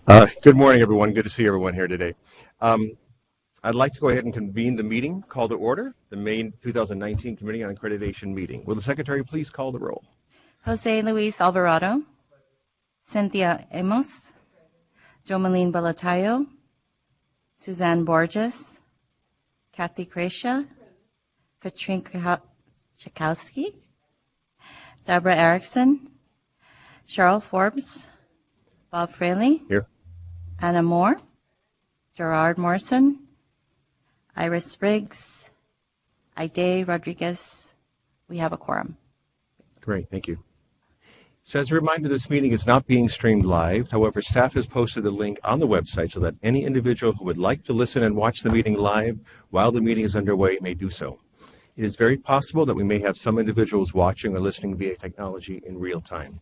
Good morning, everyone. Good to see everyone here today. I'd like to go ahead and convene the meeting, call to order, the May 2019 Committee on Accreditation meeting. Will the Secretary please call the roll? Jose Luis Alvarado, Cynthia Amos, Jomeline Balatayo, Suzanne Borges, Kathy Gracia, Katrin Chakowski, Deborah Erickson, Cheryl Forbes, Bob Fraley. Here. Anna Moore, Gerard Morrison, Iris Briggs, Aide Rodriguez. We have a quorum. Great, thank you. So as a reminder, this meeting is not being streamed live. However, staff has posted the link on the website so that any individual who would like to listen and watch the meeting live while the meeting is underway may do so. It is very possible that we may have some individuals watching or listening via technology in real time.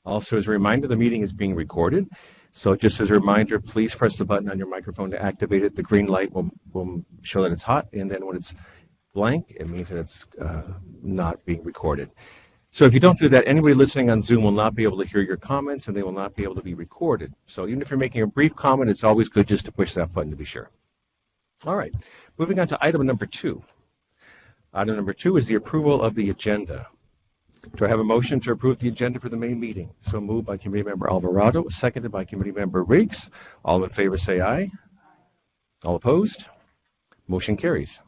Also, as a reminder, the meeting is being recorded. So just as a reminder, please press the button on your microphone to activate it. The green light will show that it's hot, and then when it's blank, it means that it's not being recorded. So if you don't do that, anybody listening on Zoom will not be able to hear your comments, and they will not be able to be recorded. So even if you're making a brief comment, it's always good just to push that button to be sure. All right, moving on to item number 2. Item number 2 is the approval of the agenda. Do I have a motion to approve the agenda for the May meeting? So moved by Committee Member Alvarado, seconded by Committee Member Riggs. All in favor say aye. All opposed? Motion carries.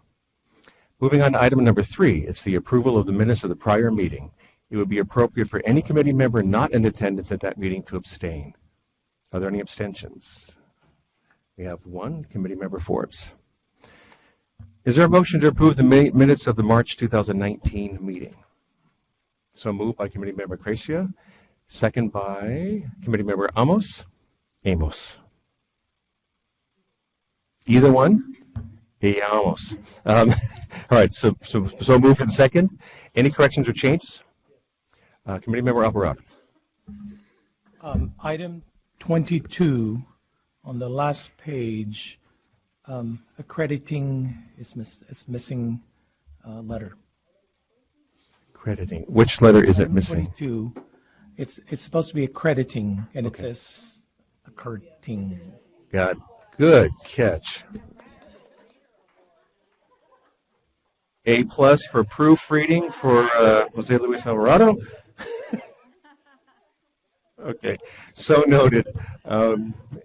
Moving on to item number 3, it's the approval of the minutes of the prior meeting. It would be appropriate for any committee member not in attendance at that meeting to abstain. Are there any abstentions? We have one, Committee Member Forbes. Is there a motion to approve the minutes of the March 2019 meeting? So moved by Committee Member Gracia, second by Committee Member Amos. Either one? Yeah, Amos. All right, so move for the second. Any corrections or changes? Committee Member Alvarado. Item 22 on the last page, accrediting is missing a letter. Accrediting. Which letter is it missing? 22. It's supposed to be accrediting, and it says accrediting. Got it. Good catch. A+ for proofreading for Jose Luis Alvarado. Okay, so noted.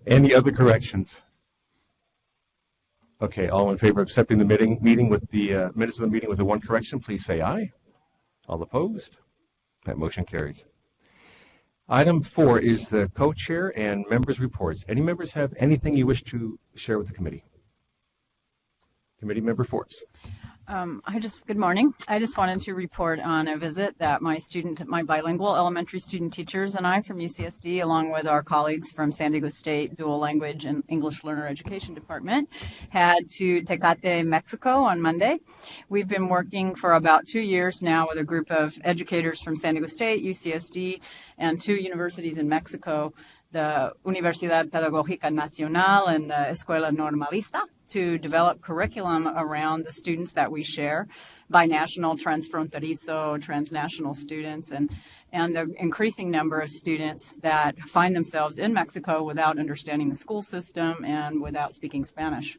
Any other corrections? Okay, all in favor of accepting the meeting with the minutes of the meeting with the one correction, please say aye. All opposed? That motion carries. Item 4 is the co-chair and members' reports. Any members have anything you wish to share with the committee? Committee Member Forbes. Good morning. I just wanted to report on a visit that my bilingual elementary student teachers and I from UCSD, along with our colleagues from San Diego State Dual Language and English Learner Education Department, had to Tecate, Mexico on Monday. We've been working for about 2 years now with a group of educators from San Diego State, UCSD, and 2 universities in Mexico, the Universidad Pedagógica Nacional and the Escuela Normalista, to develop curriculum around the students that we share, binational, transfronterizo, transnational students, and the increasing number of students that find themselves in Mexico without understanding the school system and without speaking Spanish.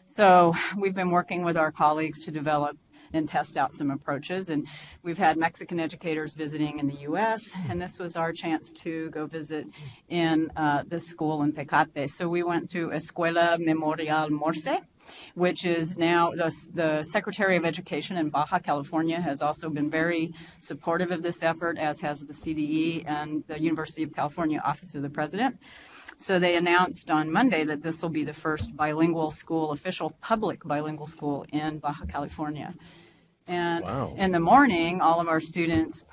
So we've been working with our colleagues to develop and test out some approaches. And we've had Mexican educators visiting in the U.S., and this was our chance to go visit in this school in Tecate. So we went to Escuela Memorial Morse, which is now the Secretary of Education in Baja California has also been very supportive of this effort, as has the CDE and the University of California Office of the President. So they announced on Monday that this will be the first bilingual school, official public bilingual school in Baja California. And wow. In the morning, all of our students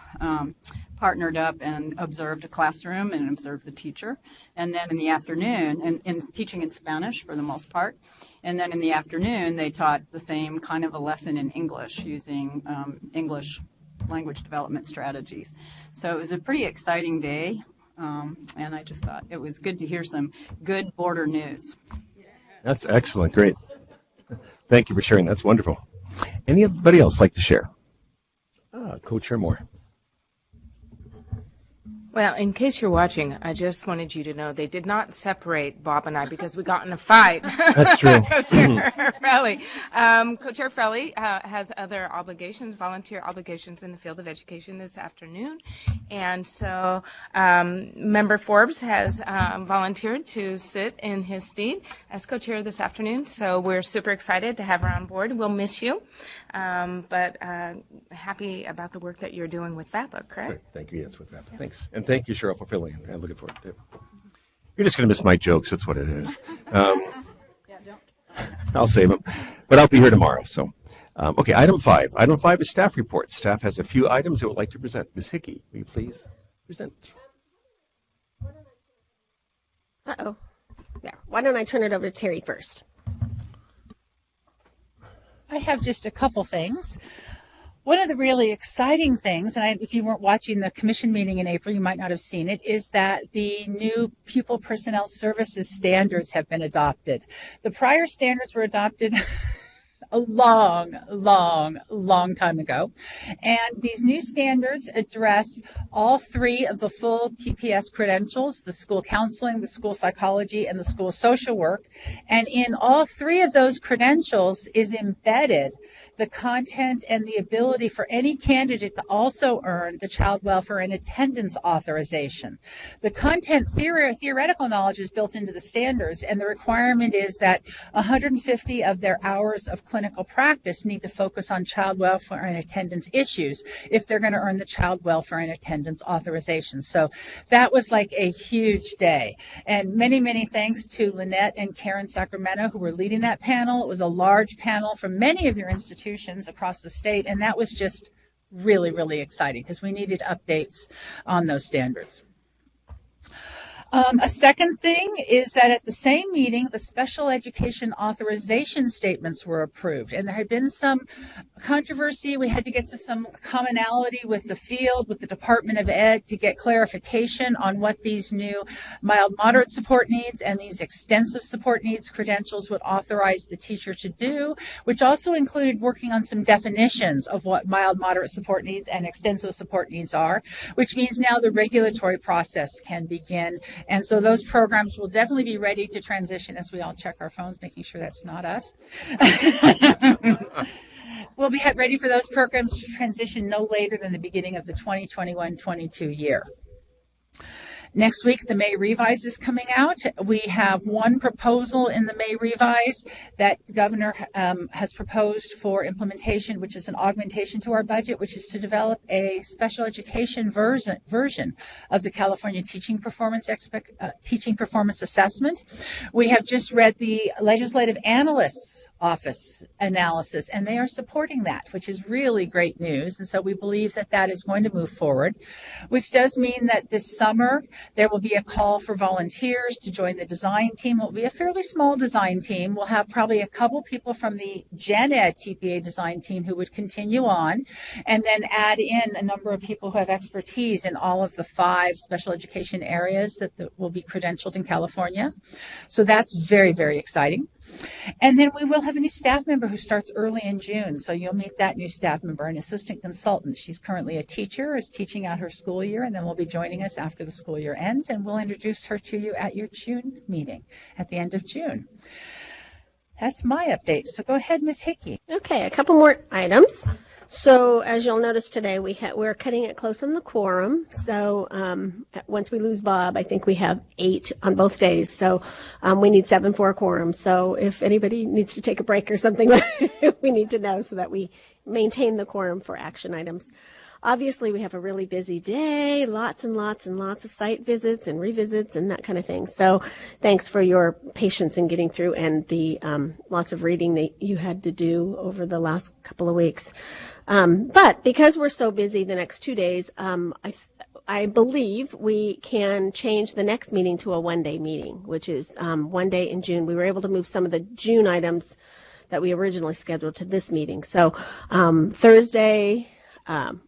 partnered up and observed a classroom and observed the teacher. And then in the afternoon, and teaching in Spanish for the most part. And then in the afternoon, they taught the same kind of a lesson in English using English language development strategies. So it was a pretty exciting day. And I just thought it was good to hear some good border news. That's excellent. Great. Thank you for sharing. That's wonderful. Anybody else like to share? Co-Chair Moore. Well, in case you're watching, I just wanted you to know they did not separate Bob and I because we got in a fight. That's true. Co-Chair Frelly. Co-Chair Frelly has other obligations, volunteer obligations in the field of education this afternoon. And so Member Forbes has volunteered to sit in his stead as co-chair this afternoon. So we're super excited to have her on board. We'll miss you, but happy about the work that you're doing with VAPA, correct? Great. Thank you. Yes, with that. Thanks. And thank you, Cheryl, for filling in. I'm looking forward to it. You're just going to miss my jokes. That's what it is. I'll save them. But I'll be here tomorrow. So, okay, item 5. Item 5 is staff reports. Staff has a few items it would like to present. Ms. Hickey, will you please present? Uh-oh. Yeah. Why don't I turn it over to Terry first? I have just a couple things. One of the really exciting things, and if you weren't watching the commission meeting in April, you might not have seen it, is that the new Pupil Personnel Services standards have been adopted. The prior standards were adopted a long time ago. And these new standards address all 3 of the full PPS credentials, the school counseling, the school psychology, and the school social work. And in all 3 of those credentials is embedded the content and the ability for any candidate to also earn the child welfare and attendance authorization. The content theoretical knowledge is built into the standards, and the requirement is that 150 of their hours of clinical practice need to focus on child welfare and attendance issues if they're going to earn the child welfare and attendance authorization. So that was like a huge day. And many thanks to Lynette and Karen Sacramento, who were leading that panel. It was a large panel from many of your institutions across the state, and that was just really exciting because we needed updates on those standards. A second thing is that at the same meeting, the special education authorization statements were approved, and there had been some controversy. We had to get to some commonality with the field, with the Department of Ed, to get clarification on what these new mild moderate support needs and these extensive support needs credentials would authorize the teacher to do, which also included working on some definitions of what mild moderate support needs and extensive support needs are, which means now the regulatory process can begin. And so those programs will definitely be ready to transition as we all check our phones, making sure that's not us. We'll be ready for those programs to transition no later than the beginning of the 2021-22 year. Next week, the May Revise is coming out. We have one proposal in the May Revise that the governor has proposed for implementation, which is an augmentation to our budget, which is to develop a special education version of the California Teaching Performance Assessment. We have just read the Legislative Analyst's Office analysis, and they are supporting that, which is really great news. And so we believe that that is going to move forward, which does mean that this summer there will be a call for volunteers to join the design team. It will be a fairly small design team. We'll have probably a couple people from the Gen Ed TPA design team who would continue on, and then add in a number of people who have expertise in all of the 5 special education areas that will be credentialed in California. So that's very exciting. And then we will have a new staff member who starts early in June. So you'll meet that new staff member, an assistant consultant. She's currently a teacher, is teaching out her school year, and then will be joining us after the school year ends. And we'll introduce her to you at your June meeting at the end of June. That's my update. So go ahead, Ms. Hickey. Okay, a couple more items. So as you'll notice today, we're cutting it close on the quorum. So once we lose Bob, I think we have 8 on both days. So we need 7 for a quorum. So if anybody needs to take a break or something, we need to know so that we maintain the quorum for action items. Obviously, we have a really busy day, lots and lots of site visits and revisits and that kind of thing. So thanks for your patience in getting through and the lots of reading that you had to do over the last couple of weeks. But because we're so busy the next 2 days, I believe we can change the next meeting to a one-day meeting, which is one day in June. We were able to move some of the June items that we originally scheduled to this meeting. So Thursday, June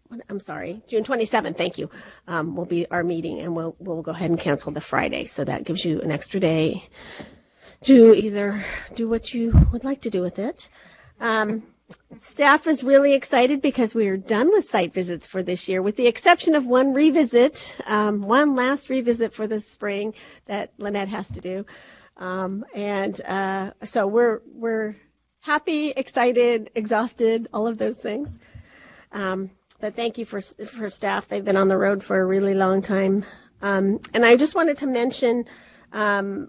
27th, thank you, will be our meeting, and we'll go ahead and cancel the Friday. So that gives you an extra day to either do what you would like to do with it. Staff is really excited because we are done with site visits for this year, with the exception of one last revisit for the spring that Lynette has to do. So we're happy, excited, exhausted, all of those things. But thank you for staff. They've been on the road for a really long time. And I just wanted to mention when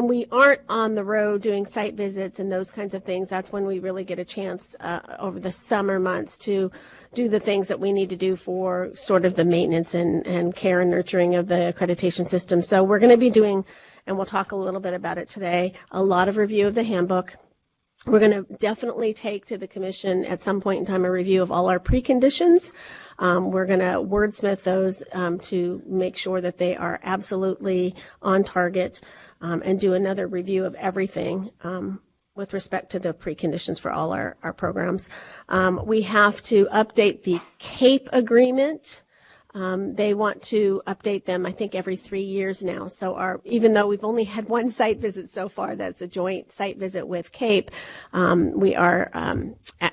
we aren't on the road doing site visits and those kinds of things, that's when we really get a chance over the summer months to do the things that we need to do for sort of the maintenance and care and nurturing of the accreditation system. So we're going to be doing, and we'll talk a little bit about it today, a lot of review of the handbook. We're going to definitely take to the commission at some point in time a review of all our preconditions. We're going to wordsmith those to make sure that they are absolutely on target, and do another review of everything with respect to the preconditions for all our programs. We have to update the CAPE agreement. They want to update them, I think, every 3 years now. So even though we've only had one site visit so far, that's a joint site visit with CAPE, we are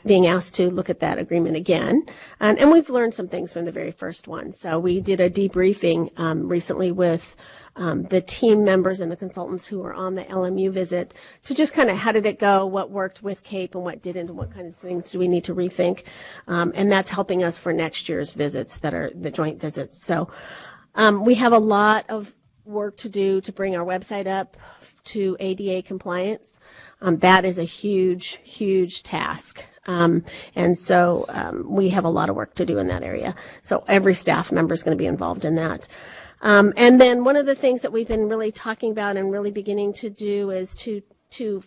being asked to look at that agreement again. And we've learned some things from the very first one. So we did a debriefing recently with the team members and the consultants who were on the LMU visit to just kind of how did it go, what worked with CAPE and what didn't, and what kind of things do we need to rethink. And that's helping us for next year's visits that are the joint visits. So we have a lot of work to do to bring our website up to ADA compliance. That is a huge, huge task. And so we have a lot of work to do in that area. So every staff member is going to be involved in that. And then one of the things that we've been really talking about and really beginning to do is to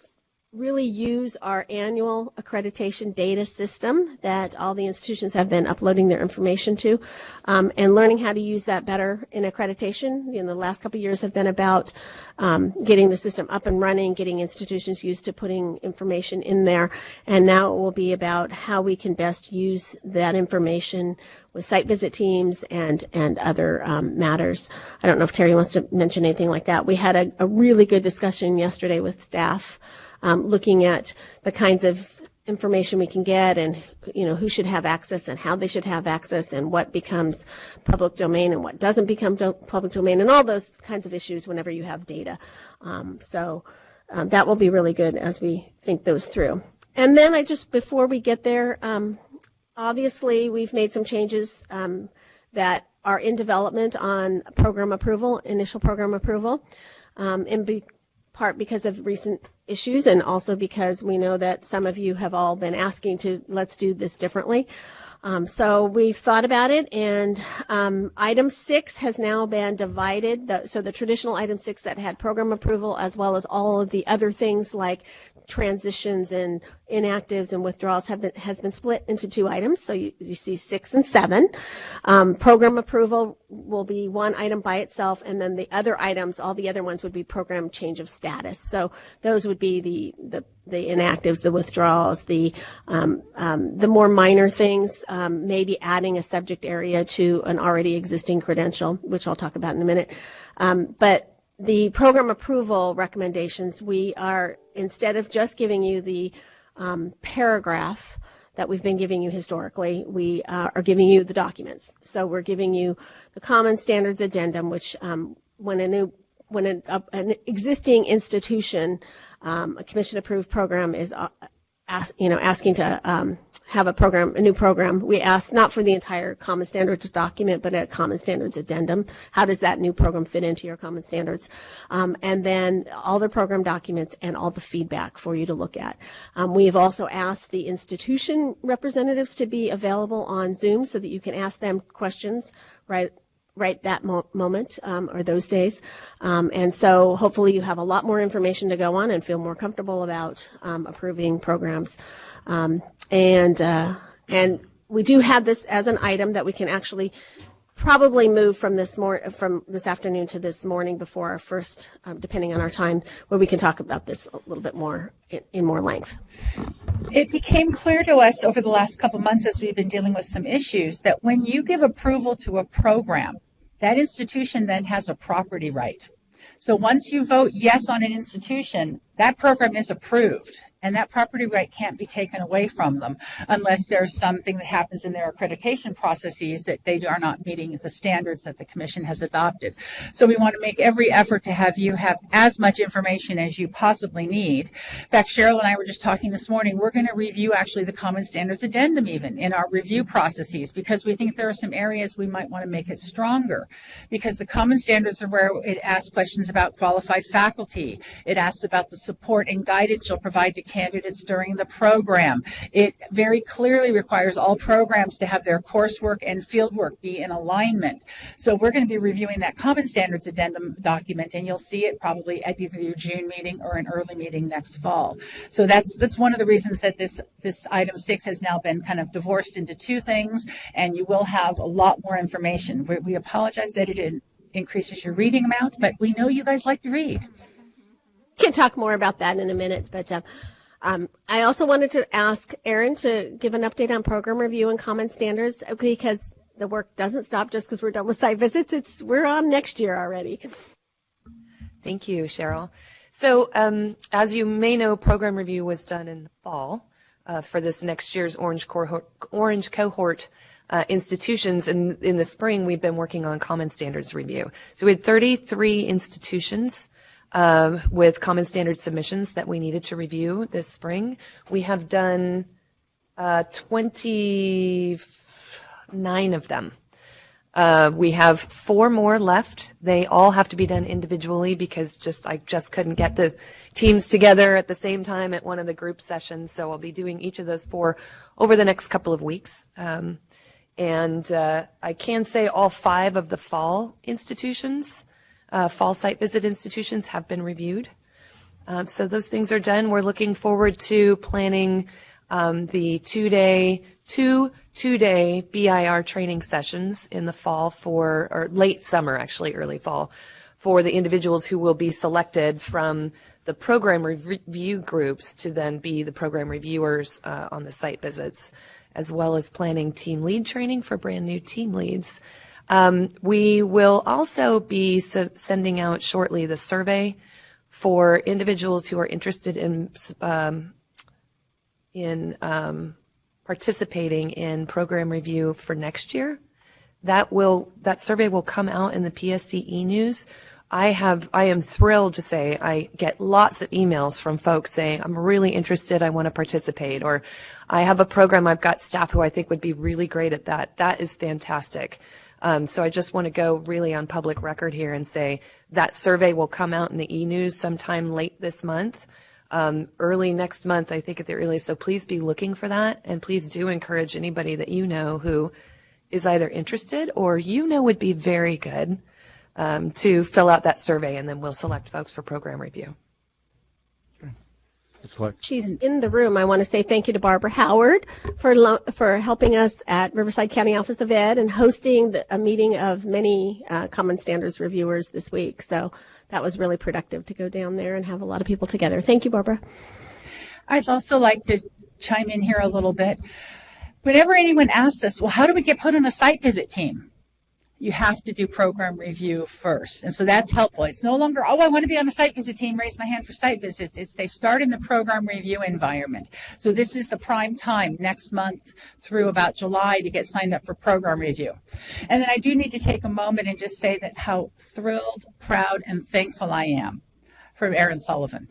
really use our annual accreditation data system that all the institutions have been uploading their information to, and learning how to use that better in accreditation. The last couple of years have been about getting the system up and running, getting institutions used to putting information in there, and now it will be about how we can best use that information with site visit teams and other matters. I don't know if Terry wants to mention anything like that. We had a really good discussion yesterday with staff, looking at the kinds of information we can get and, who should have access and how they should have access and what becomes public domain and what doesn't become public domain and all those kinds of issues whenever you have data. So that will be really good as we think those through. And then before we get there, obviously we've made some changes that are in development on program approval, initial program approval, in part because of recent issues and also because we know that some of you have all been asking let's do this differently. So we've thought about it, and item 6 has now been divided. So the traditional item 6 that had program approval, as well as all of the other things like transitions and inactives and withdrawals has been split into 2 items. So you see 6 and 7. Program approval will be one item by itself, and then the other items, all the other ones would be program change of status. So those would be the inactives, the withdrawals, the more minor things, maybe adding a subject area to an already existing credential, which I'll talk about in a minute. But the program approval recommendations, we are, instead of just giving you the paragraph that we've been giving you historically, we are giving you the documents. So we're giving you the Common Standards Addendum, which when an existing institution, a commission-approved program is asking to have a new program, we ask not for the entire Common Standards document, but a Common Standards Addendum. How does that new program fit into your Common Standards? And then all the program documents and all the feedback for you to look at. We have also asked the institution representatives to be available on Zoom so that you can ask them questions right that moment or those days. And so hopefully you have a lot more information to go on and feel more comfortable about approving programs. And we do have this as an item that we can actually probably move from this afternoon to this morning before our first, depending on our time, where we can talk about this a little bit more in more length. It became clear to us over the last couple months as we've been dealing with some issues that when you give approval to a program, that institution then has a property right. So once you vote yes on an institution, that program is approved. And that property right can't be taken away from them unless there's something that happens in their accreditation processes that they are not meeting the standards that the commission has adopted. So we want to make every effort to have you have as much information as you possibly need. In fact, Cheryl and I were just talking this morning, we're going to review actually the Common Standards Addendum even in our review processes, because we think there are some areas we might want to make it stronger, because the Common Standards are where it asks questions about qualified faculty. It asks about the support and guidance you'll provide to candidates during the program. It very clearly requires all programs to have their coursework and fieldwork be in alignment. So we're going to be reviewing that Common Standards Addendum document, and you'll see it probably at either your June meeting or an early meeting next fall. So that's one of the reasons that this item 6 has now been kind of divorced into two things, and you will have a lot more information. We apologize that it increases your reading amount, but we know you guys like to read. We can talk more about that in a minute, but I also wanted to ask Erin to give an update on program review and common standards, because the work doesn't stop just because we're done with site visits. We're on next year already. Thank you, Cheryl. So as you may know, program review was done in the fall for this next year's Orange cohort institutions. And in the spring, we've been working on common standards review. So we had 33 institutions with common standards submissions that we needed to review this spring. We have done 29 of them. We have 4 more left. They all have to be done individually because I just couldn't get the teams together at the same time at one of the group sessions. So I'll be doing each of those 4 over the next couple of weeks. And I can say all 5 of the fall institutions, fall site visit institutions, have been reviewed. So those things are done. We're looking forward to planning the two-day BIR training sessions in the fall or late summer, actually, early fall, for the individuals who will be selected from the program review groups to then be the program reviewers on the site visits, as well as planning team lead training for brand new team leads. We will also be sending out shortly the survey for individuals who are interested in participating in program review for next year. That survey will come out in the PSD e-news. I am thrilled to say I get lots of emails from folks saying, I'm really interested, I want to participate, or I have a program, I've got staff who I think would be really great at that. That is fantastic. So I just want to go really on public record here and say that survey will come out in the e-news sometime late this month. Early next month, I think at the earliest. So please be looking for that, and please do encourage anybody that you know who is either interested or would be very good to fill out that survey, and then we'll select folks for program review. She's in the room. I want to say thank you to Barbara Howard for helping us at Riverside County Office of Ed and hosting a meeting of many Common Standards reviewers this week. So that was really productive to go down there and have a lot of people together. Thank you, Barbara. I'd also like to chime in here a little bit. Whenever anyone asks us, well, how do we get put on a site visit team? You have to do program review first. And so that's helpful. It's no longer, I want to be on a site visit team, raise my hand for site visits. It's they start in the program review environment. So this is the prime time next month through about July to get signed up for program review. And then I do need to take a moment and just say that how thrilled, proud, and thankful I am for Erin Sullivan.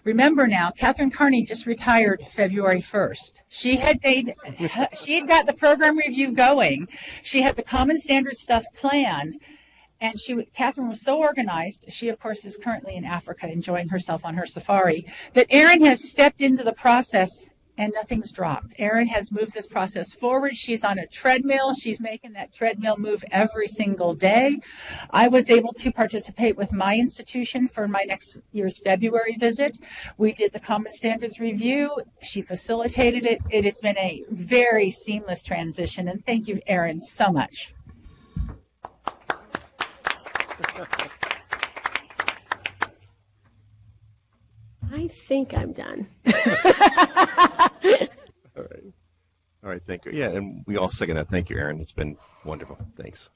Remember now, Catherine Carney just retired February 1st. She had got the program review going. She had the common standards stuff planned, and Catherine was so organized. She, of course, is currently in Africa enjoying herself on her safari, that Erin has stepped into the process and nothing's dropped. Erin has moved this process forward. She's on a treadmill. She's making that treadmill move every single day. I was able to participate with my institution for my next year's February visit. We did the Common Standards Review. She facilitated it. It has been a very seamless transition, and thank you, Erin, so much. I think I'm done. All right, thank you. Yeah, and we all second that. Thank you, Erin. It's been wonderful. Thanks.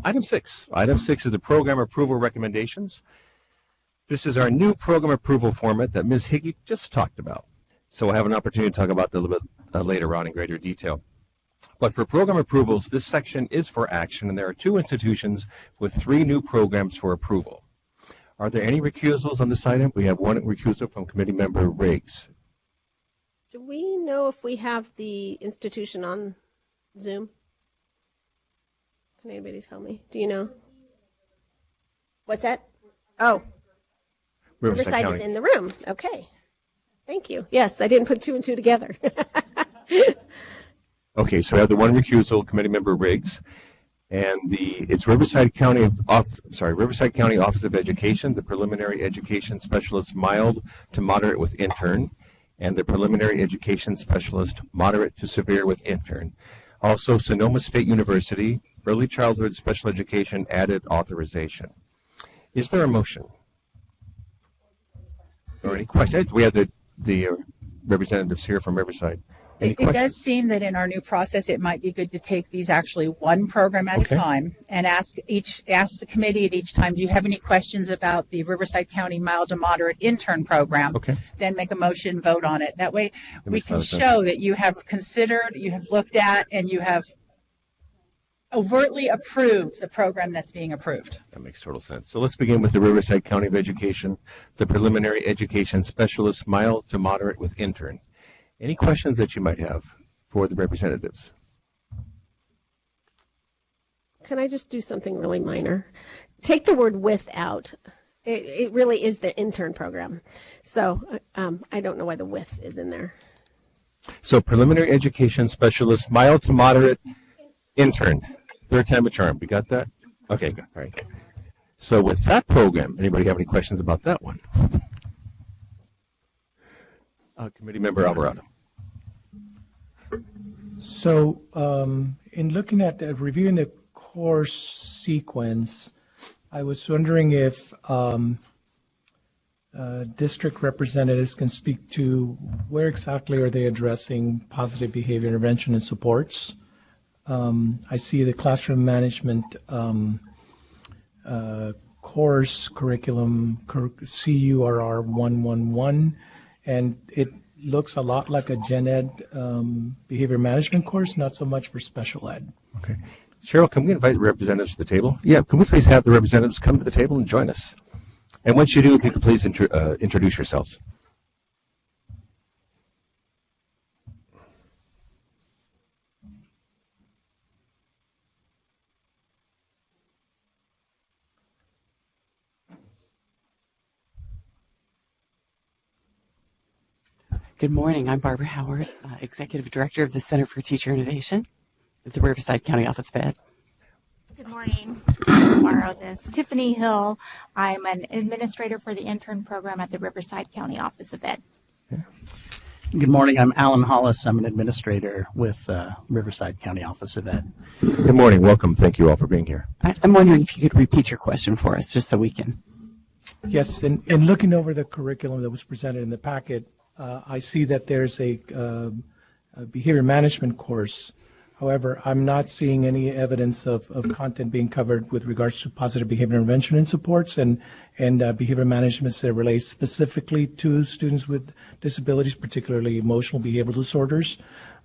Item 6. Item 6 is the program approval recommendations. This is our new program approval format that Ms. Higgy just talked about. So we'll have an opportunity to talk about that a little bit later on in greater detail. But for program approvals, this section is for action, and there are 2 institutions with 3 new programs for approval. Are there any recusals on this item? We have one recusal from committee member Riggs. Do we know if we have the institution on Zoom? Can anybody tell me? Do you know? What's that? Oh, Riverside is in the room. Okay. Thank you. Yes, I didn't put 2 and 2 together. Okay, so we have the one recusal, committee member Riggs, and it's Riverside County Office of Education, the preliminary education specialist mild to moderate with intern, and the preliminary education specialist moderate to severe with intern. Also, Sonoma State University, early childhood special education added authorization. Is there a motion? Or any questions? We have the representatives here from Riverside. It does seem that in our new process, it might be good to take these actually one program at a time and ask the committee at each time, do you have any questions about the Riverside County mild to moderate intern program? Okay. Then make a motion, vote on it. That way we can show that you have considered, you have looked at, and you have overtly approved the program that's being approved. That makes total sense. So let's begin with the Riverside County of Education, the preliminary education specialist mild to moderate with intern. Any questions that you might have for the representatives? Can I just do something really minor? Take the word with out. It really is the intern program. So I don't know why the with is in there. So preliminary education specialist, mild to moderate intern. 3rd time a charm. We got that? Okay, good. All right. So with that program, anybody have any questions about that one? Committee member Alvarado. So in looking at reviewing the course sequence, I was wondering if district representatives can speak to where exactly are they addressing positive behavior intervention and supports. I see the classroom management course curriculum, CURR 111, and it looks a lot like a gen ed behavior management course, not so much for special ed. Okay. Cheryl, can we invite representatives to the table? Yeah, can we please have the representatives come to the table and join us? And once you do, if you could please introduce yourselves. Good morning. I'm Barbara Howard, Executive Director of the Center for Teacher Innovation at the Riverside County Office of Ed. Good morning. I'll borrow this. Tiffany Hill. I'm an administrator for the intern program at the Riverside County Office of Ed. Good morning. I'm Alan Hollis. I'm an administrator with Riverside County Office of Ed. Good morning. Welcome. Thank you all for being here. I'm wondering if you could repeat your question for us, just so we can. Yes, in looking over the curriculum that was presented in the packet, I see that there's a behavior management course. However, I'm not seeing any evidence of content being covered with regards to positive behavior intervention and supports and behavior management that relates specifically to students with disabilities, particularly emotional behavioral disorders.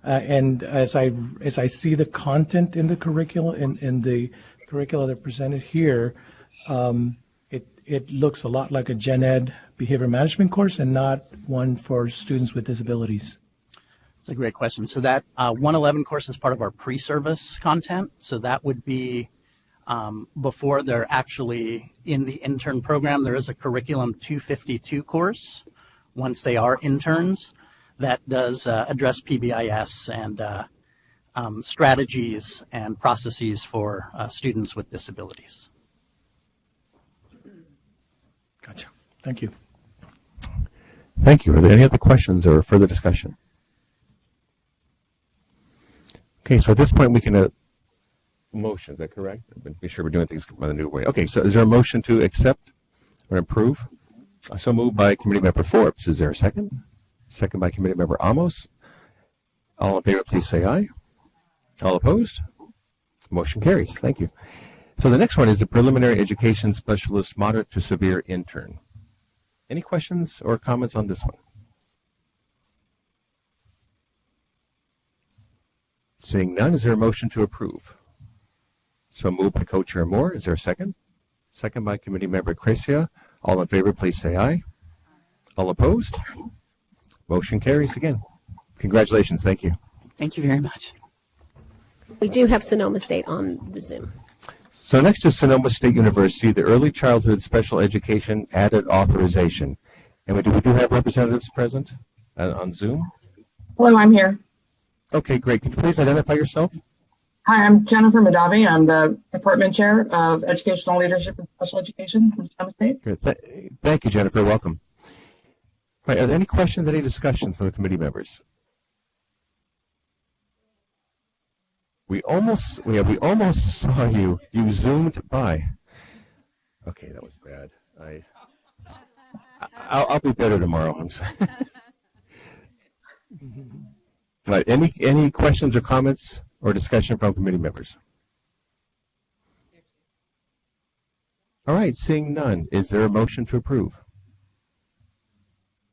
And as I see the content in the curriculum, in the curricula that are presented here, it looks a lot like a gen ed behavior management course and not one for students with disabilities. That's a great question. So that 111 course is part of our pre-service content. So that would be before they're actually in the intern program. There is a curriculum 252 course once they are interns that does address PBIS and strategies and processes for students with disabilities. Gotcha. Thank you. Thank you. Are there any other questions or further discussion? Okay, so at this point we can motion. Is that correct? Be sure we're doing things by the new way. Okay, so is there a motion to accept or approve? So moved by Committee Member Forbes. Is there a second? Second by Committee Member Amos. All in favor, please say aye. All opposed? Motion carries. Thank you. So the next one is the preliminary education specialist moderate to severe intern. Any questions or comments on this one? Seeing none, is there a motion to approve? So moved by Co-Chair Moore. Is there a second? Second by Committee Member Crecia. All in favor, please say aye. All opposed? Motion carries again. Congratulations. Thank you. Thank you very much. We do have Sonoma State on the Zoom. So next is Sonoma State University, the Early Childhood Special Education Added Authorization. And we do have representatives present on Zoom? Hello, I'm here. Okay, great. Could you please identify yourself? Hi, I'm Jennifer Madavi. I'm the Department Chair of Educational Leadership and Special Education from Sonoma State. Great. Thank you, Jennifer. Welcome. All right, are there any questions, any discussions from the committee members? We almost saw you. You zoomed by. Okay, that was bad. I'll be better tomorrow. I'm sorry. Right. Any questions or comments or discussion from committee members? All right, seeing none, is there a motion to approve?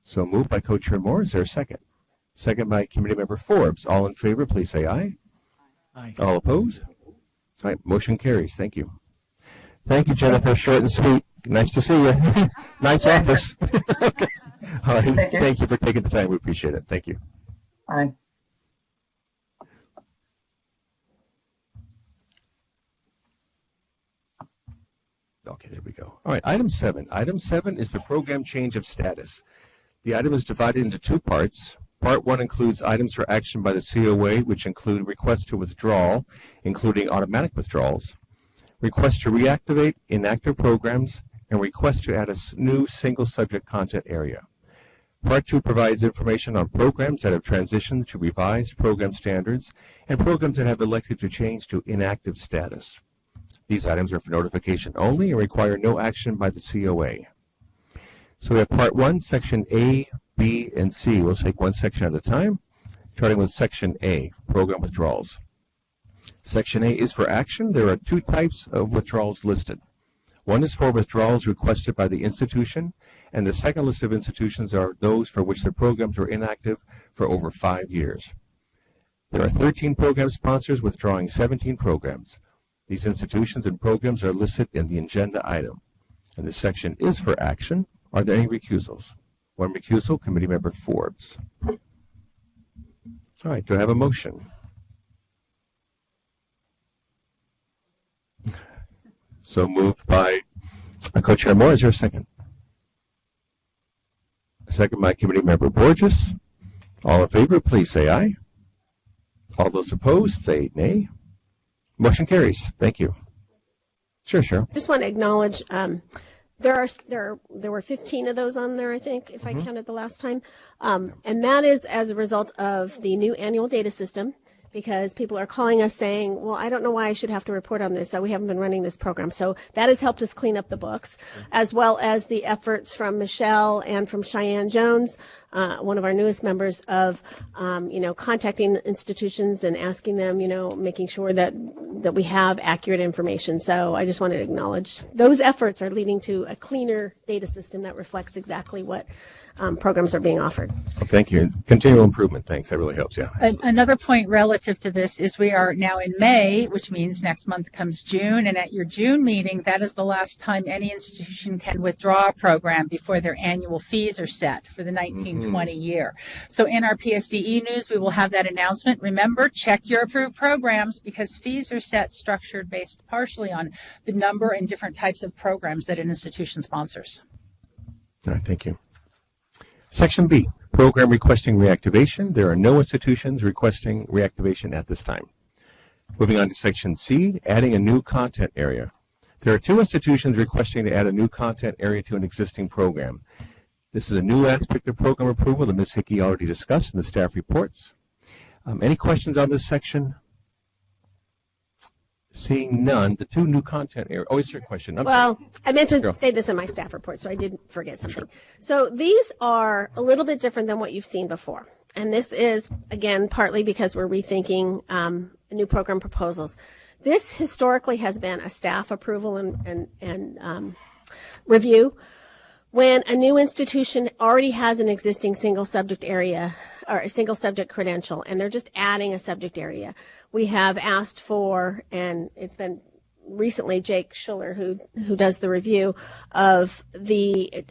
So moved by Co-Chair Moore. Is there a second? Second by Committee Member Forbes. All in favor, please say aye. Aye. All opposed? All right, motion carries. Thank you. Thank you, Jennifer. Short and sweet. Nice to see you. Nice office. Okay. All right. Thank you for taking the time. We appreciate it. Thank you. Aye. Okay, there we go. All right, item 7. Item 7 is the program change of status. The item is divided into two parts. Part 1 includes items for action by the COA, which include requests to withdrawal, including automatic withdrawals, requests to reactivate inactive programs, and requests to add a new single subject content area. Part 2 provides information on programs that have transitioned to revised program standards and programs that have elected to change to inactive status. These items are for notification only and require no action by the COA. So we have Part 1, Section A, B, and C. We'll take one section at a time, starting with Section A, Program Withdrawals. Section A is for action. There are two types of withdrawals listed. One is for withdrawals requested by the institution, and the second list of institutions are those for which the programs were inactive for over 5 years. There are 13 program sponsors withdrawing 17 programs. These institutions and programs are listed in the agenda item. And this section is for action. Are there any recusals? One recusal, Committee Member Forbes. All right, do I have a motion? So moved by Co-Chair Moore. Is there a second? A second by Committee Member Borges. All in favor, please say aye. All those opposed, say nay. Motion carries. Thank you. Sure. I just want to acknowledge there were 15 of those on there, I think, if I counted the last time. And that is as a result of the new annual data system, because people are calling us saying, well, I don't know why I should have to report on this. We haven't been running this program. So that has helped us clean up the books, as well as the efforts from Michelle and from Cheyenne Jones, one of our newest members, of, contacting institutions and asking them, making sure that we have accurate information. So I just wanted to acknowledge those efforts are leading to a cleaner data system that reflects exactly what programs are being offered. Well, thank you. Continual improvement. Thanks. That really helps. Yeah. Another point relative to this is we are now in May, which means next month comes June. And at your June meeting, that is the last time any institution can withdraw a program before their annual fees are set for the 1920 year. So in our PSDE news, we will have that announcement. Remember, check your approved programs, because fees are set structured based partially on the number and different types of programs that an institution sponsors. All right. Thank you. Section B, program requesting reactivation. There are no institutions requesting reactivation at this time. Moving on to Section C, adding a new content area. There are 2 institutions requesting to add a new content area to an existing program. This is a new aspect of program approval that Ms. Hickey already discussed in the staff reports. Any questions on this section? Seeing none, the 2 new content areas. Oh, is there a question? I meant to say this in my staff report, so I did forget something. So these are a little bit different than what you've seen before. And this is, again, partly because we're rethinking new program proposals. This historically has been a staff approval and review. When a new institution already has an existing single subject area or a single subject credential, and they're just adding a subject area, we have asked for, and it's been recently Jake Schuller who does the review of the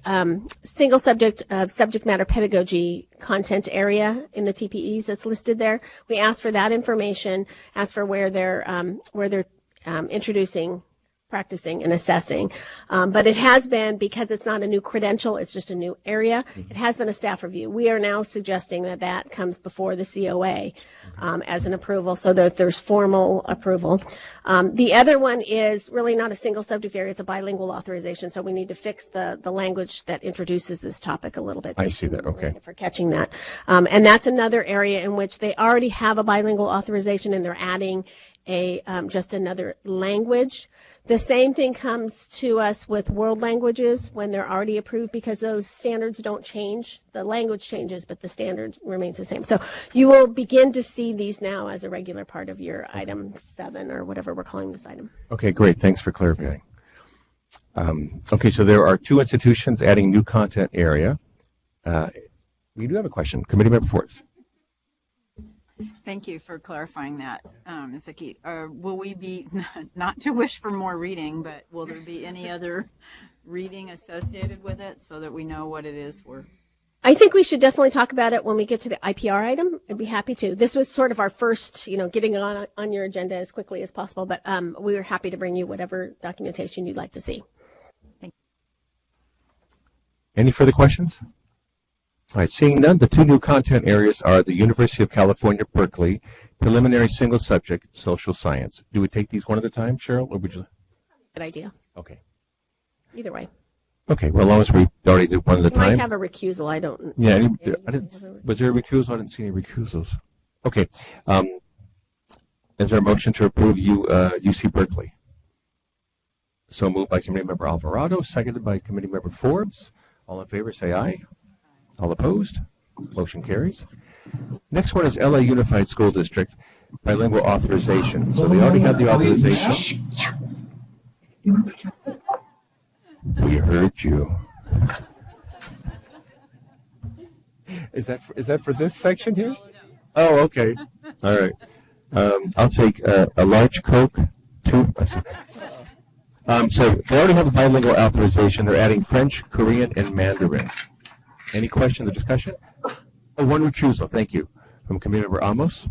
single subject of subject matter pedagogy content area in the TPEs that's listed there. We asked for that information, asked for where they're introducing, practicing, and assessing. But it has been, because it's not a new credential, it's just a new area, it has been a staff review. We are now suggesting that that comes before the COA as an approval so that there's formal approval. The other one is really not a single subject area, it's a bilingual authorization, so we need to fix the language that introduces this topic a little bit. I see that, okay. For catching that. And that's another area in which they already have a bilingual authorization and they're adding just another language. The same thing comes to us with world languages when they're already approved, because those standards don't change. The language changes, but the standard remains the same. So you will begin to see these now as a regular part of your item 7 or whatever we're calling this item. Okay, great. Thanks for clarifying. Okay, so there are 2 institutions adding new content area. We do have a question. Committee Member Forbes. Thank you for clarifying that, Ms. Hickey. Will we be, not to wish for more reading, but will there be any other reading associated with it so that we know what it is we're... I think we should definitely talk about it when we get to the IPR item. I'd be happy to. This was sort of our first, getting on your agenda as quickly as possible, but we are happy to bring you whatever documentation you'd like to see. Thank you. Any further questions? All right, seeing none, the 2 new content areas are the University of California, Berkeley, preliminary single subject, social science. Do we take these one at a time, Cheryl, or would you? Good idea. Okay. Either way. Okay, well, as long as we already do one at a time. Might have a recusal, I don't. Yeah, was there a recusal? I didn't see any recusals. Okay. Is there a motion to approve UC Berkeley? So moved by Committee Member Alvarado, seconded by Committee Member Forbes. All in favor, say aye. All opposed? Motion carries. Next one is LA Unified School District, bilingual authorization. So they already have the authorization. We heard you. Is that for this section here? Oh, okay. All right. I'll take a large Coke, 2. So they already have a bilingual authorization. They're adding French, Korean, and Mandarin. Any questions or discussion? Oh, one recusal. Thank you. From Committee Member Amos.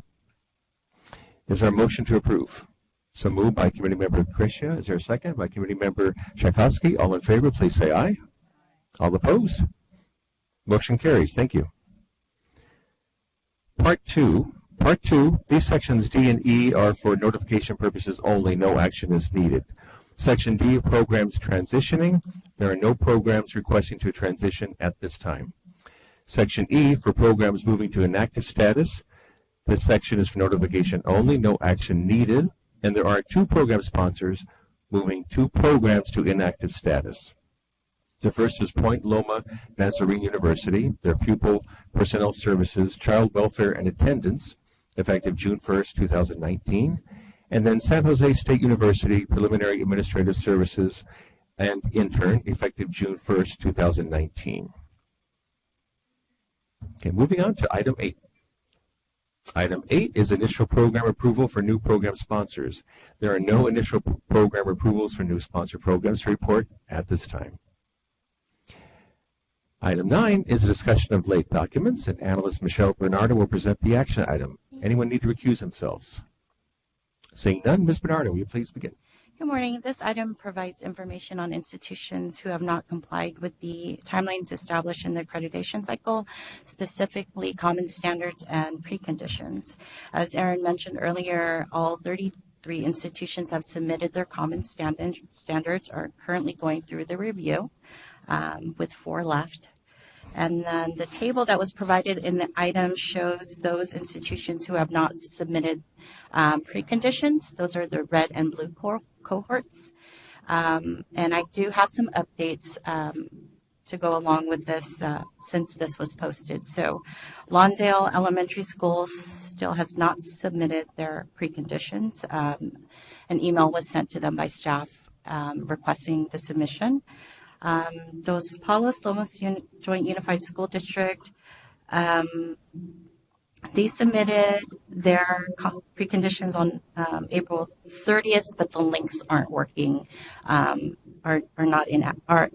Is there a motion to approve? So moved by Committee Member Krishna. Is there a second? By Committee Member Tchaikovsky. All in favor, please say aye. All opposed? Motion carries. Thank you. Part 2. These sections D and E are for notification purposes only. No action is needed. Section D, programs transitioning. There are no programs requesting to transition at this time. Section E, for programs moving to inactive status. This section is for notification only, no action needed. And there are 2 program sponsors moving 2 programs to inactive status. The first is Point Loma Nazarene University, their Pupil Personnel Services, Child Welfare and Attendance, effective June 1st, 2019. And then San Jose State University, Preliminary Administrative Services and Intern, effective June 1st, 2019. Okay, moving on to item 8. Item 8 is initial program approval for new program sponsors. There are no initial program approvals for new sponsor programs to report at this time. Item 9 is a discussion of late documents, and Analyst Michelle Bernardo will present the action item. Anyone need to recuse themselves? Seeing none, Ms. Bernardo, will you please begin? Good morning. This item provides information on institutions who have not complied with the timelines established in the accreditation cycle, specifically common standards and preconditions. As Aaron mentioned earlier, all 33 institutions have submitted their common standards, are currently going through the review, with 4 left. And then the table that was provided in the item shows those institutions who have not submitted preconditions. Those are the red and blue cohorts. And I do have some updates to go along with this since this was posted. So Lawndale Elementary School still has not submitted their preconditions. An email was sent to them by staff requesting the submission. Those Palos Lomos Joint Unified School District, they submitted their preconditions on April 30th, but the links aren't working, are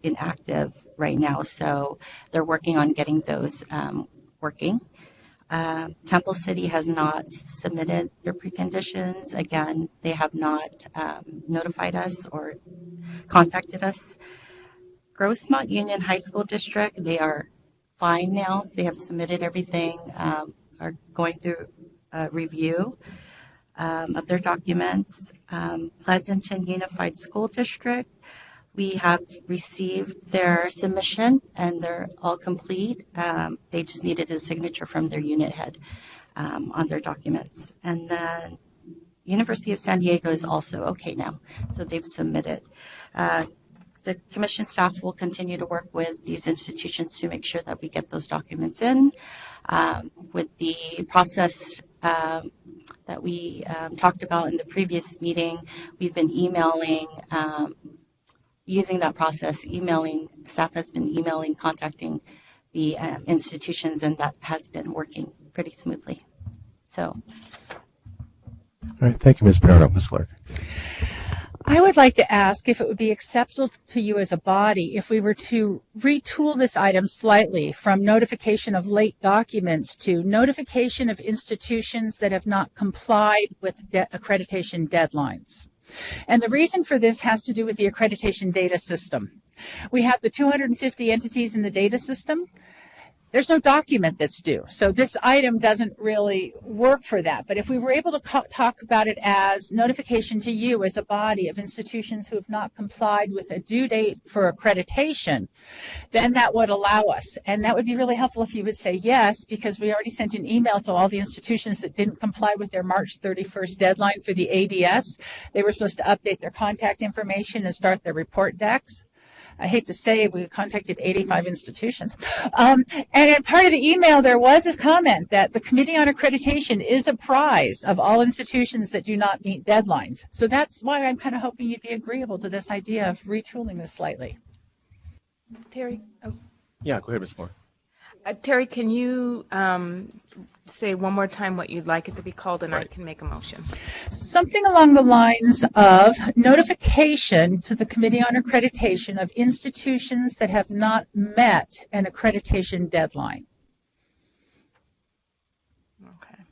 inactive right now. So they're working on getting those working. Temple City has not submitted their preconditions. Again, they have not notified us or contacted us. Grossmont Union High School District, they are fine now. They have submitted everything, are going through a review of their documents. Pleasanton Unified School District, we have received their submission and they're all complete. They just needed a signature from their unit head on their documents. And then University of San Diego is also okay now, so they've submitted. The commission staff will continue to work with these institutions to make sure that we get those documents in. With the process that we talked about in the previous meeting, we've been emailing, using that process, staff has been emailing, contacting the institutions, and that has been working pretty smoothly. So. All right, thank you, Ms. Bernardo. Ms. Clark. I would like to ask if it would be acceptable to you as a body if we were to retool this item slightly from notification of late documents to notification of institutions that have not complied with accreditation deadlines. And the reason for this has to do with the accreditation data system. We have the 250 entities in the data system. There's no document that's due. So this item doesn't really work for that. But if we were able to talk about it as notification to you as a body of institutions who have not complied with a due date for accreditation, then that would allow us. And that would be really helpful if you would say yes, because we already sent an email to all the institutions that didn't comply with their March 31st deadline for the ADS. They were supposed to update their contact information and start their report decks. I hate to say we contacted 85 institutions. And in part of the email, there was a comment that the Committee on Accreditation is apprised of all institutions that do not meet deadlines. So that's why I'm kind of hoping you'd be agreeable to this idea of retooling this slightly. Terry? Oh. Yeah, go ahead, Ms. Moore. Terry, can you say one more time what you'd like it to be called, and Right. I can make a motion. Something along the lines of notification to the Committee on Accreditation of institutions that have not met an accreditation deadline. Okay.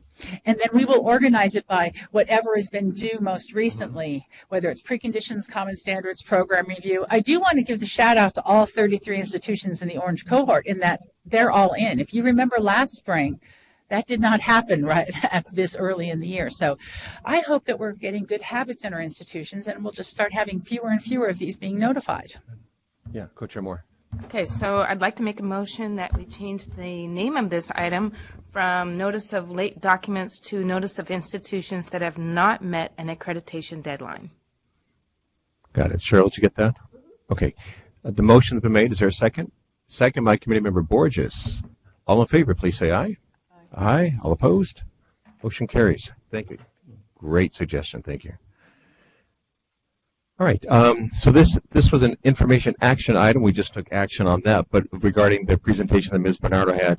And then we will organize it by whatever has been due most recently, whether it's preconditions, common standards, program review. I do want to give the shout out to all 33 institutions in the orange cohort in that they're all in. If you remember last spring, that did not happen right at this early in the year. So I hope that we're getting good habits in our institutions and we'll just start having fewer and fewer of these being notified. Yeah, Co-Chair Moore. Okay, so I'd like to make a motion that we change the name of this item from notice of late documents to notice of institutions that have not met an accreditation deadline. Got it. Cheryl, did you get that? Okay. The motion's been made. Is there a second? Second by Committee Member Borges. All in favor, please say aye. Aye. All opposed? Motion carries. Thank you. Great suggestion. Thank you. All right. So this was an information action item. We just took action on that. But regarding the presentation that Ms. Bernardo had,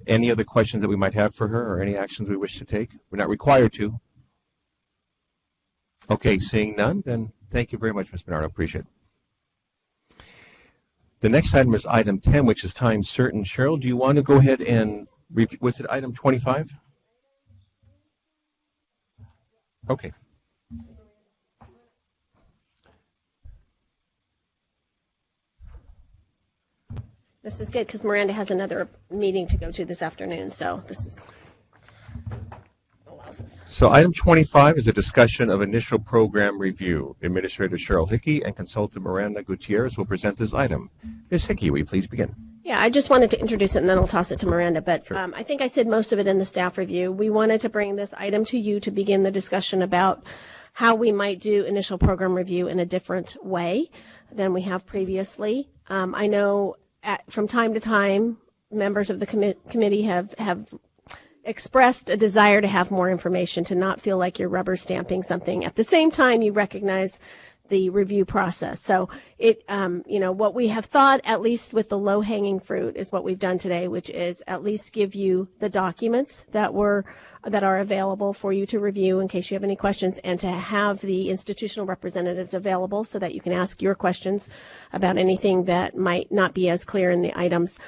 any other questions that we might have for her or any actions we wish to take? We're not required to. Okay. Seeing none, then thank you very much, Ms. Bernardo. Appreciate it. The next item is item 10, which is time certain. Cheryl, do you want to go ahead and review? Was it item 25? Okay. This is good because Miranda has another meeting to go to this afternoon, so this is allows us. So item 25 is a discussion of initial program review. Administrator Cheryl Hickey and Consultant Miranda Gutierrez will present this item. Ms. Hickey, will you please begin? Yeah, I just wanted to introduce it and then I'll toss it to Miranda, but sure. I think I said most of it in the staff review. We wanted to bring this item to you to begin the discussion about how we might do initial program review in a different way than we have previously. I know from time to time, members of the committee have expressed a desire to have more information, to not feel like you're rubber stamping something. At the same time, you recognize the review process. So what we have thought, at least with the low-hanging fruit, is what we've done today, which is at least give you the documents that are available for you to review in case you have any questions, and to have the institutional representatives available so that you can ask your questions about anything that might not be as clear in the items.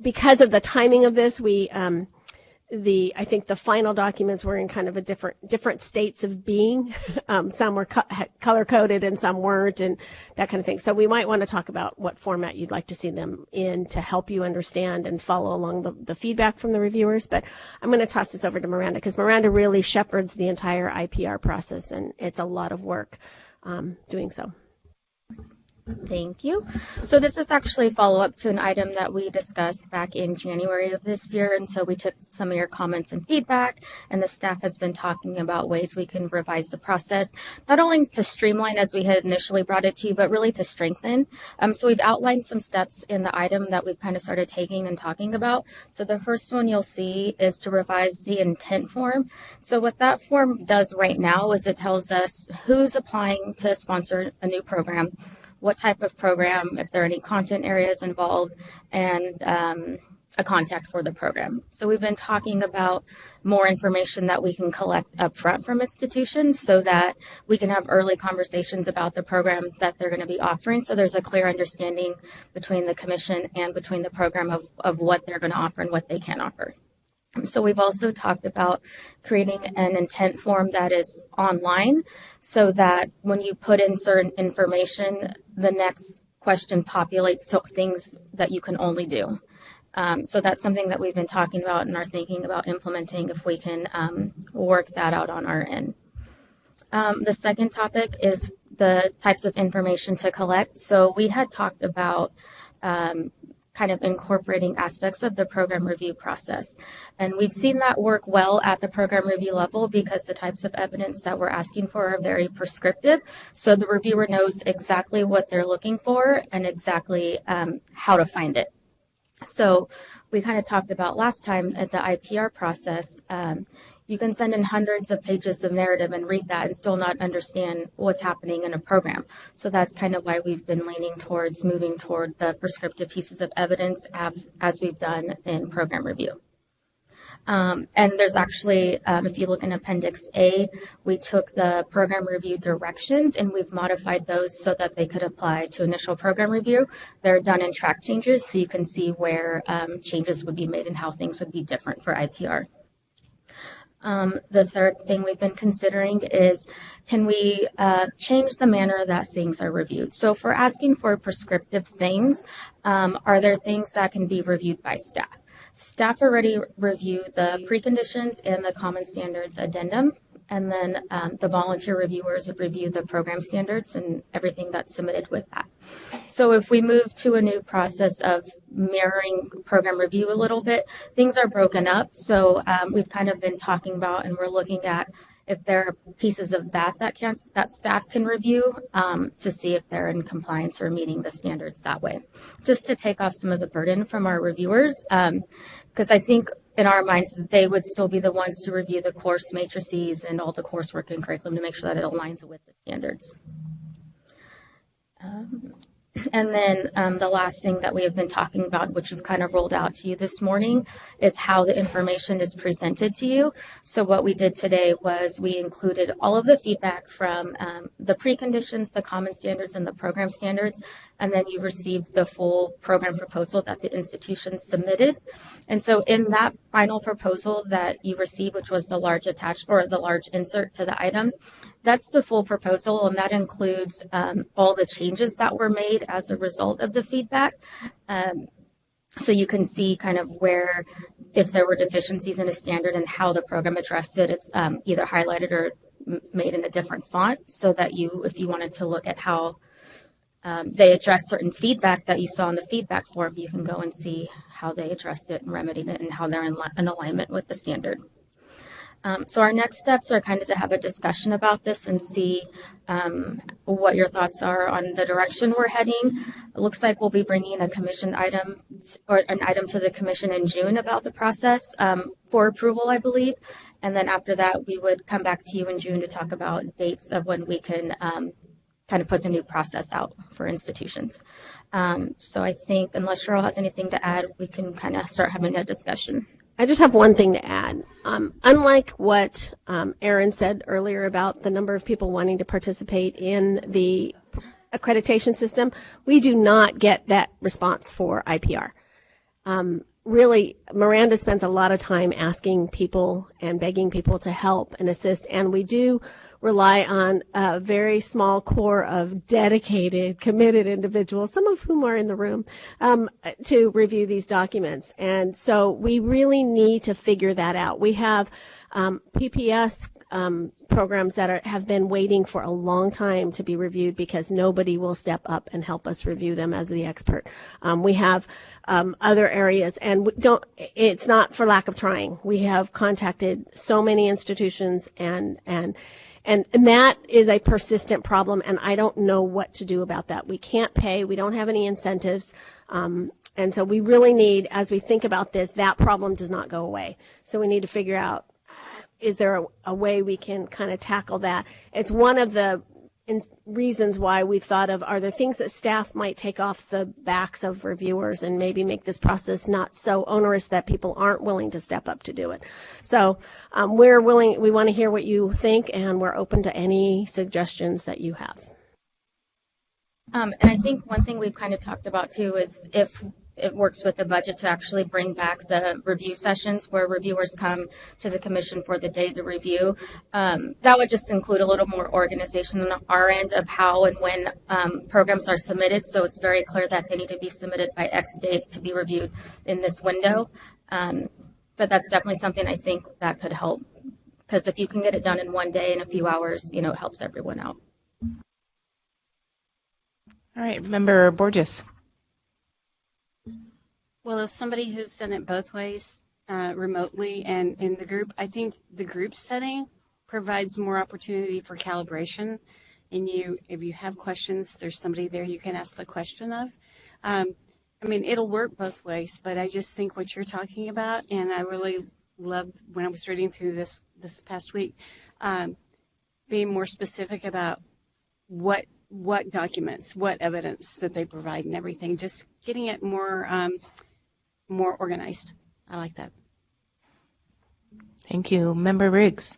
Because of the timing of this, I think the final documents were in kind of a different states of being. Some were color coded and some weren't, and that kind of thing. So we might want to talk about what format you'd like to see them in to help you understand and follow along the feedback from the reviewers. But I'm going to toss this over to Miranda, because Miranda really shepherds the entire IPR process, and it's a lot of work doing so. Thank you. So this is actually a follow-up to an item that we discussed back in January of this year. And so we took some of your comments and feedback, and the staff has been talking about ways we can revise the process, not only to streamline as we had initially brought it to you, but really to strengthen. So we've outlined some steps in the item that we've kind of started taking and talking about. So the first one you'll see is to revise the intent form. So what that form does right now is it tells us who's applying to sponsor a new program, what type of program, if there are any content areas involved, and a contact for the program. So we've been talking about more information that we can collect up front from institutions so that we can have early conversations about the program that they're going to be offering. So there's a clear understanding between the commission and between the program of what they're going to offer and what they can offer. So we've also talked about creating an intent form that is online so that when you put in certain information, the next question populates to things that you can only do. So that's something that we've been talking about and are thinking about implementing if we can work that out on our end. The second topic is the types of information to collect. So we had talked about kind of incorporating aspects of the program review process. And we've seen that work well at the program review level because the types of evidence that we're asking for are very prescriptive. So the reviewer knows exactly what they're looking for and exactly how to find it. So we kind of talked about last time at the IPR process, you can send in hundreds of pages of narrative and read that and still not understand what's happening in a program. So that's kind of why we've been leaning towards moving toward the prescriptive pieces of evidence as we've done in program review. And there's actually, if you look in Appendix A, we took the program review directions and we've modified those so that they could apply to initial program review. They're done in track changes, so you can see where changes would be made and how things would be different for IPR. The third thing we've been considering is, can we change the manner that things are reviewed? So if we're asking for prescriptive things, are there things that can be reviewed by staff? Staff already review the preconditions and the common standards addendum, and then the volunteer reviewers review the program standards and everything that's submitted with that. So if we move to a new process of mirroring program review a little bit, things are broken up. So we've kind of been talking about, and we're looking at if there are pieces of that staff can review to see if they're in compliance or meeting the standards that way, just to take off some of the burden from our reviewers, because I think in our minds they would still be the ones to review the course matrices and all the coursework and curriculum to make sure that it aligns with the standards. And then the last thing that we have been talking about, which we've kind of rolled out to you this morning, is how the information is presented to you. So what we did today was we included all of the feedback from the preconditions, the common standards, and the program standards, and then you received the full program proposal that the institution submitted. And so in that final proposal that you received, which was the large attached or the large insert to the item, that's the full proposal, and that includes all the changes that were made as a result of the feedback. So you can see kind of where, if there were deficiencies in a standard and how the program addressed it, it's either highlighted or made in a different font, so that you, if you wanted to look at how they addressed certain feedback that you saw in the feedback form, you can go and see how they addressed it and remedied it and how they're in alignment with the standard. So our next steps are kind of to have a discussion about this and see what your thoughts are on the direction we're heading. It looks like we'll be bringing a commission item or an item to the commission in June about the process for approval, I believe. And then after that, we would come back to you in June to talk about dates of when we can kind of put the new process out for institutions. So I think unless Cheryl has anything to add, we can kind of start having a discussion. I just have one thing to add. Unlike what Aaron said earlier about the number of people wanting to participate in the accreditation system, we do not get that response for IPR. Really, Miranda spends a lot of time asking people and begging people to help and assist, and we do rely on a very small core of dedicated, committed individuals, some of whom are in the room, to review these documents. And so we really need to figure that out. We have PPS programs that have been waiting for a long time to be reviewed because nobody will step up and help us review them as the expert. We have other areas, and it's not for lack of trying. We have contacted so many institutions, and that is a persistent problem, and I don't know what to do about that. We can't pay. We don't have any incentives. And so we really need, as we think about this, that problem does not go away. So we need to figure out, is there a way we can kind of tackle that? It's one of the reasons why we've thought of, are there things that staff might take off the backs of reviewers and maybe make this process not so onerous that people aren't willing to step up to do it. So we want to hear what you think, and we're open to any suggestions that you have. And I think one thing we've kind of talked about too is if it works with the budget to actually bring back the review sessions where reviewers come to the commission for the day to review. That would just include a little more organization on our end of how and when programs are submitted. So it's very clear that they need to be submitted by X date to be reviewed in this window. But that's definitely something I think that could help, because if you can get it done in one day, in a few hours, it helps everyone out. All right, Member Borges. Well, as somebody who's done it both ways, remotely and in the group, I think the group setting provides more opportunity for calibration. And if you have questions, there's somebody there you can ask the question of. It'll work both ways, but I just think what you're talking about, and I really loved when I was reading through this past week, being more specific about what documents, what evidence that they provide and everything, just getting it more organized. I like that. Thank you. Member Riggs.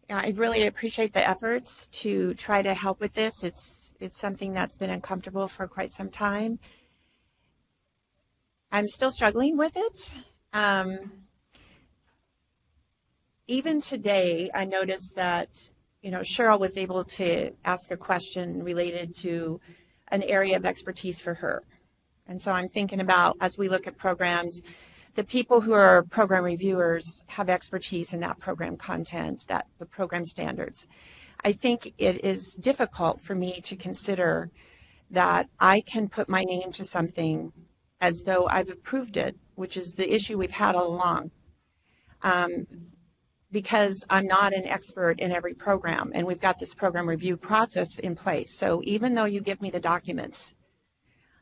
Yeah, I really appreciate the efforts to try to help with this. It's something that's been uncomfortable for quite some time. I'm still struggling with it. Even today, I noticed that, Cheryl was able to ask a question related to an area of expertise for her. And so I'm thinking about, as we look at programs, the people who are program reviewers have expertise in that program content, the program standards. I think it is difficult for me to consider that I can put my name to something as though I've approved it, which is the issue we've had all along, because I'm not an expert in every program, and we've got this program review process in place. So even though you give me the documents,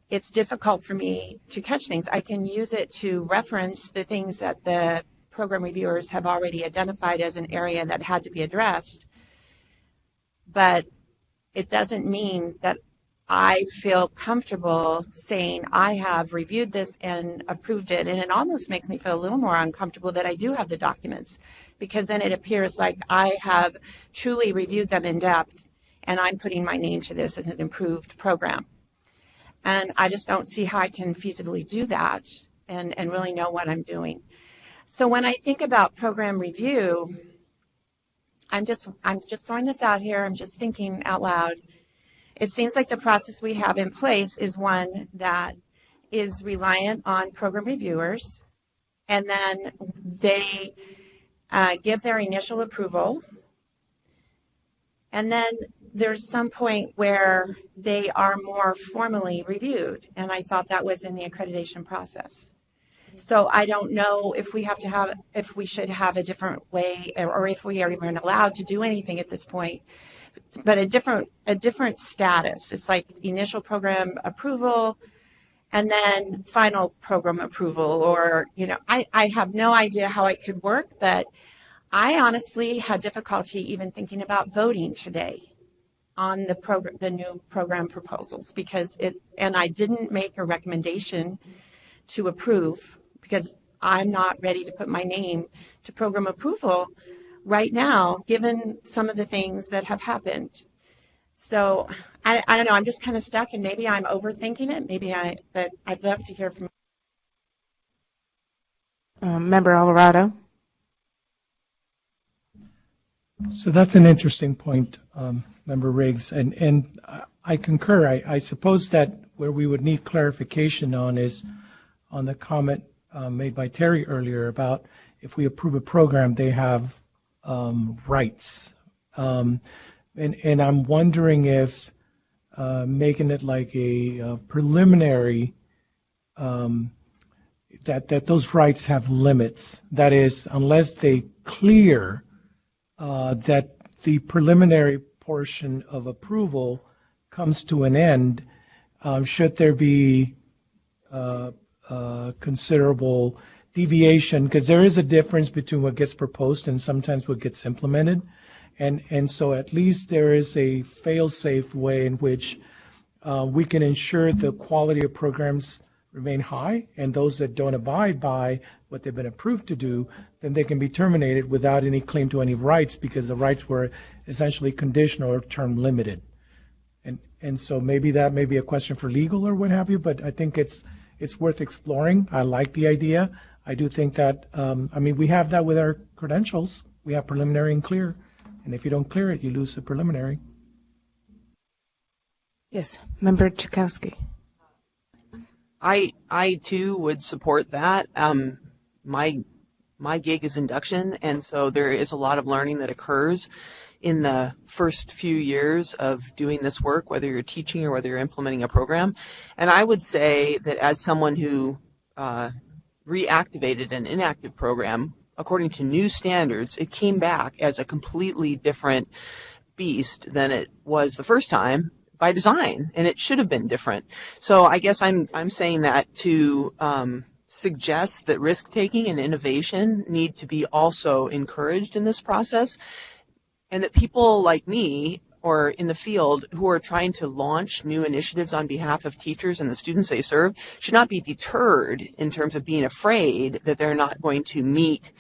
it's difficult for me to catch things. I can use it to reference the things that the program reviewers have already identified as an area that had to be addressed, but it doesn't mean that I feel comfortable saying I have reviewed this and approved it. And it almost makes me feel a little more uncomfortable that I do have the documents, because then it appears like I have truly reviewed them in depth and I'm putting my name to this as an improved program. And I just don't see how I can feasibly do that and really know what I'm doing. So when I think about program review, I'm just throwing this out here. I'm just thinking out loud. It seems like the process we have in place is one that is reliant on program reviewers, and then they give their initial approval, and then there's some point where they are more formally reviewed, and I thought that was in the accreditation process. So I don't know if we should have a different way, or if we are even allowed to do anything at this point, but a different status. It's like initial program approval and then final program approval, or, I have no idea how it could work, but I honestly had difficulty even thinking about voting today. on the new program proposals and I didn't make a recommendation to approve because I'm not ready to put my name to program approval right now, given some of the things that have happened. So I don't know, I'm just kind of stuck, and maybe I'm overthinking it. But I'd love to hear from Member Alvarado. So that's an interesting point, Member Riggs, and I concur. I suppose that where we would need clarification on is on the comment made by Terry earlier about if we approve a program, they have rights. And I'm wondering if making it like a preliminary, that those rights have limits. That is, unless they clear that the preliminary portion of approval comes to an end, should there be considerable deviation, because there is a difference between what gets proposed and sometimes what gets implemented. And so at least there is a fail-safe way in which we can ensure the quality of programs remain high, and those that don't abide by what they've been approved to do, then they can be terminated without any claim to any rights, because the rights were essentially conditional or term limited. And so maybe that may be a question for legal or what have you, but I think it's worth exploring. I like the idea. I do think that, we have that with our credentials. We have preliminary and clear. And if you don't clear it, you lose the preliminary. Yes, Member Chakowski. I too would support that. My gig is induction, and so there is a lot of learning that occurs in the first few years of doing this work, whether you're teaching or whether you're implementing a program. And I would say that as someone who reactivated an inactive program, according to new standards, it came back as a completely different beast than it was the first time by design, and it should have been different. So I guess I'm saying that to suggest that risk-taking and innovation need to be also encouraged in this process, and that people like me or in the field who are trying to launch new initiatives on behalf of teachers and the students they serve should not be deterred in terms of being afraid that they're not going to meet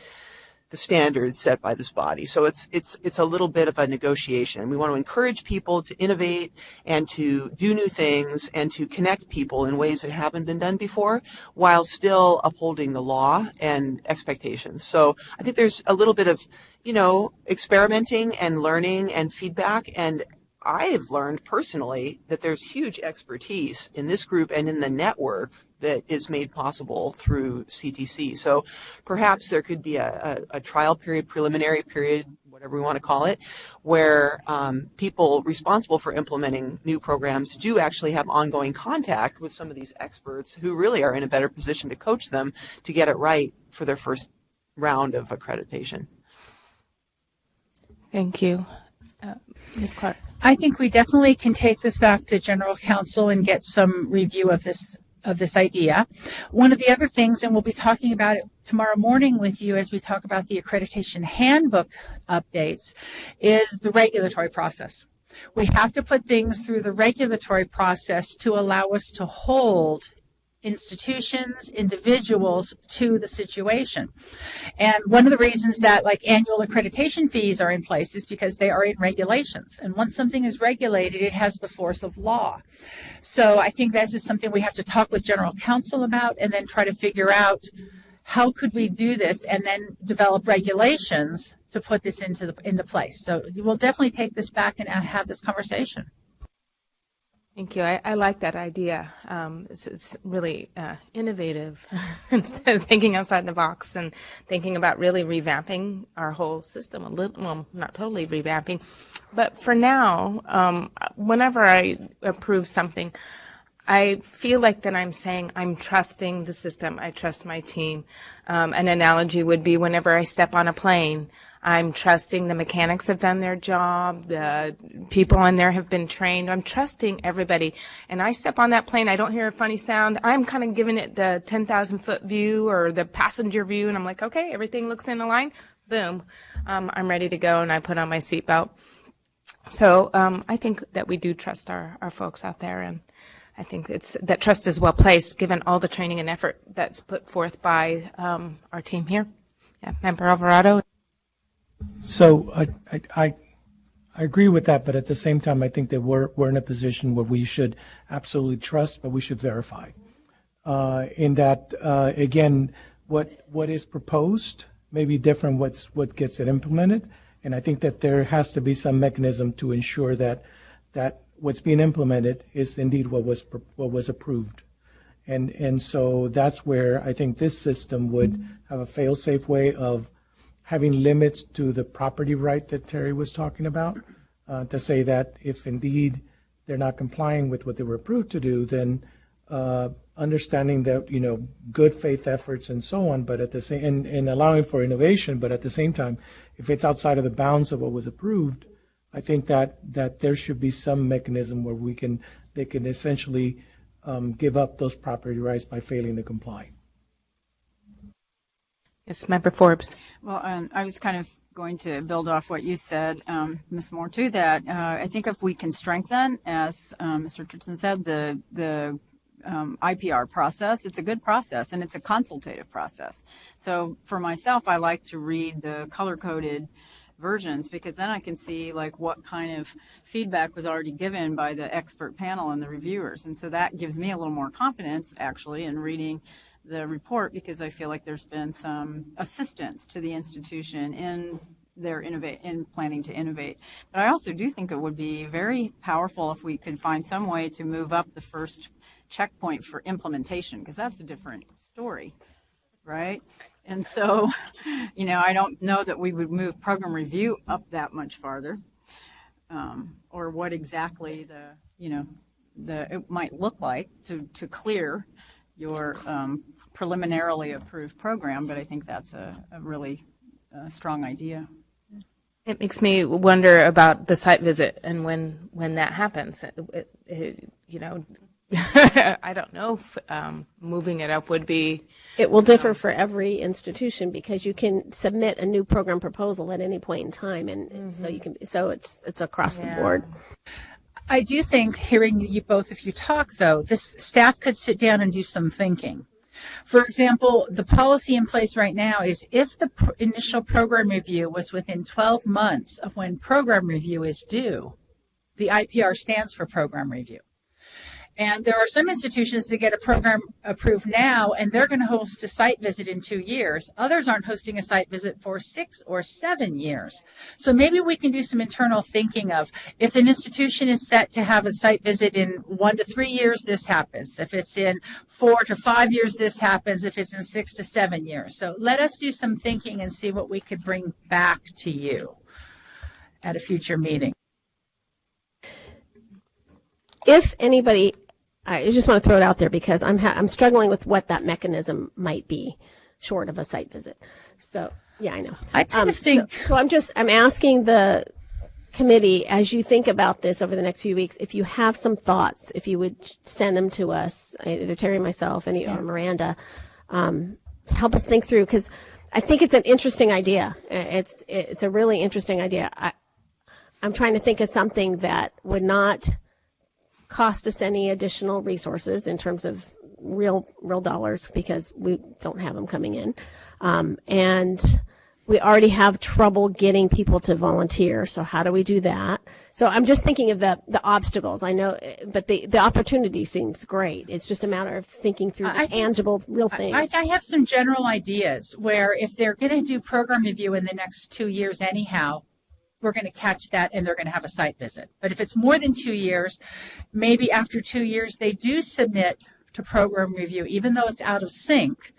the standards set by this body. So it's a little bit of a negotiation. We want to encourage people to innovate and to do new things and to connect people in ways that haven't been done before, while still upholding the law and expectations. So I think there's a little bit of, experimenting and learning and feedback. And I've learned personally that there's huge expertise in this group and in the network that is made possible through CTC. So perhaps there could be a trial period, preliminary period, whatever we want to call it, where people responsible for implementing new programs do actually have ongoing contact with some of these experts who really are in a better position to coach them to get it right for their first round of accreditation. Thank you. Ms. Clark. I think we definitely can take this back to General Counsel and get some review of this idea. One of the other things, and we'll be talking about it tomorrow morning with you as we talk about the accreditation handbook updates, is the regulatory process. We have to put things through the regulatory process to allow us to hold institutions, individuals to the situation. And one of the reasons that annual accreditation fees are in place is because they are in regulations. And once something is regulated, it has the force of law. So I think that's just something we have to talk with General Counsel about and then try to figure out how could we do this and then develop regulations to put this into place. So we'll definitely take this back and have this conversation. Thank you. I like that idea. It's really innovative instead of thinking outside the box and thinking about really revamping our whole system a little, well, not totally revamping. But for now, whenever I approve something, I feel like that I'm saying I'm trusting the system. I trust my team. An analogy would be whenever I step on a plane, I'm trusting the mechanics have done their job, the people in there have been trained. I'm trusting everybody. And I step on that plane, I don't hear a funny sound. I'm kind of giving it the 10,000-foot view or the passenger view, and I'm like, okay, everything looks in a line. Boom. I'm ready to go, and I put on my seatbelt. So I think that we do trust our folks out there, and I think that trust is well placed given all the training and effort that's put forth by our team here. Yeah, Member Alvarado. So I agree with that, but at the same time, I think that we're in a position where we should absolutely trust, but we should verify. In that, again, what is proposed may be different what gets it implemented, and I think that there has to be some mechanism to ensure that what's being implemented is indeed what was approved. And so that's where I think this system would have a fail-safe way of having limits to the property right that Terry was talking about, to say that if indeed they're not complying with what they were approved to do, then understanding that, good faith efforts and so on, but at the same, and allowing for innovation, but at the same time, if it's outside of the bounds of what was approved, I think that there should be some mechanism where they can essentially give up those property rights by failing to comply. Yes, Member Forbes. Well, I was kind of going to build off what you said, Ms. Moore, too, that I think if we can strengthen, as Ms. Richardson said, the IPR process, it's a good process, and it's a consultative process. So for myself, I like to read the color-coded versions, because then I can see like what kind of feedback was already given by the expert panel and the reviewers. And so that gives me a little more confidence actually in reading the report, because I feel like there's been some assistance to the institution in their in planning to innovate. But I also do think it would be very powerful if we could find some way to move up the first checkpoint for implementation, because that's a different story, right? And so, I don't know that we would move program review up that much farther, or what exactly it might look like to clear your preliminarily approved program. But I think that's a really strong idea. It makes me wonder about the site visit and when that happens. I don't know if moving it up would be. It will differ for every institution, because you can submit a new program proposal at any point in time, and so it's across the board. I do think, hearing you both of you talk, though, this staff could sit down and do some thinking. For example, the policy in place right now is if the initial program review was within 12 months of when program review is due, the IPR stands for program review. And there are some institutions that get a program approved now, and they're going to host a site visit in 2 years. Others aren't hosting a site visit for 6 or 7 years. So maybe we can do some internal thinking of, if an institution is set to have a site visit in 1 to 3 years, this happens. If it's in 4 to 5 years, this happens. If it's in 6 to 7 years. So let us do some thinking and see what we could bring back to you at a future meeting. If anybody, I just want to throw it out there, because I'm struggling with what that mechanism might be, short of a site visit. So yeah, I know. I kind of think. So I'm asking the committee, as you think about this over the next few weeks, if you have some thoughts, if you would send them to us, either Terry, myself, or Miranda, to help us think through, because I think it's an interesting idea. It's a really interesting idea. I'm trying to think of something that would not cost us any additional resources in terms of real dollars, because we don't have them coming in. And we already have trouble getting people to volunteer. So how do we do that? So I'm just thinking of the obstacles. I know, but the opportunity seems great. It's just a matter of thinking through the tangible, real things. I have some general ideas where, if they're going to do program review in the next 2 years anyhow, we're going to catch that and they're going to have a site visit. But if it's more than 2 years, maybe after 2 years they do submit to program review, even though it's out of sync.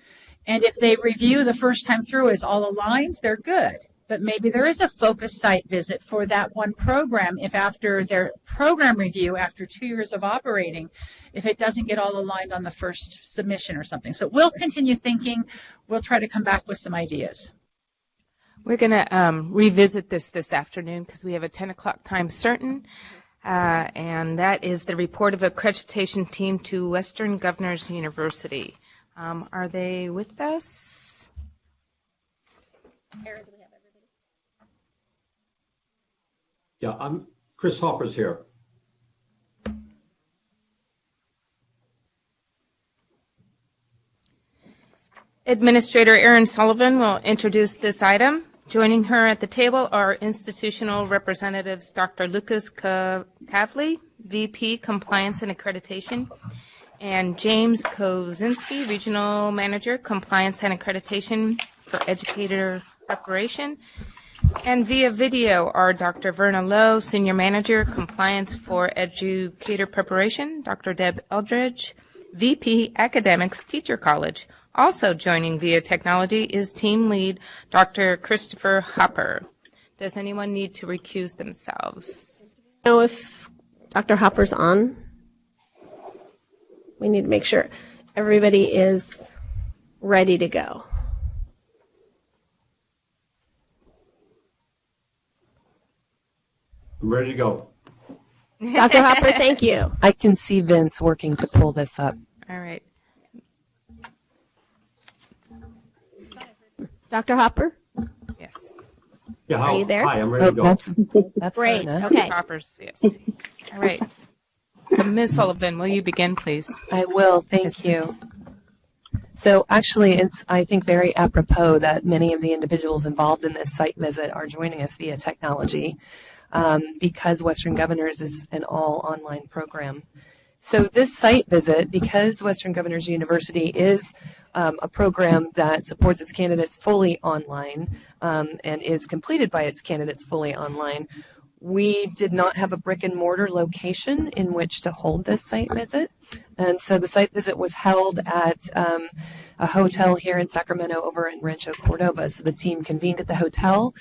And if they review the first time through is all aligned, they're good. But maybe there is a focused site visit for that one program if after their program review, after 2 years of operating, if it doesn't get all aligned on the first submission or something. So we'll continue thinking. We'll try to come back with some ideas. We're going to revisit this afternoon, because we have a 10 o'clock time certain, and that is the report of accreditation team to Western Governors University. Are they with us? Aaron, do we have everybody? Yeah, I'm Chris Harper's here. Administrator Erin Sullivan will introduce this item. Joining her at the table are institutional representatives Dr. Lucas Kavli, VP Compliance and Accreditation, and James Kozinski, Regional Manager, Compliance and Accreditation for Educator Preparation. And via video are Dr. Verna Lowe, Senior Manager, Compliance for Educator Preparation, Dr. Deb Eldridge, VP Academics, Teacher College. Also joining via technology is Team Lead Dr. Christopher Harper. Does anyone need to recuse themselves? Know if Dr. Hopper's on? We need to make sure everybody is ready to go. I'm ready to go. Dr. Hopper, thank you. I can see Vince working to pull this up. All right. Dr. Hopper? Yes. Yeah, Are you there? Hi, I'm ready to go. That's great. Buena. Okay. Hoppers, yes. All right. Ms. Sullivan, will you begin, please? I will. Thank you. So actually, it's, I think, very apropos that many of the individuals involved in this site visit are joining us via technology because Western Governors is an all-online program. So this site visit, because Western Governors University is a program that supports its candidates fully online and is completed by its candidates fully online, we did not have a brick and mortar location in which to hold this site visit. And so the site visit was held at a hotel here in Sacramento over in Rancho Cordova. So the team convened at the hotel.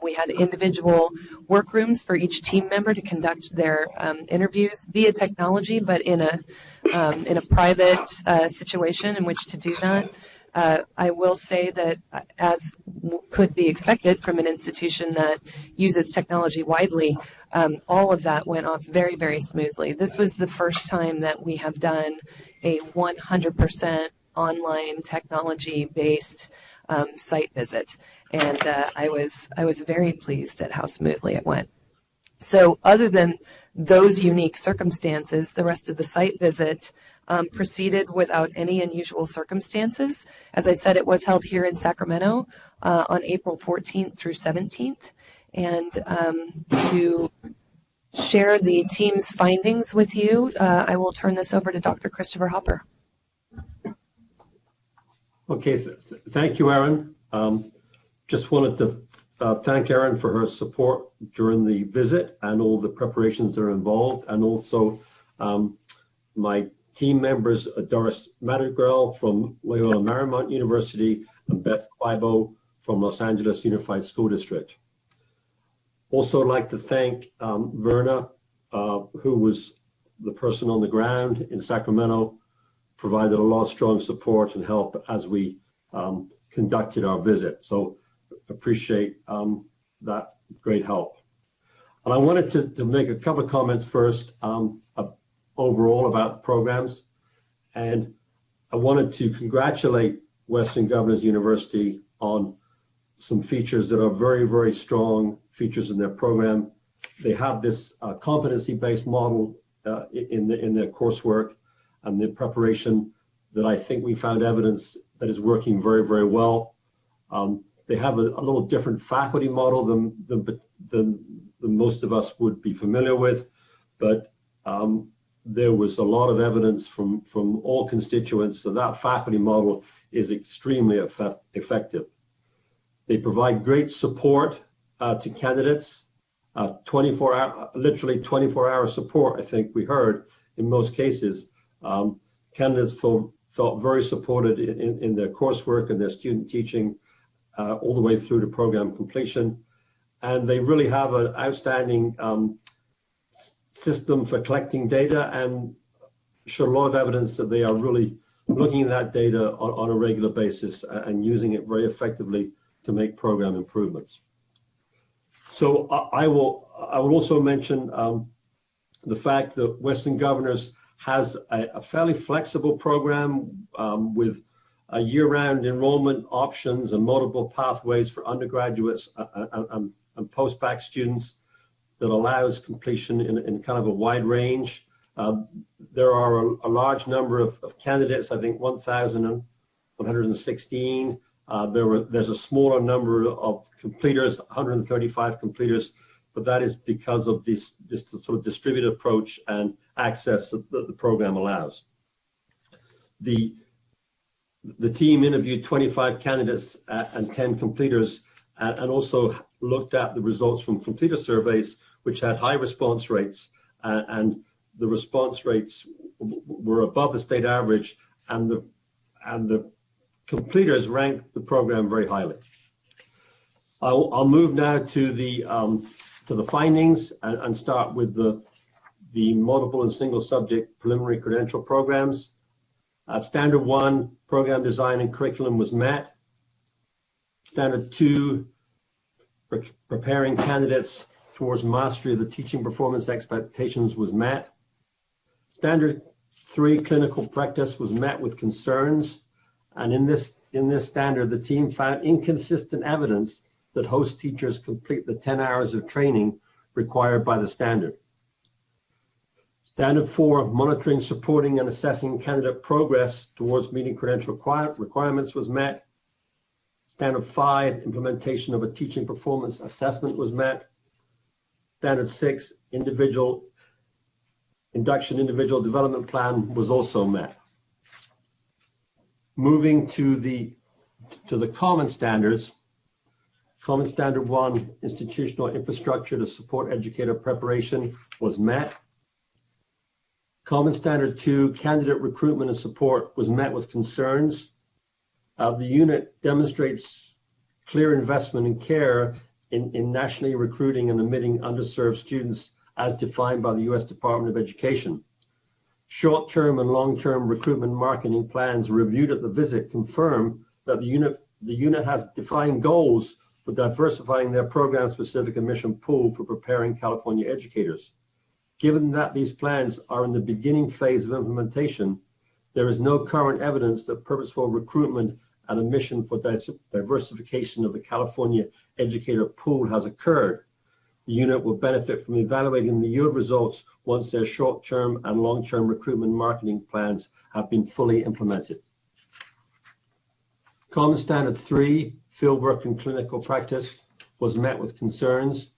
We had individual workrooms for each team member to conduct their interviews via technology, but in a private situation in which to do that. I will say that, as could be expected from an institution that uses technology widely, all of that went off very, very smoothly. This was the first time that we have done a 100% online technology-based site visit, and I was very pleased at how smoothly it went. So other than those unique circumstances, the rest of the site visit proceeded without any unusual circumstances. As I said, it was held here in Sacramento on April 14th through 17th. And to share the team's findings with you, I will turn this over to Dr. Christopher Harper. Okay, thank you, Erin. Just wanted to thank Erin for her support during the visit and all the preparations that are involved, and also my team members, Doris Madrigal from Loyola Marymount University and Beth Bibo from Los Angeles Unified School District. Also like to thank Verna, who was the person on the ground in Sacramento, provided a lot of strong support and help as we conducted our visit. So appreciate that great help. And I wanted to make a couple of comments first overall about programs. And I wanted to congratulate Western Governors University on some features that are very, very strong features in their program. They have this competency-based model in their coursework and the preparation that I think we found evidence that is working very, very well. They have a little different faculty model than most of us would be familiar with, but there was a lot of evidence from all constituents that that faculty model is extremely effective. They provide great support to candidates, literally 24-hour support, I think we heard in most cases. Candidates felt very supported in their coursework and their student teaching all the way through to program completion. And they really have an outstanding system for collecting data and show a lot of evidence that they are really looking at that data on a regular basis and using it very effectively to make program improvements. So I will also mention the fact that Western Governors has a fairly flexible program with year-round enrollment options and multiple pathways for undergraduates and post-bac students. that allows completion in kind of a wide range. There are a large number of candidates, I think 1,116. There's a smaller number of completers, 135 completers, but that is because of this sort of distributed approach and access that the program allows. The team interviewed 25 candidates and 10 completers, and also looked at the results from completer surveys, which had high response rates, and the response rates were above the state average, and the completers ranked the program very highly. I'll move now to the findings and start with the multiple and single subject preliminary credential programs. Standard 1, program design and curriculum was met. Standard 2, preparing candidates towards mastery of the teaching performance expectations was met. Standard 3, clinical practice was met with concerns. And in this standard, the team found inconsistent evidence that host teachers complete the 10 hours of training required by the standard. Standard 4, monitoring, supporting, and assessing candidate progress towards meeting credential requirements was met. Standard 5, implementation of a teaching performance assessment was met. Standard 6, individual development plan was also met. Moving to the common standards, Common Standard 1, institutional infrastructure to support educator preparation was met. Common Standard 2, candidate recruitment and support was met with concerns. The unit demonstrates clear investment and care in nationally recruiting and admitting underserved students as defined by the U.S. Department of Education. Short-term and long-term recruitment marketing plans reviewed at the visit confirm that the unit has defined goals for diversifying their program-specific admission pool for preparing California educators. Given that these plans are in the beginning phase of implementation, there is no current evidence that purposeful recruitment and admission for diversification of the California educator pool has occurred. The unit will benefit from evaluating the yield results once their short-term and long-term recruitment marketing plans have been fully implemented. Common Standard 3, fieldwork and clinical practice, was met with concerns.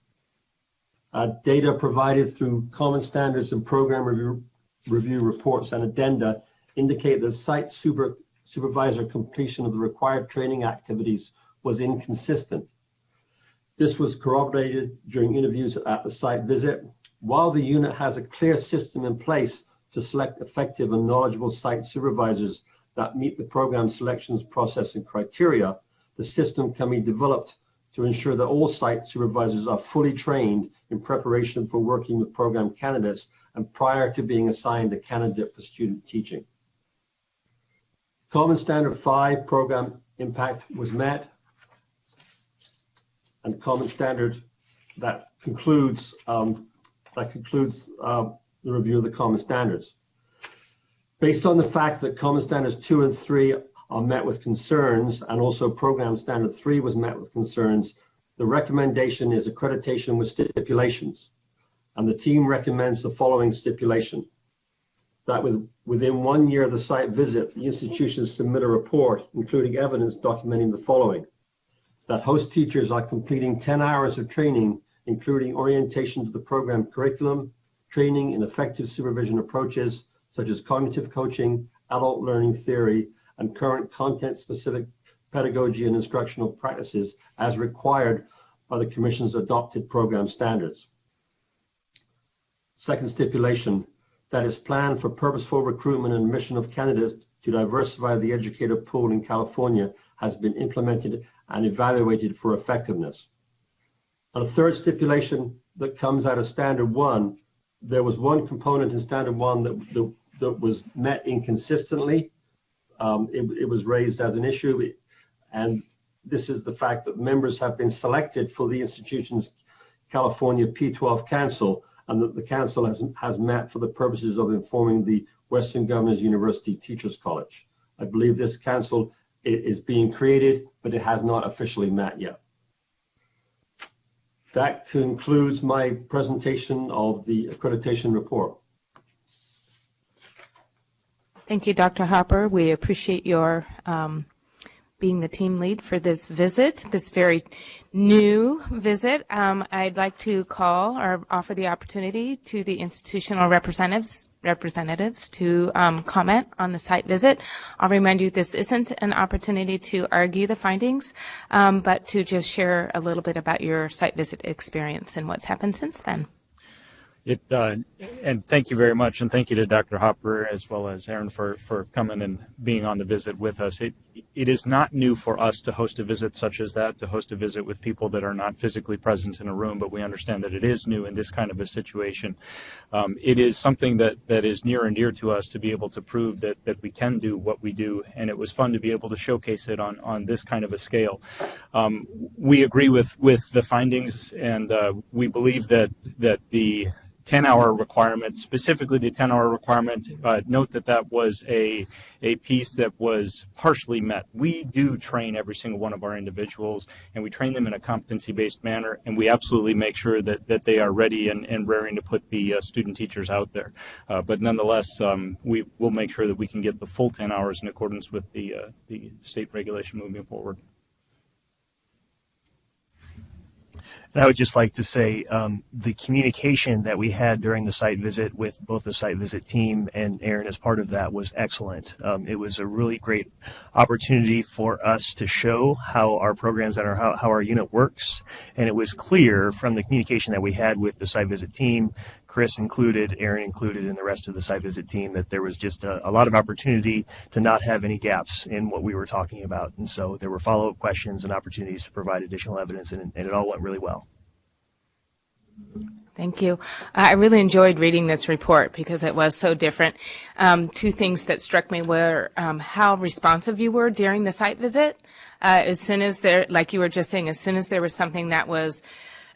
Data provided through common standards and program review reports and addenda indicate that site supervisor completion of the required training activities was inconsistent. This was corroborated during interviews at the site visit. While the unit has a clear system in place to select effective and knowledgeable site supervisors that meet the program selections process and criteria, the system can be developed to ensure that all site supervisors are fully trained in preparation for working with program candidates and prior to being assigned a candidate for student teaching. Common Standard 5, program impact was met, and Common Standard, that concludes the review of the Common Standards. Based on the fact that Common Standards 2 and 3 are met with concerns, and also Program Standard 3 was met with concerns, the recommendation is accreditation with stipulations. And the team recommends the following stipulation: that within 1 year of the site visit, the institution submit a report, including evidence documenting the following: that host teachers are completing 10 hours of training, including orientation to the program curriculum, training in effective supervision approaches, such as cognitive coaching, adult learning theory, and current content-specific pedagogy and instructional practices as required by the Commission's adopted program standards. Second stipulation, that is planned for purposeful recruitment and admission of candidates to diversify the educator pool in California has been implemented and evaluated for effectiveness. And a third stipulation that comes out of Standard 1, there was one component in Standard 1 that was met inconsistently. It was raised as an issue, and this is the fact that members have been selected for the institution's California P12 Council, and that the council has met for the purposes of informing the Western Governors University Teachers College. I believe this council is being created, but it has not officially met yet. that concludes my presentation of the accreditation report. Thank you, Dr. Harper. We appreciate your being the team lead for this visit, this very new visit. I'd like to call or offer the opportunity to the institutional representatives to comment on the site visit. I'll remind you this isn't an opportunity to argue the findings, but to just share a little bit about your site visit experience and what's happened since then. And thank you very much, and thank you to Dr. Harper as well as Aaron for coming and being on the visit with us. It is not new for us to host a visit such as that, to host a visit with people that are not physically present in a room, but we understand that it is new in this kind of a situation. It is something that is near and dear to us to be able to prove that we can do what we do, and it was fun to be able to showcase it on this kind of a scale. We agree with the findings, and we believe that the 10-hour requirement, specifically the 10-hour requirement, note that was a piece that was partially met. We do train every single one of our individuals, and we train them in a competency-based manner, and we absolutely make sure that they are ready and raring to put the student teachers out there. But nonetheless, we will make sure that we can get the full 10 hours in accordance with the state regulation moving forward. And I would just like to say the communication that we had during the site visit with both the site visit team and Aaron as part of that was excellent. It was a really great opportunity for us to show how our programs and how our unit works. And it was clear from the communication that we had with the site visit team, Chris included, Aaron included, and the rest of the site visit team, that there was just a lot of opportunity to not have any gaps in what we were talking about. And so there were follow-up questions and opportunities to provide additional evidence, and it all went really well. Thank you. I really enjoyed reading this report because it was so different. Two things that struck me were how responsive you were during the site visit. As soon as like you were just saying, as soon as there was something that was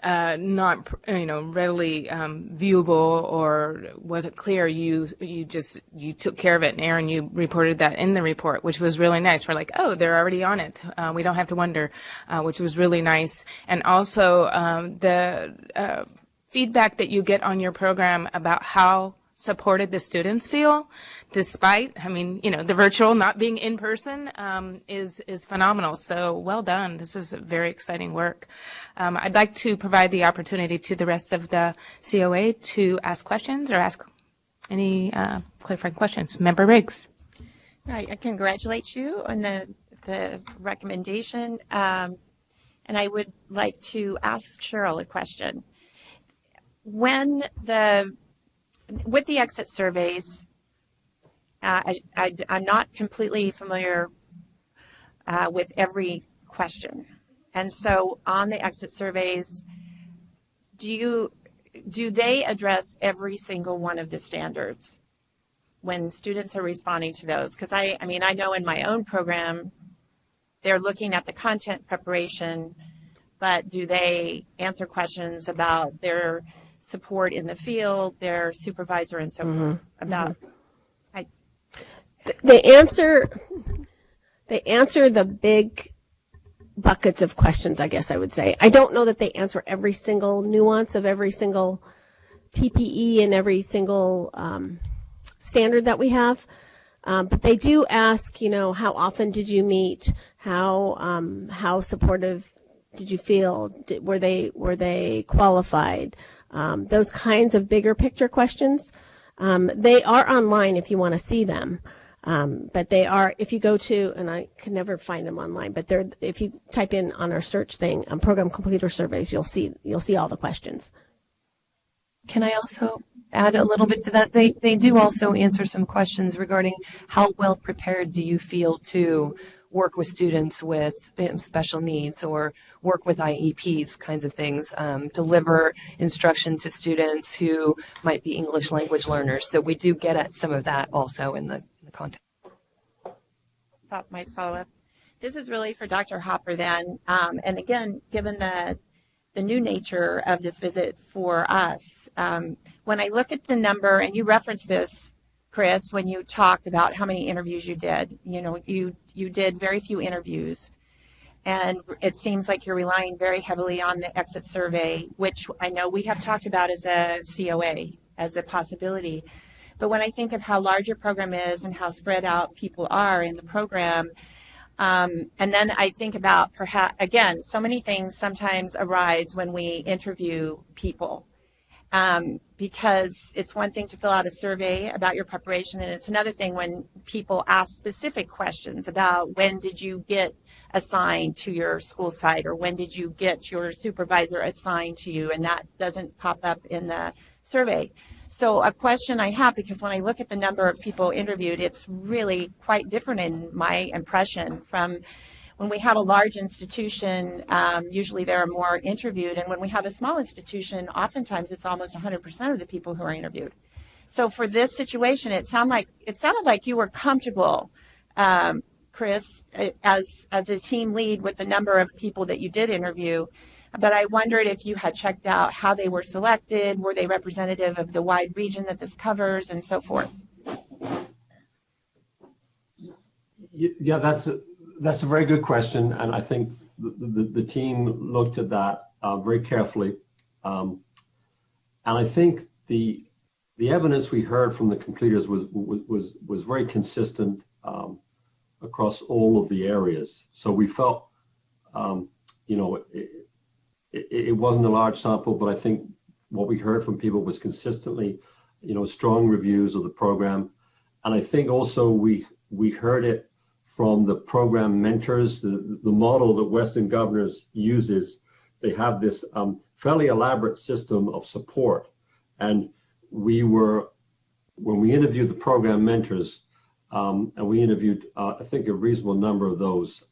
not readily viewable or wasn't clear, you took care of it. And Aaron, you reported that in the report, which was really nice. We're like, oh, they're already on it. We don't have to wonder, which was really nice. And also the feedback that you get on your program about how supported the students feel, despite, the virtual not being in person, is phenomenal. So well done. This is very exciting work. I'd like to provide the opportunity to the rest of the COA to ask questions or ask any clarifying questions. Member Riggs. Right. I congratulate you on the recommendation. And I would like to ask Cheryl a question. With the exit surveys, I'm not completely familiar with every question. And so on the exit surveys, do they address every single one of the standards when students are responding to those? Because I know in my own program, they're looking at the content preparation, but do they answer questions about their support in the field, their supervisor, and so forth? About they answer the big buckets of questions, I guess I would say. I don't know that they answer every single nuance of every single TPE and every single standard that we have, but they do ask, how often did you meet? How supportive did you feel? Were they qualified? Those kinds of bigger picture questions. They are online if you want to see them. But they are, if you go to, and I can never find them online, but if you type in on our search thing, program completer surveys, you'll see all the questions. Can I also add a little bit to that? They do also answer some questions regarding how well prepared do you feel to work with students with special needs or work with IEPs, kinds of things, deliver instruction to students who might be English language learners. So we do get at some of that also in the content. Thought might follow up. This is really for Dr. Harper then. And again, given the new nature of this visit for us, when I look at the number, and you referenced this, Chris, when you talked about how many interviews you did, you did very few interviews. And it seems like you're relying very heavily on the exit survey, which I know we have talked about as a COA, as a possibility. But when I think of how large your program is and how spread out people are in the program, and then I think about perhaps, again, so many things sometimes arise when we interview people. Because it's one thing to fill out a survey about your preparation, and it's another thing when people ask specific questions about when did you get assigned to your school site, or when did you get your supervisor assigned to you, and that doesn't pop up in the survey. So a question I have, because when I look at the number of people interviewed, it's really quite different in my impression from when we have a large institution, usually there are more interviewed, and when we have a small institution, oftentimes it's almost 100% of the people who are interviewed. So for this situation, it sounded like you were comfortable, Chris, as a team lead with the number of people that you did interview. But I wondered if you had checked out how they were selected, were they representative of the wide region that this covers, and so forth. Yeah, that's a very good question, and I think the team looked at that very carefully. And I think the evidence we heard from the completers was very consistent across all of the areas. So we felt, it wasn't a large sample, but I think what we heard from people was consistently, strong reviews of the program. And I think also we heard it from the program mentors, the model that Western Governors uses. They have this fairly elaborate system of support. And when we interviewed the program mentors, and we interviewed, I think, a reasonable number of those,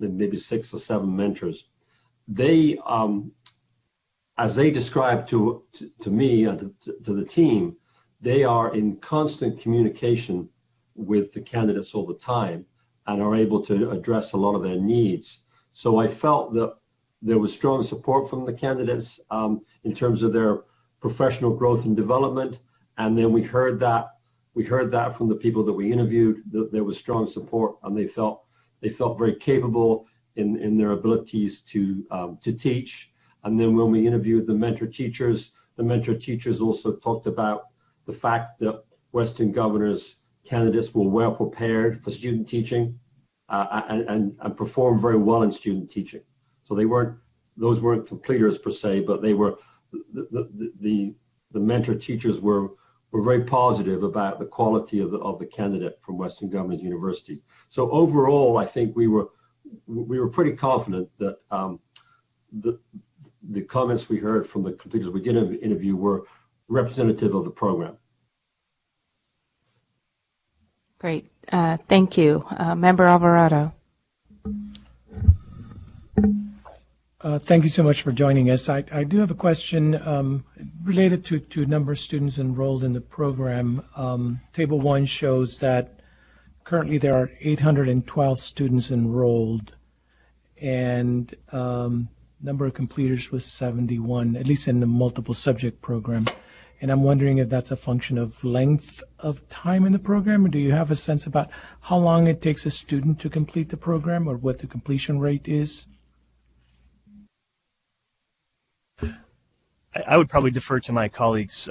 maybe 6 or 7 mentors, they, as they described to me and to the team, they are in constant communication with the candidates all the time and are able to address a lot of their needs. So I felt that there was strong support from the candidates in terms of their professional growth and development. And then we heard that from the people that we interviewed, that there was strong support, and they felt very capable in their abilities to teach. And then when we interviewed the mentor teachers also talked about the fact that Western Governors candidates were well prepared for student teaching and performed very well in student teaching. So those weren't completers per se, but they were the mentor teachers were very positive about the quality of the candidate from Western Governors University. So overall, I think we were pretty confident that the comments we heard from the completers we did interview were representative of the program. Great. Thank you. Member Alvarado. Thank you so much for joining us. I do have a question related to number of students enrolled in the program. Table 1 shows that currently there are 812 students enrolled, and number of completers was 71, at least in the multiple subject program. And I'm wondering if that's a function of length of time in the program, or do you have a sense about how long it takes a student to complete the program, or what the completion rate is? I would probably defer to my colleagues,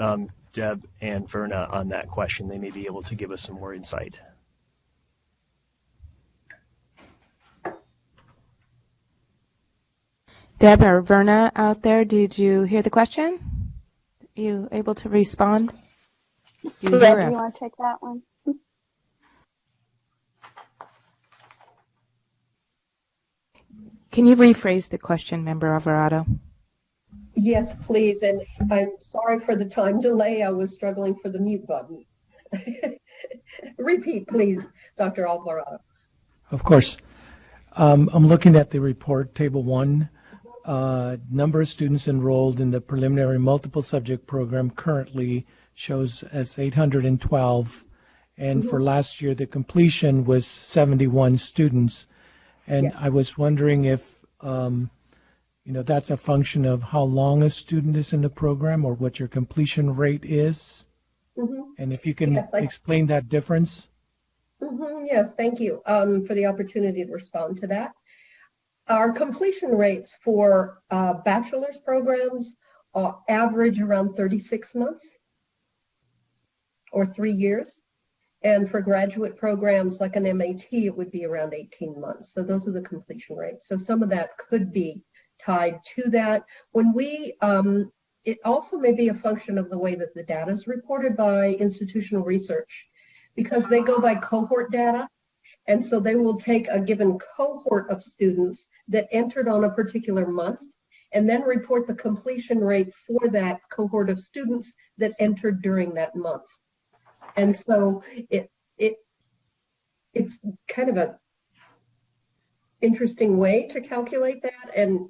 Deb and Verna, on that question. They may be able to give us some more insight. Deb or Verna out there, did you hear the question? Are you able to respond? Do you Yeah, hear do you us? want to take that one? Can you rephrase the question, Member Alvarado? Yes, please. And I'm sorry for the time delay. I was struggling for the mute button. Repeat, please, Dr. Alvarado. Of course. I'm looking at the report, Table 1. Number of students enrolled in the preliminary multiple subject program currently shows as 812. And for last year, the completion was 71 students. And I was wondering if, that's a function of how long a student is in the program or what your completion rate is. And if you can explain that difference. Yes, thank you for the opportunity to respond to that. Our completion rates for bachelor's programs average around 36 months or 3 years. And for graduate programs like an MAT, it would be around 18 months. So those are the completion rates. So some of that could be tied to that. When we, it also may be a function of the way that the data is reported by institutional research, because they go by cohort data. And so they will take a given cohort of students that entered on a particular month and then report the completion rate for that cohort of students that entered during that month. And so it's kind of a interesting way to calculate that. And,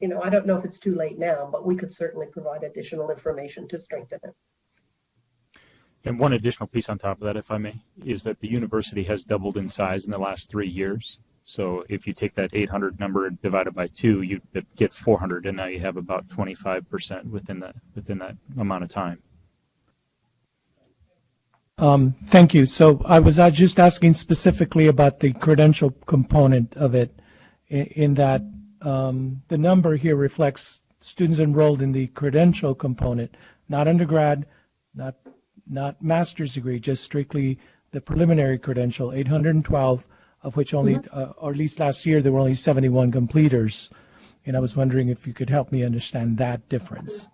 you know, I don't know if it's too late now, but we could certainly provide additional information to strengthen it. And one additional piece on top of that, if I may, is that the university has doubled in size in the last 3 years. So if you take that 800 number and divide it by 2, you get 400, and now you have about 25% within that amount of time. Thank you. So I was just asking specifically about the credential component of it, in that the number here reflects students enrolled in the credential component, not undergrad, not master's degree, just strictly the preliminary credential, 812, of which only, or at least last year, there were only 71 completers. And I was wondering if you could help me understand that difference.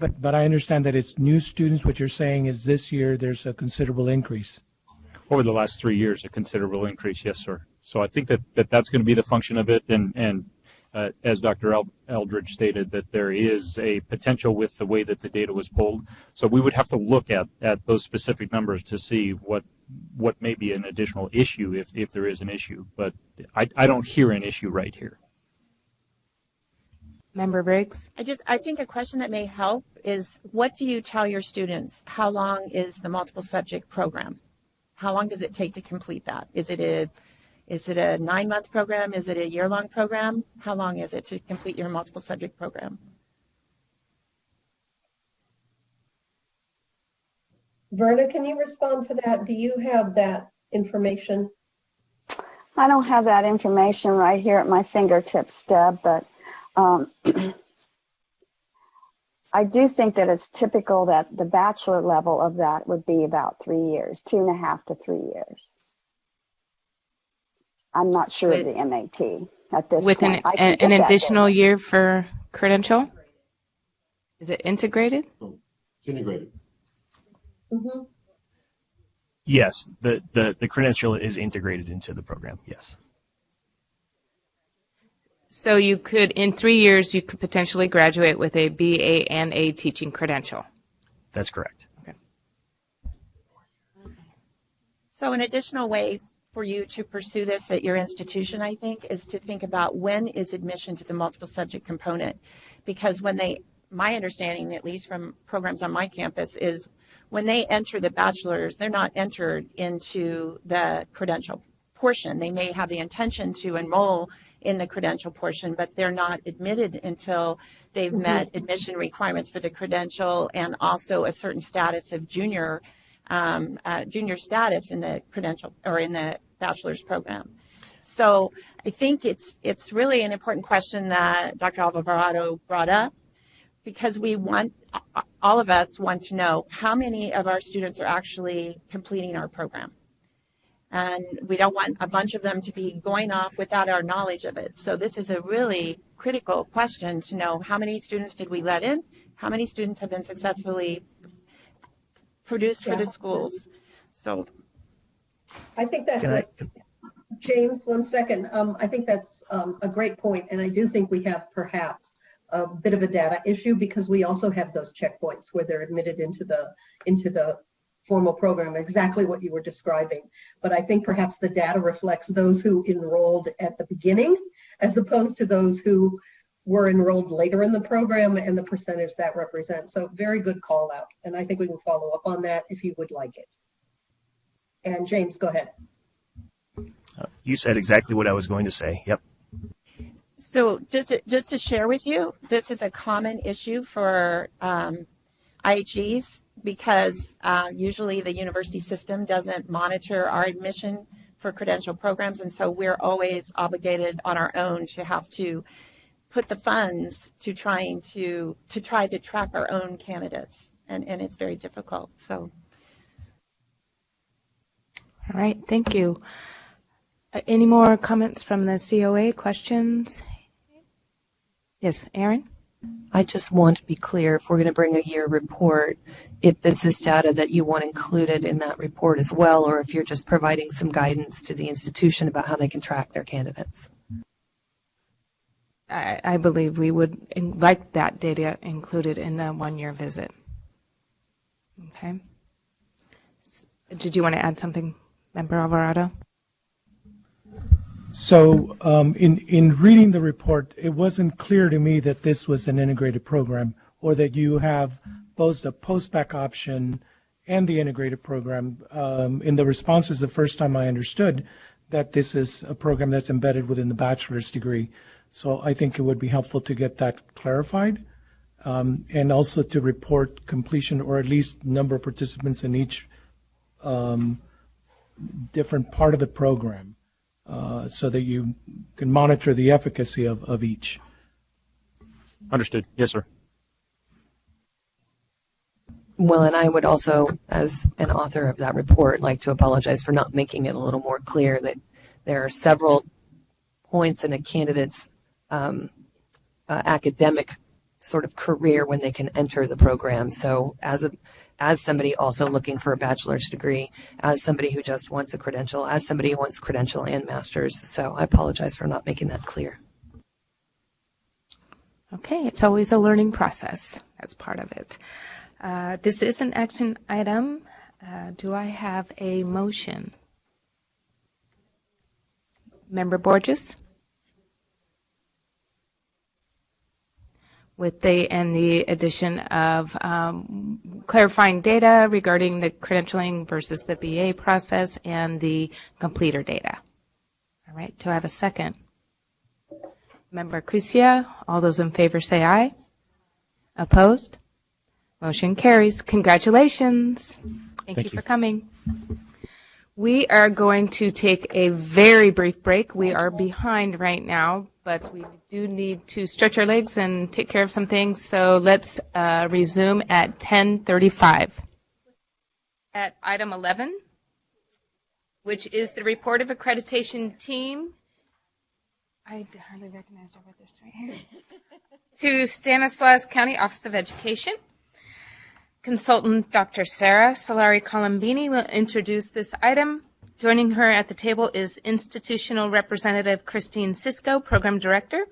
But I understand that it's new students. What you're saying is this year there's a considerable increase. Over the last 3 years, a considerable increase, yes, sir. So I think that's going to be the function of it. And as Dr. Eldridge stated, that there is a potential with the way that the data was pulled. So we would have to look at those specific numbers to see what may be an additional issue if there is an issue. But I don't hear an issue right here. Member Briggs? I think a question that may help is, what do you tell your students? How long is the multiple subject program? How long does it take to complete that? Is it a 9-month program? Is it a year-long program? How long is it to complete your multiple subject program? Verna, can you respond to that? Do you have that information? I don't have that information right here at my fingertips, Deb, but I do think that it's typical that the bachelor level of that would be about 3 years, 2.5 to 3 years. I'm not sure of the MAT at this with point. an additional year for credential? Is it integrated? Oh, it's integrated. Mm-hmm. Yes, the credential is integrated into the program, yes. So you could, in 3 years, you could potentially graduate with a BA and a teaching credential. That's correct. Okay. So an additional way for you to pursue this at your institution, I think, is to think about when is admission to the multiple subject component. Because my understanding, at least from programs on my campus, is when they enter the bachelor's, they're not entered into the credential portion. They may have the intention to enroll in the credential portion, but they're not admitted until they've met admission requirements for the credential and also a certain status of junior status in the credential or in the bachelor's program. So I think it's really an important question that Dr. Alvarado brought up, because all of us want to know how many of our students are actually completing our program. And we don't want a bunch of them to be going off without our knowledge of it. So this is a really critical question to know, how many students did we let in? How many students have been successfully produced for the schools? So I think that's James, 1 second. I think that's a great point. And I do think we have perhaps a bit of a data issue, because we also have those checkpoints where they're admitted into the formal program, exactly what you were describing. But I think perhaps the data reflects those who enrolled at the beginning as opposed to those who were enrolled later in the program and the percentage that represents. So very good call out. And I think we can follow up on that if you would like it. And James, go ahead. You said exactly what I was going to say. Yep. So just to share with you, this is a common issue for IHEs, because usually the university system doesn't monitor our admission for credential programs, and so we're always obligated on our own to have to put the funds to try to track our own candidates, and it's very difficult. So, all right, thank you. Any more comments from the COA? Questions? Yes, Aaron? I just want to be clear, if we're going to bring a year report, if this is data that you want included in that report as well, or if you're just providing some guidance to the institution about how they can track their candidates. I believe we would like that data included in the one-year visit. Okay. Did you want to add something, Member Alvarado? So in reading the report, it wasn't clear to me that this was an integrated program, or that you have both the post-bac option and the integrated program. In the responses, the first time I understood that this is a program that's embedded within the bachelor's degree. So I think it would be helpful to get that clarified, and also to report completion, or at least number of participants in each different part of the program, so that you can monitor the efficacy of each. Understood. Yes, sir. Well, and I would also, as an author of that report, like to apologize for not making it a little more clear that there are several points in a candidate's academic sort of career when they can enter the program. So as somebody also looking for a bachelor's degree, as somebody who just wants a credential, as somebody who wants credential and master's. So I apologize for not making that clear. Okay, it's always a learning process. That's part of it. This is an action item. Do I have a motion? Member Borges? With the addition of clarifying data regarding the credentialing versus the BA process and the completer data. All right, do I have a second? Member Crucia, all those in favor say aye. Opposed? Motion carries. Congratulations. Thank you for coming. We are going to take a very brief break. We are behind right now, but we do need to stretch our legs and take care of some things. So let's resume at 10:35. At item 11, which is the report of accreditation team. I hardly recognize her, but there's right here. To Stanislaus County Office of Education. Consultant Dr. Sarah Solari-Colombini will introduce this item. Joining her at the table is Institutional Representative Christine Sisko, Program Director,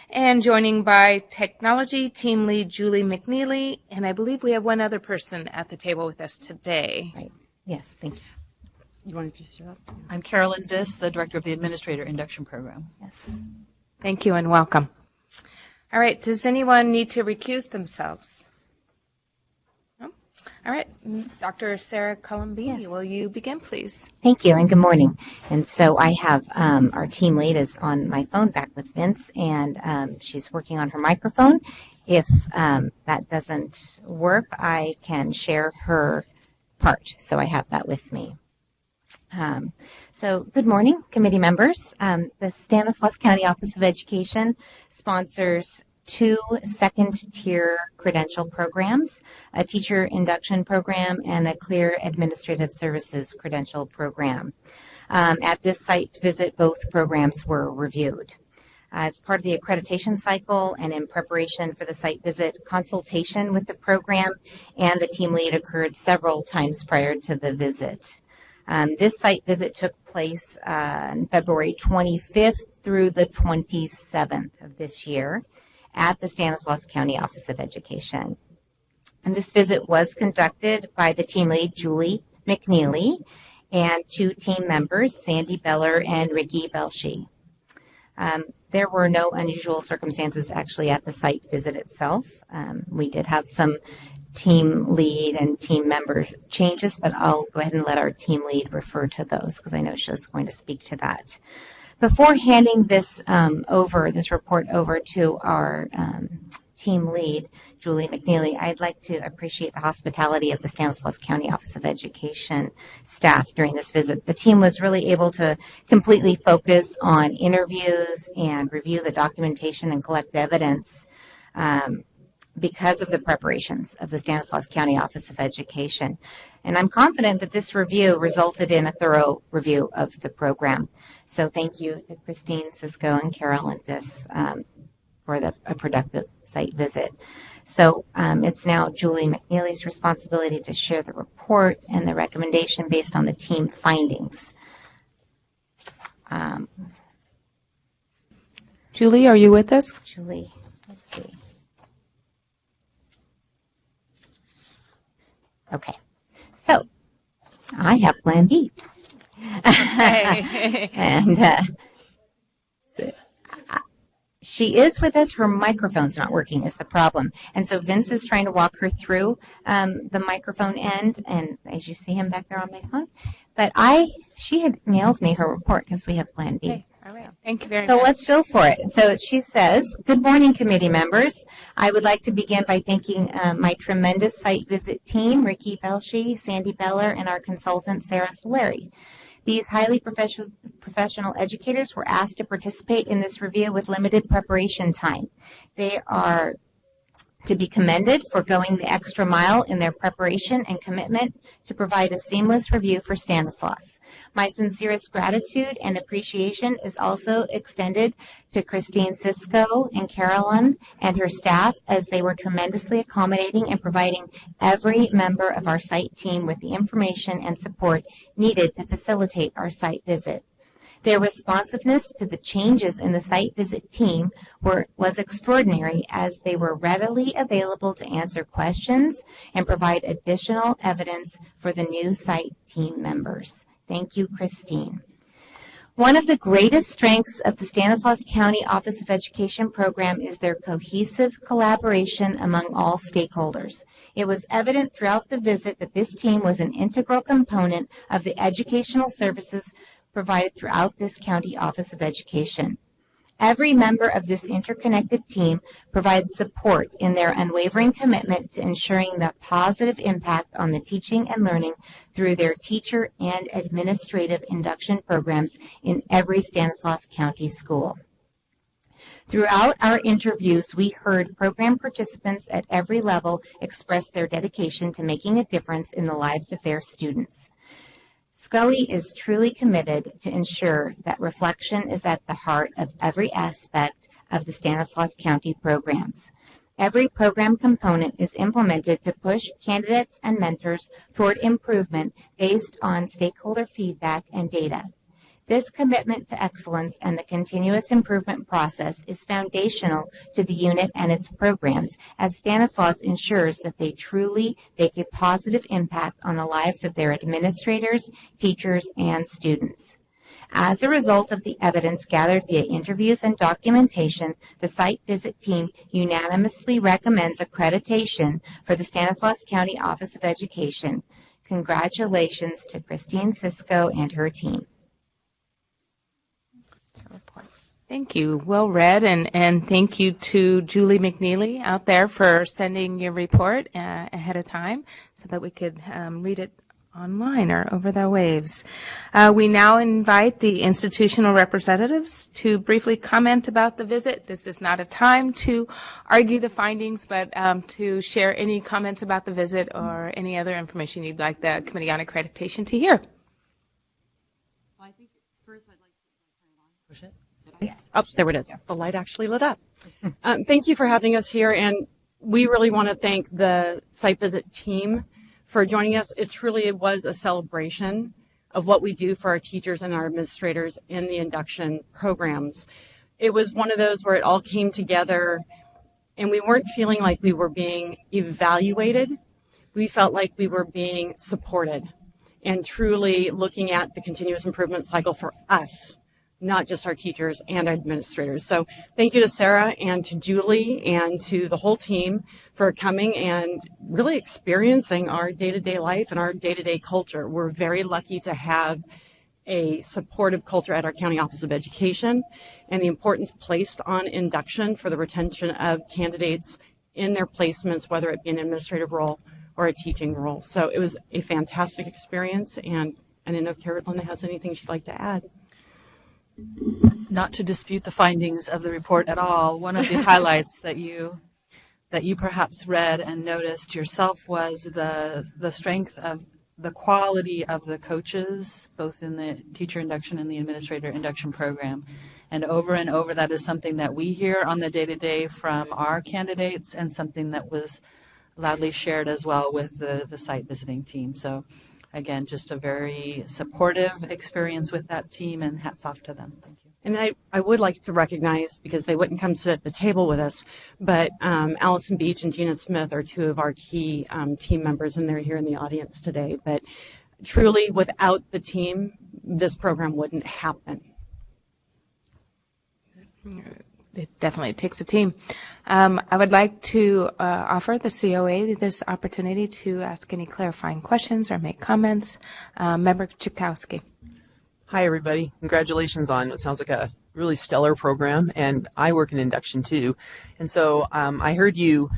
and joining by Technology Team Lead Julie McNeely, and I believe we have one other person at the table with us today. Right. Yes, thank you. You want to just show up? I'm Carolyn Viss, the Director of the Administrator Induction Program. Yes. Thank you and welcome. All right, does anyone need to recuse themselves? All right, Dr. Sarah Colombini, yes. Will you begin, please? Thank you, and good morning. And so I have our team lead is on my phone back with Vince, and she's working on her microphone. If that doesn't work, I can share her part. So I have that with me. So good morning, committee members. The Stanislaus County Office of Education sponsors 2 second-tier credential programs, a teacher induction program and a clear administrative services credential program. At this site visit, both programs were reviewed. As part of the accreditation cycle and in preparation for the site visit, consultation with the program and the team lead occurred several times prior to the visit. This site visit took place on February 25th through the 27th of this year at the Stanislaus County Office of Education. And this visit was conducted by the team lead, Julie McNeely, and 2 team members, Sandy Beller and Ricky Belshi. There were no unusual circumstances actually at the site visit itself. We did have some team lead and team member changes, but I'll go ahead and let our team lead refer to those because I know she's going to speak to that. Before handing this report over to our team lead, Julie McNeely, I'd like to appreciate the hospitality of the Stanislaus County Office of Education staff during this visit. The team was really able to completely focus on interviews and review the documentation and collect evidence because of the preparations of the Stanislaus County Office of Education. And I'm confident that this review resulted in a thorough review of the program. So thank you to Christine, Cisco, and Carol and Vis for a productive site visit. So it's now Julie McNeely's responsibility to share the report and the recommendation based on the team findings. Julie, are you with us? Julie, let's see. Okay, so I have Plan B. And she is with us. Her microphone's not working is the problem. And so Vince is trying to walk her through the microphone end. And as you see him back there on my phone. But she had mailed me her report because we have Plan B. Okay. All right. Thank you very So much. let's go for it. So she says, good morning, committee members. I would like to begin by thanking my tremendous site visit team, Ricky Belshi, Sandy Beller, and our consultant, Sarah Solari. These highly professional educators were asked to participate in this review with limited preparation time. They are to be commended for going the extra mile in their preparation and commitment to provide a seamless review for Stanislaus. My sincerest gratitude and appreciation is also extended to Christine Cisco and Carolyn and her staff, as they were tremendously accommodating and providing every member of our site team with the information and support needed to facilitate our site visit. Their responsiveness to the changes in the site visit team was extraordinary, as they were readily available to answer questions and provide additional evidence for the new site team members. Thank you, Christine. One of the greatest strengths of the Stanislaus County Office of Education program is their cohesive collaboration among all stakeholders. It was evident throughout the visit that this team was an integral component of the educational services provided throughout this County Office of Education. Every member of this interconnected team provides support in their unwavering commitment to ensuring the positive impact on the teaching and learning through their teacher and administrative induction programs in every Stanislaus County school. Throughout our interviews, we heard program participants at every level express their dedication to making a difference in the lives of their students. Scully is truly committed to ensure that reflection is at the heart of every aspect of the Stanislaus County programs. Every program component is implemented to push candidates and mentors toward improvement based on stakeholder feedback and data. This commitment to excellence and the continuous improvement process is foundational to the unit and its programs, as Stanislaus ensures that they truly make a positive impact on the lives of their administrators, teachers, and students. As a result of the evidence gathered via interviews and documentation, the site visit team unanimously recommends accreditation for the Stanislaus County Office of Education. Congratulations to Christine Cisco and her team. Thank you. Well read, and thank you to Julie McNeely out there for sending your report ahead of time so that we could read it online or over the waves. We now invite the institutional representatives to briefly comment about the visit. This is not a time to argue the findings, but to share any comments about the visit or any other information you'd like the Committee on Accreditation to hear. Well, I think first I'd like to push it. Yes. Oh, there it is. The light actually lit up. Thank you for having us here, and we really want to thank the site visit team for joining us. It truly was a celebration of what we do for our teachers and our administrators in the induction programs. It was one of those where it all came together, and we weren't feeling like we were being evaluated. We felt like we were being supported and truly looking at the continuous improvement cycle for us, not just our teachers and our administrators. So thank you to Sarah and to Julie and to the whole team for coming and really experiencing our day-to-day life and our day-to-day culture. We're very lucky to have a supportive culture at our County Office of Education and the importance placed on induction for the retention of candidates in their placements, whether it be an administrative role or a teaching role. So it was a fantastic experience, and I didn't know if Carolyn has anything she'd like to add. Not to dispute the findings of the report at all, one of the highlights that you perhaps read and noticed yourself was the strength of the quality of the coaches, both in the teacher induction and the administrator induction program. And over, that is something that we hear on the day-to-day from our candidates, and something that was loudly shared as well with the site visiting team. So again, just a very supportive experience with that team, and hats off to them. Thank you. And I would like to recognize, because they wouldn't come sit at the table with us, but Allison Beach and Gina Smith are two of our key team members, and they're here in the audience today. But truly, without the team, this program wouldn't happen. It definitely takes a team. I would like to offer the COA this opportunity to ask any clarifying questions or make comments. Member Chikowski. Hi, everybody. Congratulations on what sounds like a really stellar program, and I work in induction too. And so I heard you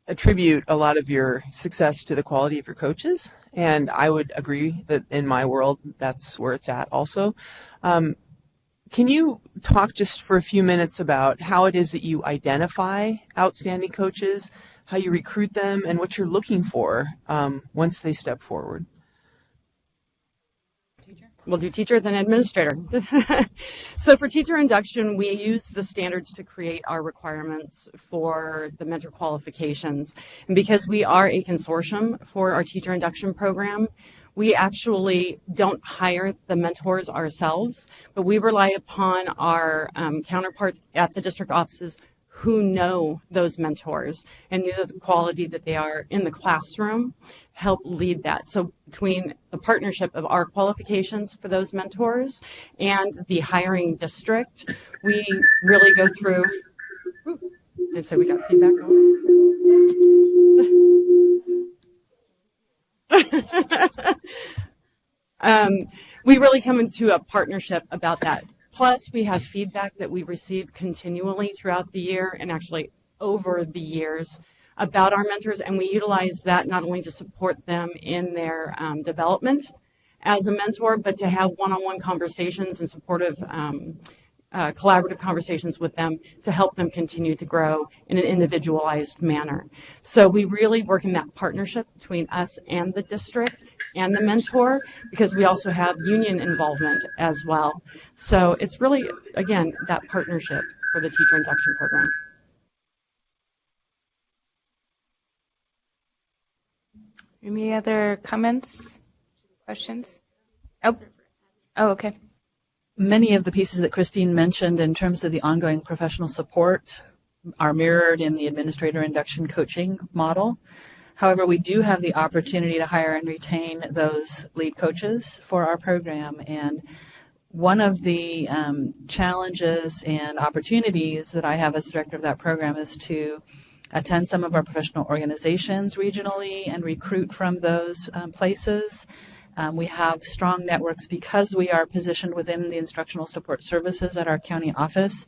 attribute a lot of your success to the quality of your coaches, and I would agree that in my world, that's where it's at also. Can you talk just for a few minutes about how it is that you identify outstanding coaches, how you recruit them, and what you're looking for once they step forward? We'll do teacher, then administrator. So for teacher induction, we use the standards to create our requirements for the mentor qualifications. And because we are a consortium for our teacher induction program, we actually don't hire the mentors ourselves, but we rely upon our counterparts at the district offices who know those mentors and knew the quality that they are in the classroom, help lead that. So between the partnership of our qualifications for those mentors and the hiring district, we really go through. And so we got feedback on. We really come into a partnership about that. Plus, we have feedback that we receive continually throughout the year and actually over the years about our mentors, and we utilize that not only to support them in their development as a mentor, but to have one-on-one conversations and supportive collaborative conversations with them to help them continue to grow in an individualized manner. So we really work in that partnership between us and the district and the mentor, because we also have union involvement as well. So it's really, again, that partnership for the teacher induction program. Any other comments, questions? Oh, okay. Many of the pieces that Christine mentioned in terms of the ongoing professional support are mirrored in the administrator induction coaching model. However, we do have the opportunity to hire and retain those lead coaches for our program. And one of the challenges and opportunities that I have as director of that program is to attend some of our professional organizations regionally and recruit from those places. We have strong networks because we are positioned within the instructional support services at our county office.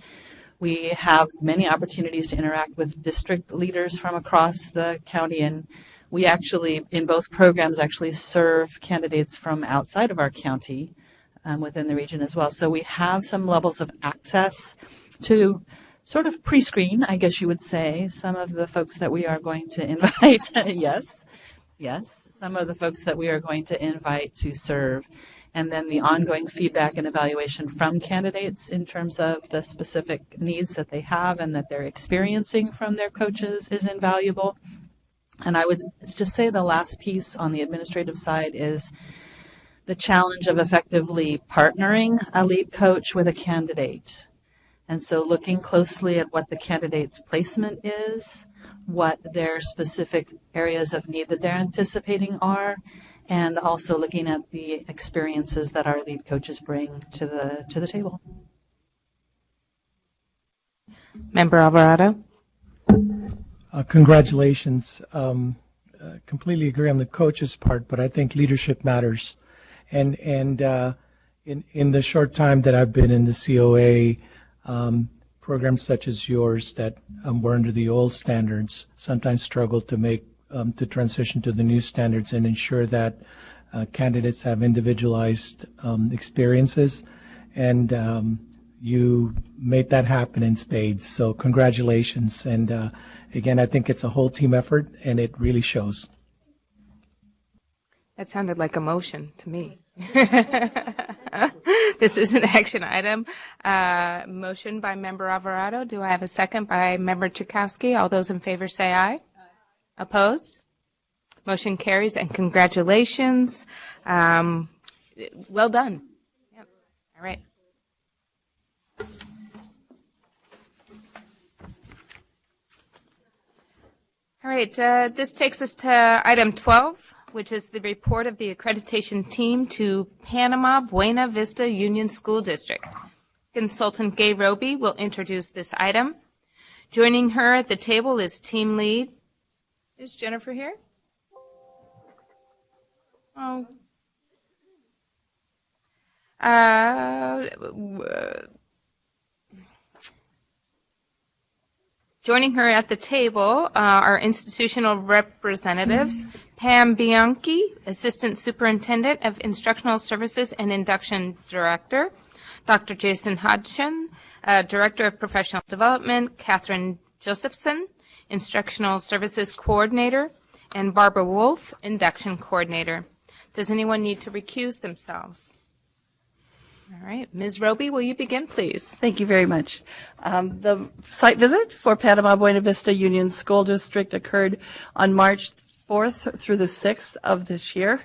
We have many opportunities to interact with district leaders from across the county, and we actually, in both programs, actually serve candidates from outside of our county within the region as well. So we have some levels of access to sort of pre-screen, I guess you would say, some of the folks that we are going to invite. Yes, some of the folks that we are going to invite to serve. And then the ongoing feedback and evaluation from candidates in terms of the specific needs that they have and that they're experiencing from their coaches is invaluable. And I would just say the last piece on the administrative side is the challenge of effectively partnering a lead coach with a candidate. And so looking closely at what the candidate's placement is, what their specific areas of need that they're anticipating are, and also looking at the experiences that our lead coaches bring to the table. Member Alvarado. Congratulations. Completely agree on the coaches part, but I think leadership matters. And in the short time that I've been in the COA, programs such as yours that were under the old standards sometimes struggle to make the transition to the new standards and ensure that candidates have individualized experiences. And you made that happen in spades. So congratulations. And again, I think it's a whole team effort, and it really shows. That sounded like a motion to me. This is an action item. Motion by Member Alvarado. Do I have a second by Member Tchaikovsky? All those in favor say aye. Opposed? Motion carries, and congratulations. Well done. Yep. All right. All right, this takes us to item 12, which is the report of the accreditation team to Panama, Buena Vista Union School District. Consultant Gay Roby will introduce this item. Joining her at the table is team lead. Is Jennifer here? Oh. Joining her at the table are institutional representatives, Pam Bianchi, Assistant Superintendent of Instructional Services and Induction Director, Dr. Jason Hodgson, Director of Professional Development, Catherine Josephson, Instructional Services Coordinator, and Barbara Wolf, Induction Coordinator. Does anyone need to recuse themselves? All right. Ms. Roby, will you begin, please? Thank you very much. The site visit for Panama Buena Vista Union School District occurred on March 4th through the 6th of this year,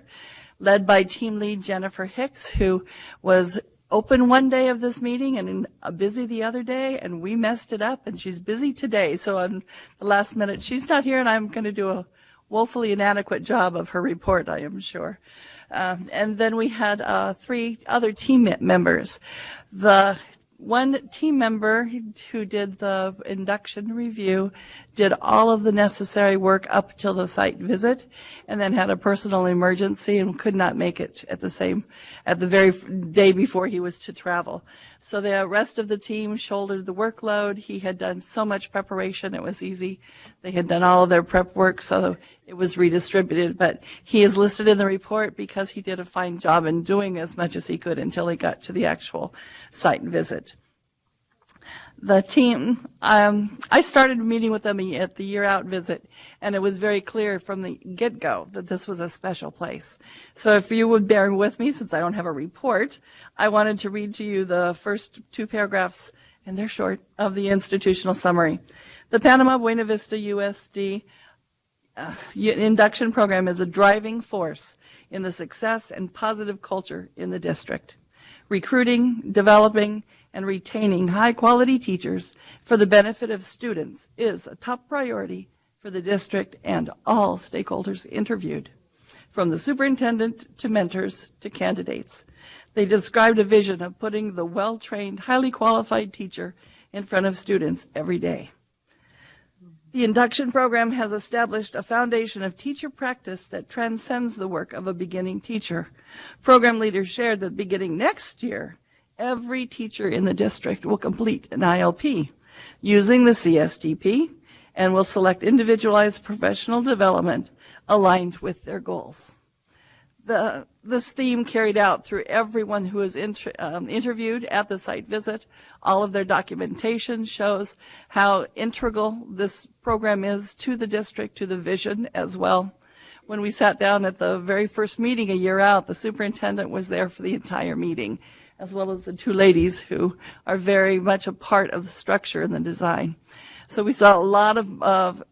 led by team lead Jennifer Hicks, who was open one day of this meeting and busy the other day, and we messed it up, and she's busy today. So on the last minute, she's not here, and I'm going to do a woefully inadequate job of her report, I am sure. And then we had 3 other team members. The one team member who did the induction review did all of the necessary work up till the site visit, and then had a personal emergency and could not make it at the very day before he was to travel. So the rest of the team shouldered the workload. He had done so much preparation, it was easy. They had done all of their prep work, so it was redistributed. But he is listed in the report because he did a fine job in doing as much as he could until he got to the actual site visit. The team, I started meeting with them at the year-out visit, and it was very clear from the get-go that this was a special place. So if you would bear with me, since I don't have a report, I wanted to read to you the first 2 paragraphs, and they're short, of the institutional summary. The Panama Buena Vista USD induction program is a driving force in the success and positive culture in the district. Recruiting, developing, and retaining high-quality teachers for the benefit of students is a top priority for the district and all stakeholders interviewed, from the superintendent to mentors to candidates. They described a vision of putting the well-trained, highly qualified teacher in front of students every day. The induction program has established a foundation of teacher practice that transcends the work of a beginning teacher. Program leaders shared that beginning next year, every teacher in the district will complete an ILP using the CSDP and will select individualized professional development aligned with their goals. This theme carried out through everyone who was interviewed at the site visit. All of their documentation shows how integral this program is to the district, to the vision as well. When we sat down at the very first meeting a year out, the superintendent was there for the entire meeting, as well as the 2 ladies who are very much a part of the structure and the design. So we saw a lot of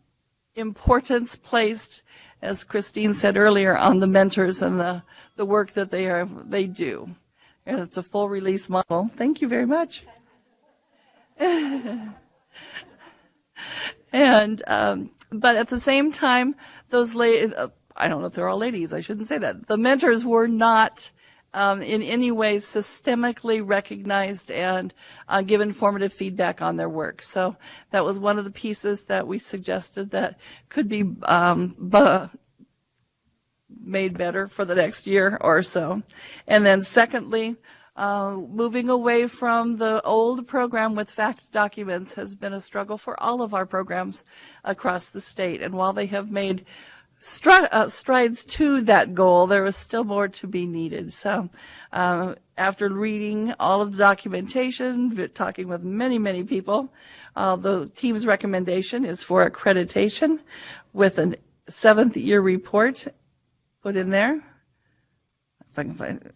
importance placed, as Christine said earlier, on the mentors and the work that they do. And it's a full release model. Thank you very much. And but at the same time, those I don't know if they're all ladies, I shouldn't say that. The mentors were not in any way systemically recognized and given formative feedback on their work. So that was one of the pieces that we suggested that could be made better for the next year or so. And then secondly, Moving away from the old program with fact documents has been a struggle for all of our programs across the state. And while they have made strides to that goal, there is still more to be needed. So after reading all of the documentation, talking with many, many people, the team's recommendation is for accreditation with a 7th year report put in there. If I can find it.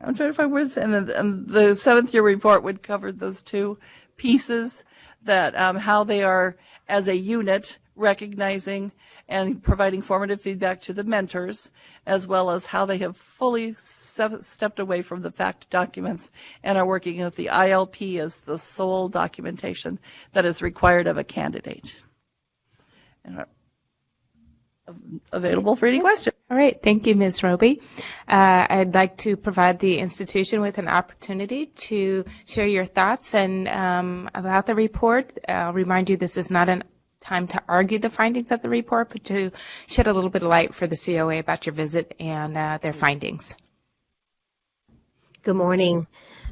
I'm trying to find words. And the 7th year report would cover those two pieces, that how they are as a unit recognizing and providing formative feedback to the mentors, as well as how they have fully stepped away from the fact documents and are working with the ILP as the sole documentation that is required of a candidate. And are available for any questions. All right. Thank you, Ms. Roby. I'd like to provide the institution with an opportunity to share your thoughts and about the report. I'll remind you this is not a time to argue the findings of the report, but to shed a little bit of light for the COA about your visit and their findings. Good morning.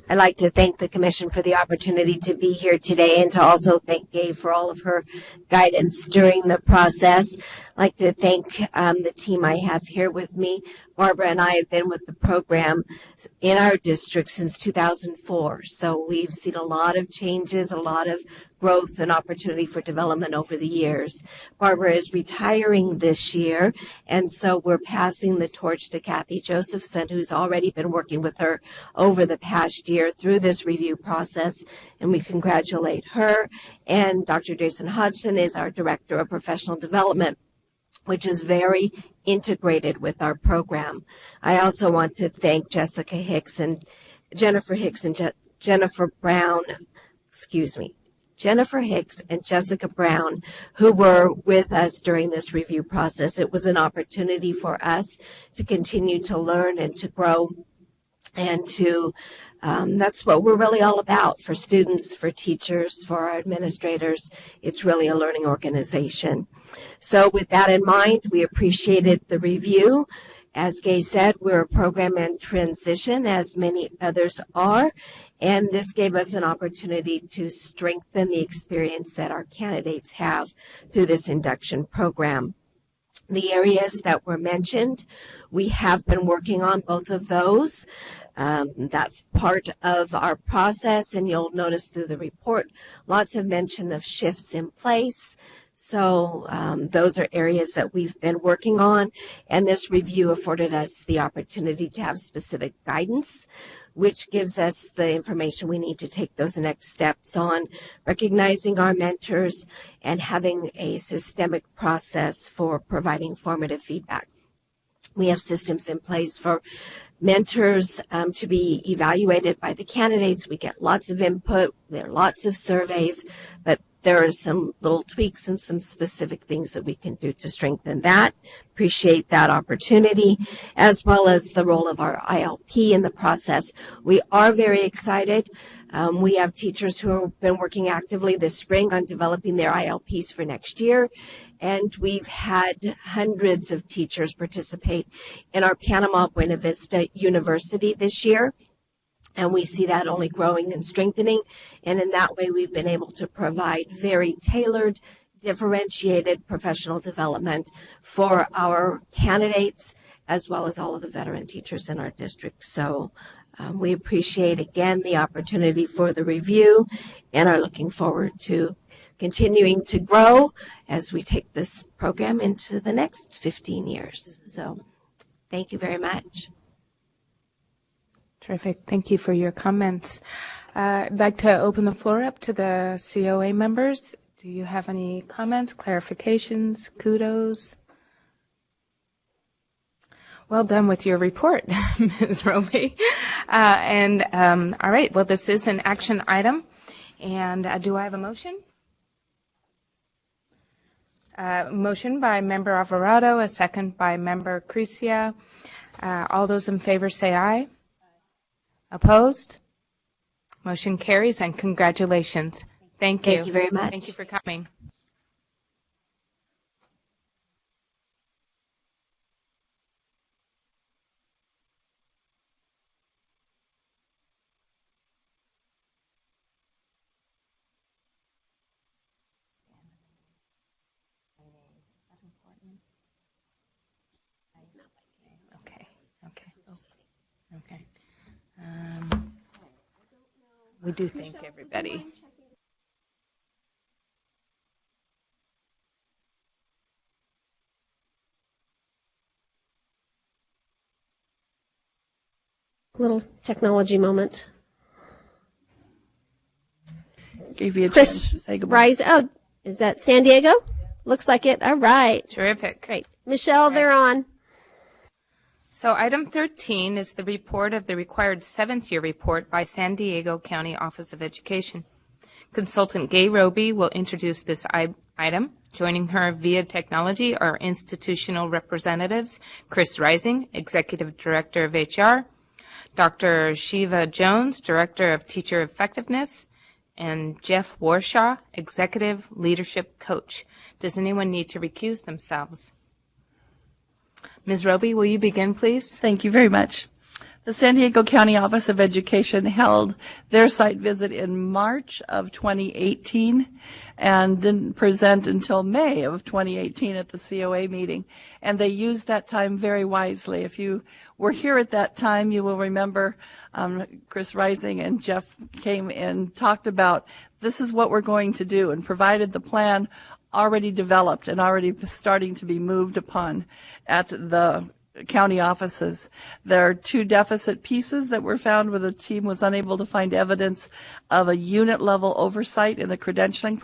I'd like to thank the Commission for the opportunity to be here today, and to also thank Gabe for all of her guidance during the process. I'd like to thank the team I have here with me. Barbara and I have been with the program in our district since 2004, so we've seen a lot of changes, a lot of growth and opportunity for development over the years. Barbara is retiring this year, and so we're passing the torch to Kathy Josephson, who's already been working with her over the past year through this review process, and we congratulate her. And Dr. Jason Hodgson is our Director of Professional Development, which is very integrated with our program. I also want to thank Jennifer Hicks and Jessica Brown, who were with us during this review process. It was an opportunity for us to continue to learn and to grow, and to that's what we're really all about for students, for teachers, for our administrators. It's really a learning organization. So with that in mind, we appreciated the review. As Gay said, we're a program in transition, as many others are, and this gave us an opportunity to strengthen the experience that our candidates have through this induction program. The areas that were mentioned, we have been working on both of those. That's part of our process, and you'll notice through the report lots of mention of shifts in place. So those are areas that we've been working on, and this review afforded us the opportunity to have specific guidance, which gives us the information we need to take those next steps on recognizing our mentors and having a systemic process for providing formative feedback. We have systems in place for mentors to be evaluated by the candidates. We get lots of input. There are lots of surveys, but there are some little tweaks and some specific things that we can do to strengthen that. Appreciate that opportunity, as well as the role of our ILP in the process. We are very excited. We have teachers who have been working actively this spring on developing their ILPs for next year, and we've had hundreds of teachers participate in our Panama Buena Vista University this year. And we see that only growing and strengthening. And in that way, we've been able to provide very tailored, differentiated professional development for our candidates, as well as all of the veteran teachers in our district. So we appreciate, again, the opportunity for the review and are looking forward to continuing to grow as we take this program into the next 15 years. So thank you very much. Terrific. Thank you for your comments. I'd like to open the floor up to the COA members. Do you have any comments, clarifications, kudos? Well done with your report, Ms. Roby. All right, well, this is an action item. And do I have a motion? Motion by Member Alvarado, a second by Member Crecia. All those in favor say aye. Opposed? Motion carries, and congratulations. Thank you. Thank you very much. Thank you for coming. Okay. We do thank everybody. Little technology moment. Gave you a Chris, chance to say goodbye. Rise. Oh, is that San Diego? Looks like it. All right. Terrific. Great. Michelle, they're on. So item 13 is the report of the required 7th year report by San Diego County Office of Education. Consultant Gay Roby will introduce this item. Joining her via technology are institutional representatives Chris Rising, Executive Director of HR, Dr. Shiva Jones, Director of Teacher Effectiveness, and Jeff Warshaw, Executive Leadership Coach. Does anyone need to recuse themselves? Ms. Roby, will you begin, please? Thank you very much. The San Diego County Office of Education held their site visit in March of 2018 and didn't present until May of 2018 at the COA meeting. And they used that time very wisely. If you were here at that time, you will remember Chris Rising and Jeff came and talked about this is what we're going to do and provided the plan already developed and already starting to be moved upon at the county offices. There are 2 deficit pieces that were found where the team was unable to find evidence of a unit level oversight in the credentialing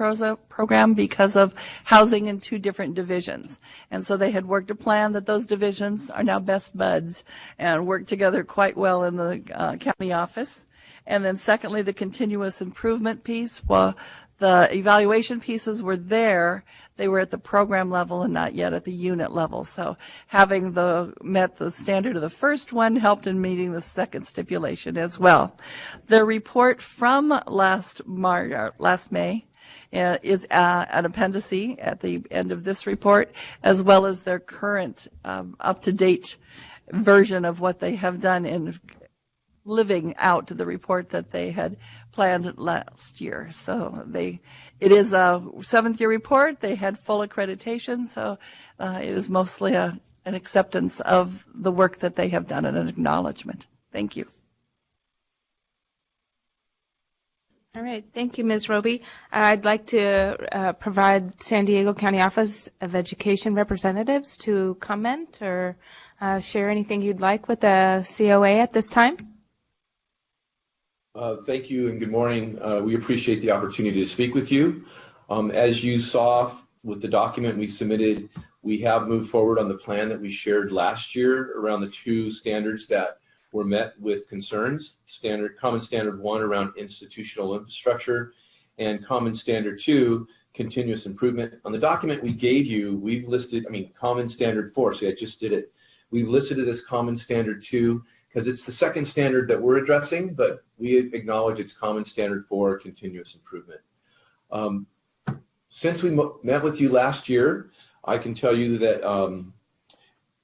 program because of housing in 2 different divisions. And so they had worked a plan that those divisions are now best buds and work together quite well in the county office. And then secondly, the continuous improvement piece. Well, the evaluation pieces were there. They were at the program level and not yet at the unit level. So having met the standard of the first one helped in meeting the second stipulation as well. The report from last May is an appendice at the end of this report, as well as their current up-to-date version of what they have done in living out the report that they had planned last year. So it is a 7th year report. They had full accreditation, so it is mostly an acceptance of the work that they have done and an acknowledgement. Thank you. All right. Thank you, Ms. Roby. I'd like to provide San Diego County Office of Education representatives to comment or share anything you'd like with the COA at this time. Thank you and good morning. We appreciate the opportunity to speak with you. As you saw with the document we submitted, we have moved forward on the plan that we shared last year around the 2 standards that were met with concerns. Common Standard 1 around institutional infrastructure and Common Standard 2, continuous improvement. On the document we gave you, we've listed, Common Standard 4, see I just did it. We've listed it as Common Standard 2 because it's the second standard that we're addressing, but we acknowledge it's Common Standard 4, continuous improvement. Since we met with you last year, I can tell you that,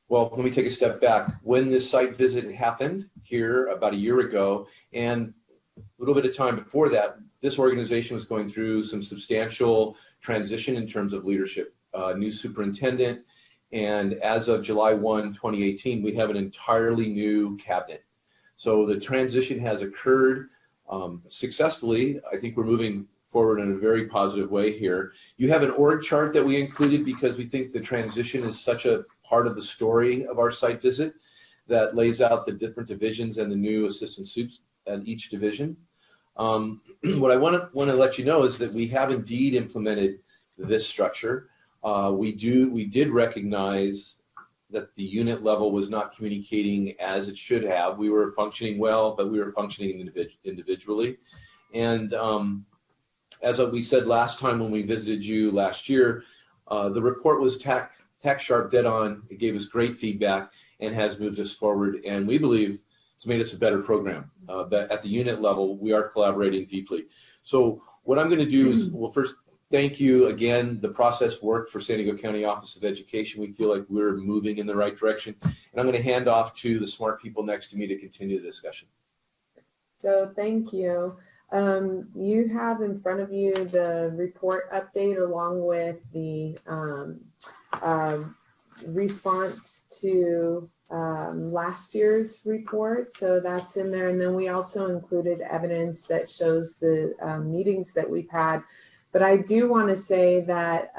well, let me take a step back. When this site visit happened here about a year ago, and a little bit of time before that, this organization was going through some substantial transition in terms of leadership. New superintendent, and as of July 1, 2018, we have an entirely new cabinet. So the transition has occurred successfully. I think we're moving forward in a very positive way here. You have an org chart that we included because we think the transition is such a part of the story of our site visit that lays out the different divisions and the new assistant soups at each division. What I want to let you know is that we have indeed implemented this structure. We did recognize that the unit level was not communicating as it should have. We were functioning well, but we were functioning individually. And as we said last time when we visited you last year, the report was tack sharp, dead on. It gave us great feedback and has moved us forward. And we believe it's made us a better program. But at the unit level, we are collaborating deeply. So what I'm going to do is, well, first, thank you again. The process worked for San Diego County Office of Education. We feel like we're moving in the right direction. And I'm going to hand off to the smart people next to me to continue the discussion. So thank you. You have in front of you the report update along with the response to last year's report, so that's in there. And then we also included evidence that shows the meetings that we've had. But I do want to say that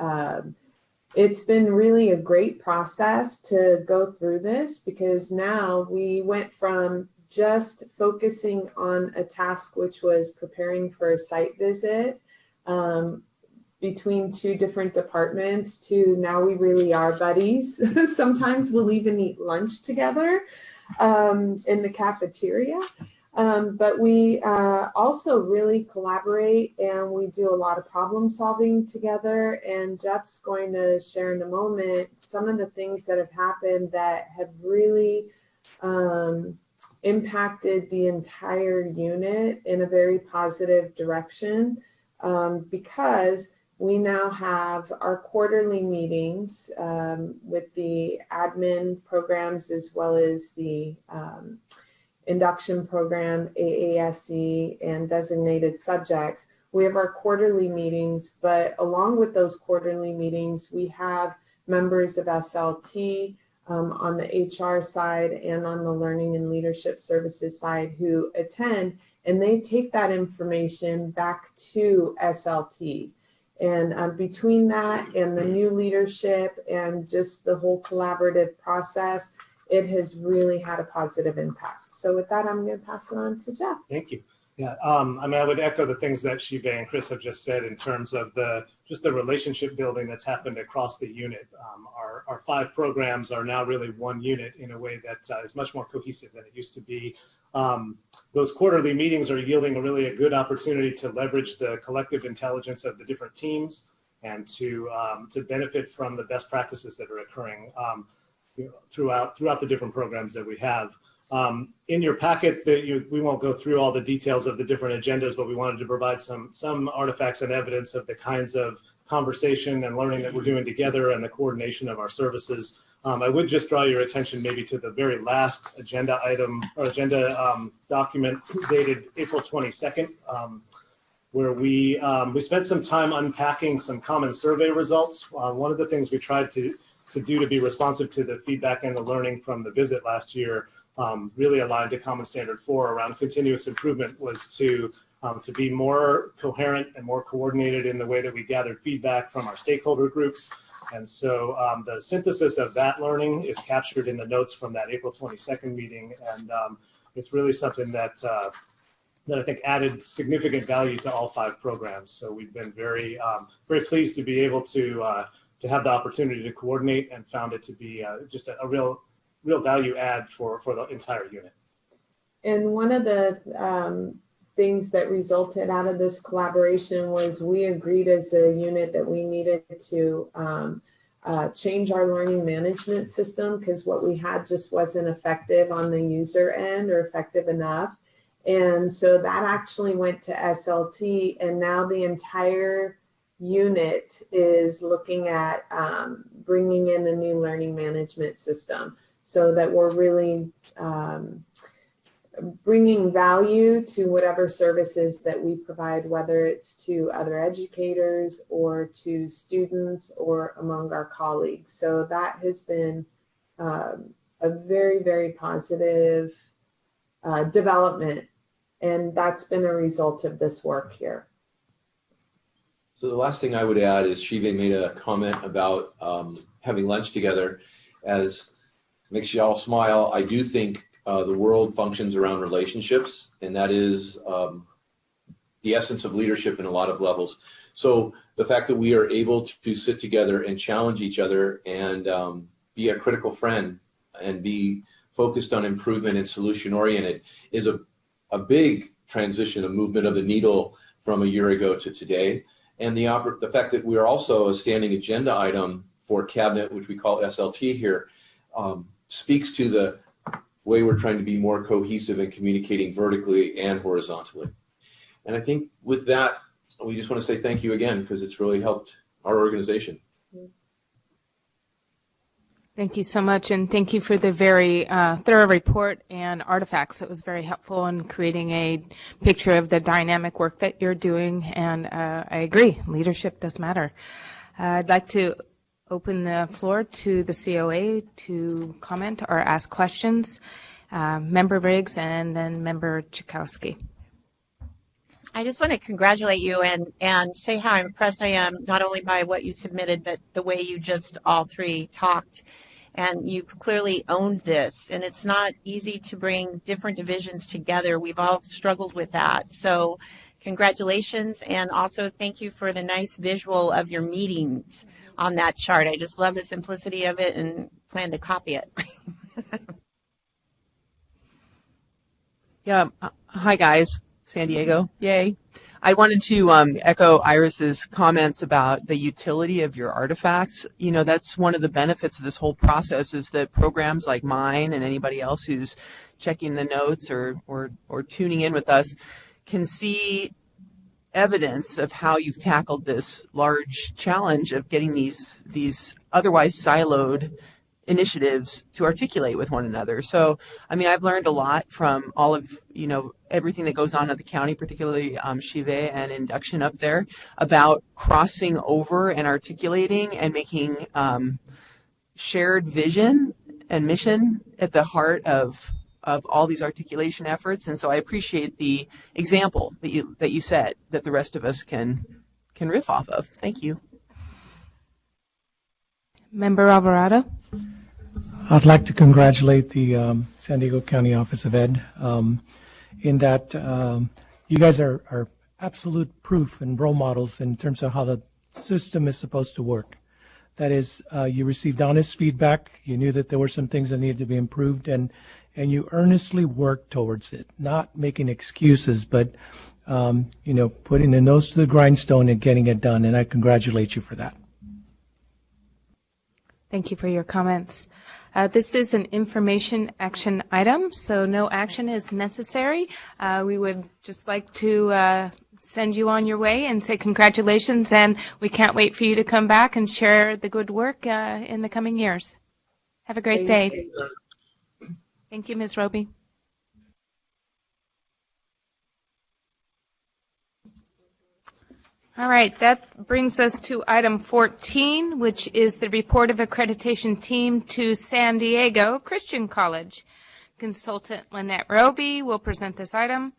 it's been really a great process to go through this, because now we went from just focusing on a task which was preparing for a site visit between two different departments to now we really are buddies. Sometimes we'll even eat lunch together in the cafeteria. But we also really collaborate, and we do a lot of problem solving together. And Jeff's going to share in a moment some of the things that have happened that have really impacted the entire unit in a very positive direction, because we now have our quarterly meetings with the admin programs as well as the induction program, AASE, and designated subjects. We have our quarterly meetings, but along with those quarterly meetings, we have members of SLT on the HR side and on the Learning and Leadership Services side who attend, and they take that information back to SLT. And between that and the new leadership and just the whole collaborative process, it has really had a positive impact. So with that, I'm going to pass it on to Jeff. Thank you. Yeah, I mean, I would echo the things that Shiva and Chris have just said in terms of just the relationship building that's happened across the unit. Our 5 programs are now really one unit in a way that is much more cohesive than it used to be. Those quarterly meetings are yielding a good opportunity to leverage the collective intelligence of the different teams and to benefit from the best practices that are occurring throughout the different programs that we have. In your packet, we won't go through all the details of the different agendas, but we wanted to provide some artifacts and evidence of the kinds of conversation and learning that we're doing together and the coordination of our services. I would just draw your attention maybe to the very last agenda item or agenda document dated April 22nd, where we spent some time unpacking some common survey results. One of the things we tried to do to be responsive to the feedback and the learning from the visit last year, really aligned to Common Standard 4 around continuous improvement, was to be more coherent and more coordinated in the way that we gathered feedback from our stakeholder groups. And so the synthesis of that learning is captured in the notes from that April 22nd meeting. And it's really something that I think added significant value to all 5 programs. So we've been very pleased to be able to have the opportunity to coordinate, and found it to be just a real value add for the entire unit. And one of the things that resulted out of this collaboration was we agreed as a unit that we needed to change our learning management system, because what we had just wasn't effective on the user end or effective enough. And so that actually went to SLT, and now the entire unit is looking at bringing in a new learning management system, so that we're really bringing value to whatever services that we provide, whether it's to other educators or to students or among our colleagues. So that has been a very, very positive development, and that's been a result of this work here. So the last thing I would add is Shiva made a comment about having lunch together. As makes you all smile, I do think the world functions around relationships, and that is the essence of leadership in a lot of levels. So the fact that we are able to sit together and challenge each other and be a critical friend and be focused on improvement and solution oriented is a big transition, a movement of the needle from a year ago to today. And the fact that we are also a standing agenda item for cabinet, which we call SLT here, speaks to the way we're trying to be more cohesive in communicating vertically and horizontally. And I think with that, we just want to say thank you again, because it's really helped our organization. Thank you so much, and thank you for the very thorough report and artifacts. It was very helpful in creating a picture of the dynamic work that you're doing, and I agree, leadership does matter. I'd like to open the floor to the COA to comment or ask questions. Member Briggs and then Member Chakowski. I just want to congratulate you and say how impressed I am, not only by what you submitted, but the way you just all three talked. And you've clearly owned this. And it's not easy to bring different divisions together. We've all struggled with that. So congratulations. And also thank you for the nice visual of your meetings on that chart. I just love the simplicity of it and plan to copy it. Yeah. Hi, guys. San Diego. Yay. I wanted to echo Iris's comments about the utility of your artifacts. You know, that's one of the benefits of this whole process is that programs like mine and anybody else who's checking the notes or tuning in with us can see evidence of how you've tackled this large challenge of getting these otherwise siloed initiatives to articulate with one another. So, I mean, I've learned a lot from all of, everything that goes on at the county, particularly Chive and induction up there, about crossing over and articulating and making shared vision and mission at the heart of all these articulation efforts. And so I appreciate the example that you set that the rest of us can riff off of. Thank you. Member Alvarado. I'd like to congratulate the San Diego County Office of Ed in that you guys are absolute proof and role models in terms of how the system is supposed to work. That is, you received honest feedback, you knew that there were some things that needed to be improved, and you earnestly worked towards it, not making excuses, but putting the nose to the grindstone and getting it done, and I congratulate you for that. Thank you for your comments. This is an information action item, so no action is necessary. We would just like to send you on your way and say congratulations, and we can't wait for you to come back and share the good work in the coming years. Have a great day. Thank you, Ms. Roby. All right, that brings us to item 14, which is the report of accreditation team to San Diego Christian College. Consultant Lynette Roby will present this item.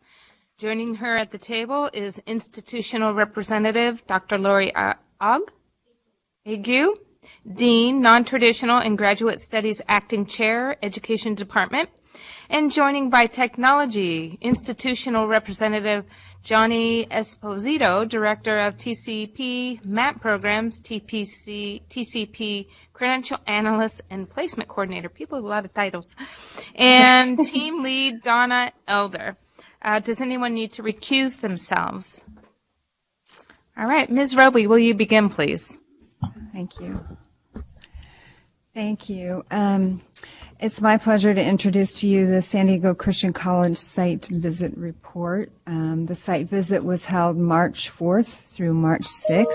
Joining her at the table is institutional representative Dr. Lori Agu, Dean, Non-Traditional and Graduate Studies Acting Chair, Education Department. And joining by technology, institutional representative Johnny Esposito, Director of TCP MAP Programs, TCP Credential Analyst and Placement Coordinator. People with a lot of titles. And Team Lead Donna Elder. Does anyone need to recuse themselves? All right, Ms. Roby, will you begin, please? Thank you. Thank you. It's my pleasure to introduce to you the San Diego Christian College Site Visit Report. The site visit was held March 4th through March 6th.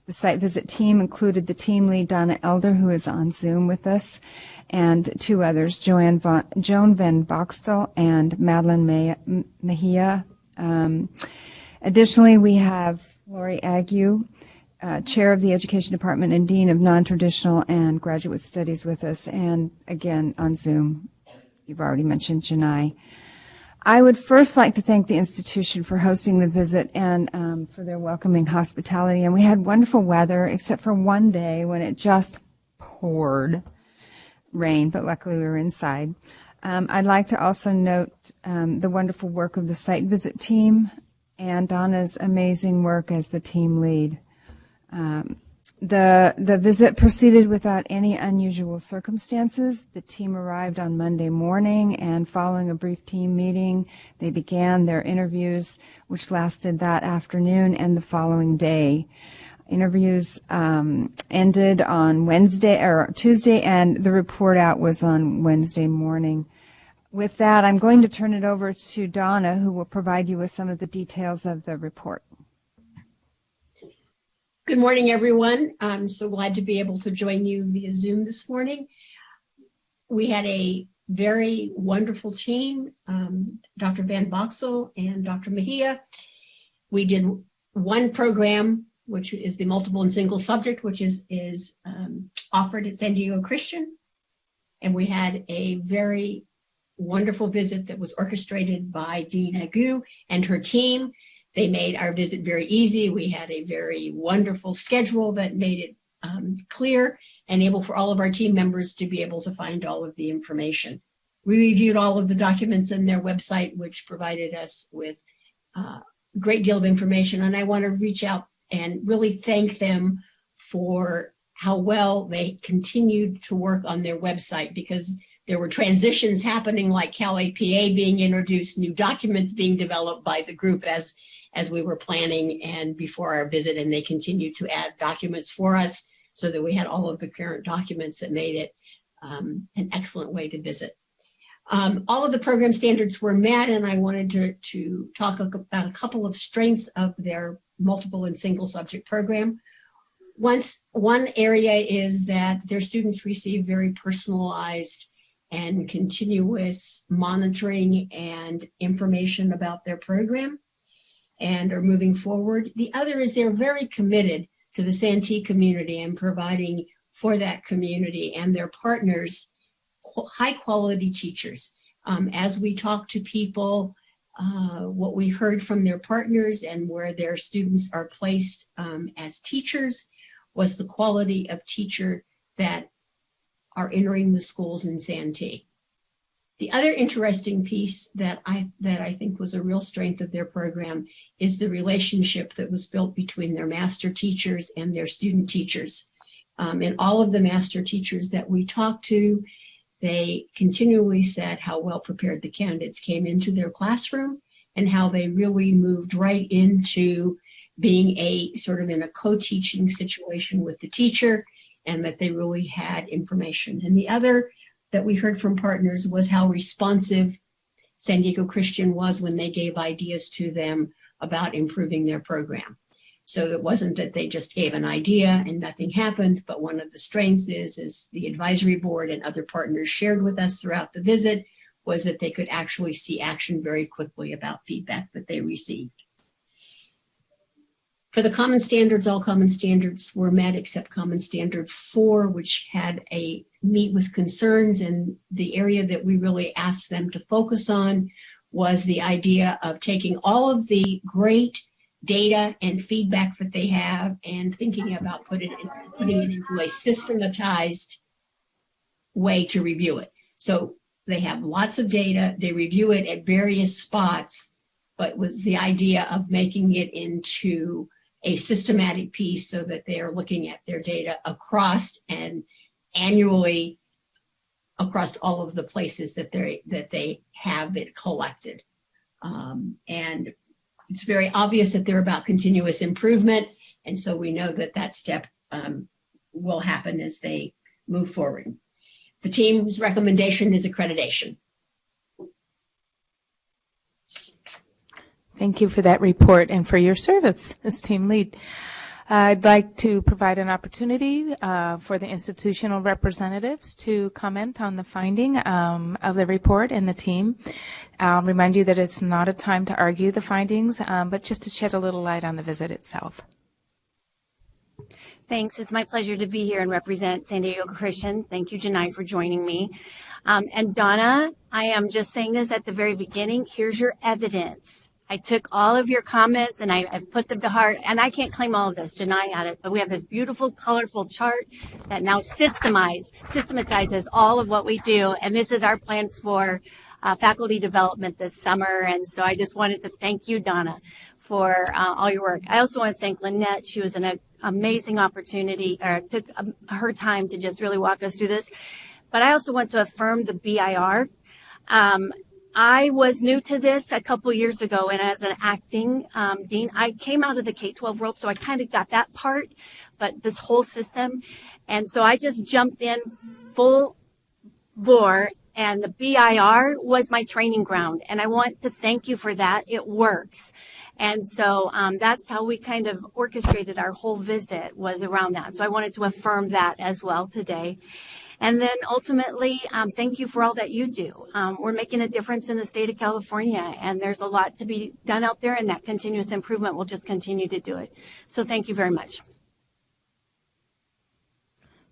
The site visit team included the team lead, Donna Elder, who is on Zoom with us, and two others, Joan Van Boxtel and Madeline Mejia. Additionally, we have Lori Agu, Chair of the Education Department and Dean of Non-Traditional and Graduate Studies with us, and again on Zoom, you've already mentioned Janai. I would first like to thank the institution for hosting the visit and for their welcoming hospitality. And we had wonderful weather, except for one day when it just poured rain, but luckily we were inside. I'd like to also note the wonderful work of the site visit team and Donna's amazing work as the team lead. The visit proceeded without any unusual circumstances. The team arrived on Monday morning, and following a brief team meeting, they began their interviews, which lasted that afternoon and the following day. Interviews ended on Tuesday, and the report out was on Wednesday morning. With that, I'm going to turn it over to Donna, who will provide you with some of the details of the report. Good morning, everyone. I'm so glad to be able to join you via Zoom this morning. We had a very wonderful team, Dr. Van Boxel and Dr. Mejia. We did one program which is the multiple and single subject, which is offered at San Diego Christian. And we had a very wonderful visit that was orchestrated by Dean Agu and her team. They made our visit very easy. We had a very wonderful schedule that made it clear and able for all of our team members to be able to find all of the information. We reviewed all of the documents in their website, which provided us with a great deal of information. And I want to reach out and really thank them for how well they continued to work on their website, because there were transitions happening, like Cal APA being introduced, new documents being developed by the group as we were planning and before our visit, and they continued to add documents for us so that we had all of the current documents that made it an excellent way to visit. All of the program standards were met, and I wanted to talk about a couple of strengths of their multiple and single subject program. One area is that their students receive very personalized and continuous monitoring and information about their program and are moving forward. The other is they're very committed to the Santee community and providing for that community and their partners high quality teachers. As we talk to people, what we heard from their partners and where their students are placed as teachers was the quality of teacher that are entering the schools in Santee. The other interesting piece that I think was a real strength of their program is the relationship that was built between their master teachers and their student teachers. And all of the master teachers that we talked to, they continually said how well prepared the candidates came into their classroom and how they really moved right into being a sort of in a co-teaching situation with the teacher, and that they really had information. And the other that we heard from partners was how responsive San Diego Christian was when they gave ideas to them about improving their program. So it wasn't that they just gave an idea and nothing happened, but one of the strengths is the advisory board and other partners shared with us throughout the visit was that they could actually see action very quickly about feedback that they received. For the common standards, all common standards were met except common standard 4, which had a meet with concerns, and the area that we really asked them to focus on was the idea of taking all of the great data and feedback that they have and thinking about putting it into a systematized way to review it. So they have lots of data, they review it at various spots, but was the idea of making it into a systematic piece so that they are looking at their data across and annually across all of the places that they have it collected. And it's very obvious that they're about continuous improvement. And so we know that that step will happen as they move forward. The team's recommendation is accreditation. Thank you for that report and for your service as team lead. I'd like to provide an opportunity for the institutional representatives to comment on the finding of the report and the team. I'll remind you that it's not a time to argue the findings, but just to shed a little light on the visit itself. Thanks. It's my pleasure to be here and represent San Diego Christian. Thank you, Janai, for joining me. And Donna, I am just saying this at the very beginning. Here's your evidence. I took all of your comments and I've put them to heart, and I can't claim all of this. Janai had it, but we have this beautiful, colorful chart that now systematizes all of what we do, and this is our plan for faculty development this summer. And so I just wanted to thank you, Donna, for all your work. I also want to thank Lynette. She was an amazing opportunity, or took her time to just really walk us through this. But I also want to affirm the BIR. I was new to this a couple years ago, and as an acting dean, I came out of the K-12 world, so I kind of got that part, but this whole system. And so I just jumped in full bore, and the BIR was my training ground, and I want to thank you for that. It works. And so that's how we kind of orchestrated our whole visit, was around that. So I wanted to affirm that as well today. And then ultimately, thank you for all that you do. We're making a difference in the state of California, and there's a lot to be done out there, and that continuous improvement will just continue to do it. So thank you very much.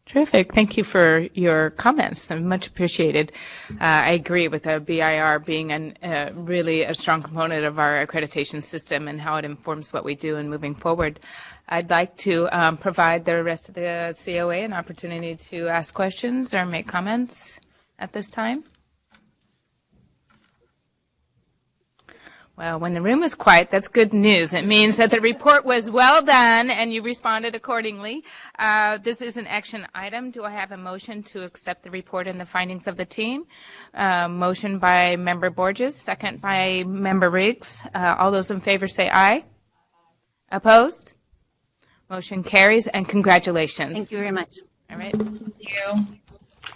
Terrific. Thank you for your comments. Much appreciated. I agree with the BIR being really a strong component of our accreditation system and how it informs what we do in moving forward. I'd like to provide the rest of the COA an opportunity to ask questions or make comments at this time. Well, when the room is quiet, that's good news. It means that the report was well done and you responded accordingly. This is an action item. Do I have a motion to accept the report and the findings of the team? Motion by Member Borges, second by Member Riggs. All those in favor say aye. Opposed? Motion carries, and congratulations. Thank you very much. All right. Thank you.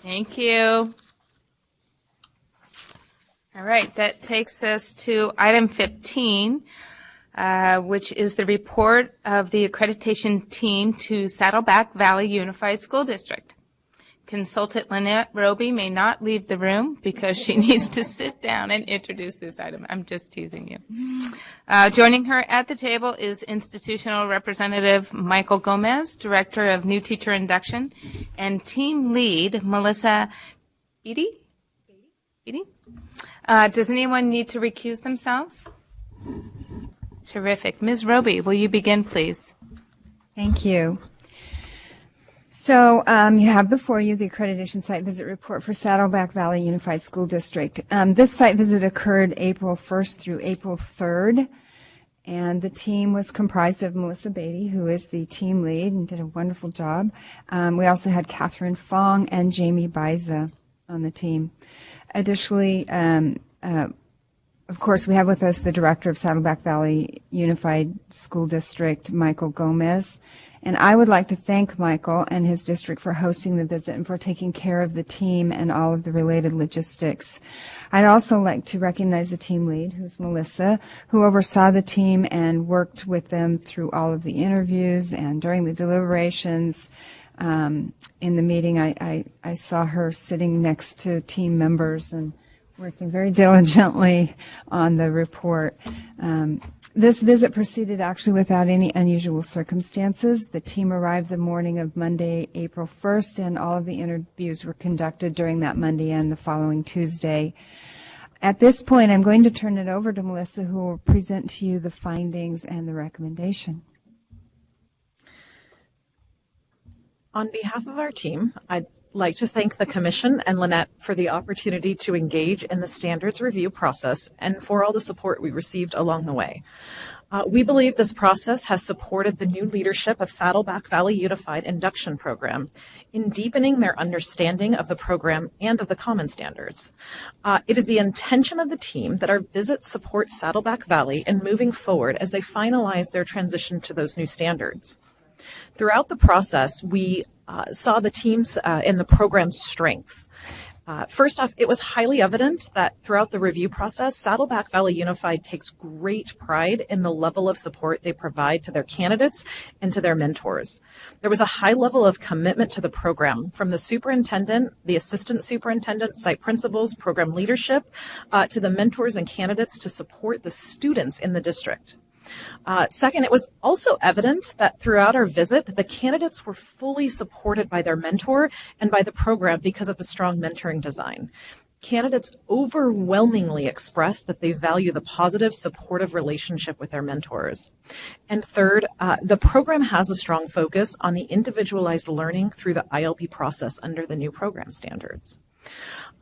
Thank you. All right, that takes us to item 15, which is the report of the accreditation team to Saddleback Valley Unified School District. Consultant Lynette Roby may not leave the room because she needs to sit down and introduce this item. I'm just teasing you. Joining her at the table is Institutional Representative Michael Gomez, Director of New Teacher Induction, and Team Lead Melissa Beatty? Does anyone need to recuse themselves? Terrific. Ms. Roby, will you begin, please? Thank you. So you have before you the accreditation site visit report for Saddleback Valley Unified School District. This site visit occurred April 1st through April 3rd, and the team was comprised of Melissa Beatty, who is the team lead and did a wonderful job. We also had Catherine Fong and Jamie Biza on the team. Additionally, of course, we have with us the director of Saddleback Valley Unified School District, Michael Gomez. And I would like to thank Michael and his district for hosting the visit and for taking care of the team and all of the related logistics. I'd also like to recognize the team lead, who's Melissa, who oversaw the team and worked with them through all of the interviews and during the deliberations. In the meeting, I saw her sitting next to team members and working very diligently on the report. This visit proceeded actually without any unusual circumstances. The team arrived the morning of Monday, April 1st, and all of the interviews were conducted during that Monday and the following Tuesday. At this point, I'm going to turn it over to Melissa, who will present to you the findings and the recommendation. On behalf of our team, I'd like to thank the Commission and Lynette for the opportunity to engage in the standards review process and for all the support we received along the way. We believe this process has supported the new leadership of Saddleback Valley Unified Induction Program in deepening their understanding of the program and of the common standards. It is the intention of the team that our visit supports Saddleback Valley in moving forward as they finalize their transition to those new standards. Throughout the process, we saw the teams in the program's strengths. First off, it was highly evident that throughout the review process, Saddleback Valley Unified takes great pride in the level of support they provide to their candidates and to their mentors. There was a high level of commitment to the program from the superintendent, the assistant superintendent, site principals, program leadership, to the mentors and candidates to support the students in the district. Second, it was also evident that throughout our visit, the candidates were fully supported by their mentor and by the program because of the strong mentoring design. Candidates overwhelmingly expressed that they value the positive, supportive relationship with their mentors. And third, the program has a strong focus on the individualized learning through the ILP process under the new program standards.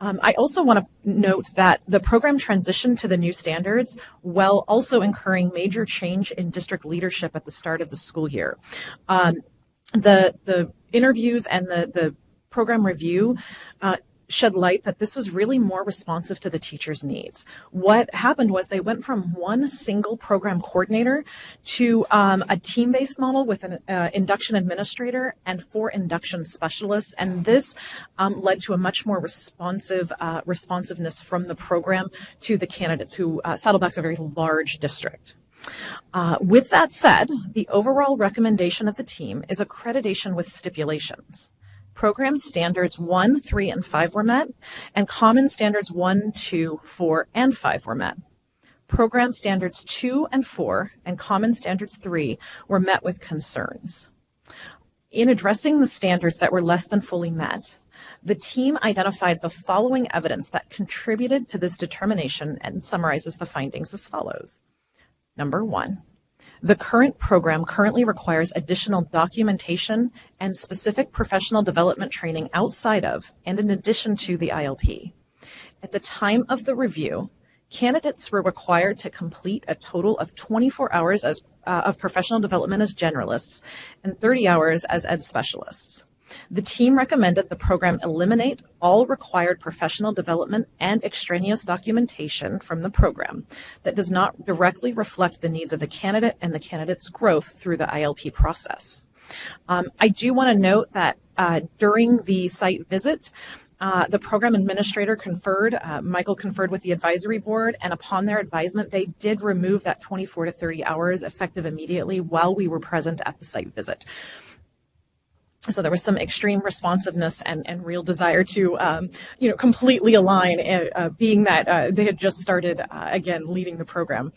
I also want to note that the program transitioned to the new standards while also incurring major change in district leadership at the start of the school year. The interviews and the program review shed light that this was really more responsive to the teachers' needs. What happened was they went from one single program coordinator to a team-based model with an induction administrator and 4 induction specialists, and this led to a much more responsiveness from the program to the candidates who Saddleback's a very large district. With that said, the overall recommendation of the team is accreditation with stipulations. Program Standards 1, 3, and 5 were met, and Common Standards 1, 2, 4, and 5 were met. Program Standards 2 and 4 and Common Standards 3 were met with concerns. In addressing the standards that were less than fully met, the team identified the following evidence that contributed to this determination and summarizes the findings as follows. Number 1, the current program currently requires additional documentation and specific professional development training outside of and in addition to the ILP. At the time of the review, candidates were required to complete a total of 24 hours of professional development as generalists and 30 hours as ed specialists. The team recommended the program eliminate all required professional development and extraneous documentation from the program that does not directly reflect the needs of the candidate and the candidate's growth through the ILP process. I do want to note that during the site visit, the program administrator Michael conferred with the advisory board, and upon their advisement, they did remove that 24 to 30 hours effective immediately while we were present at the site visit. So there was some extreme responsiveness and real desire to, completely align, being that they had just started, again, leading the program.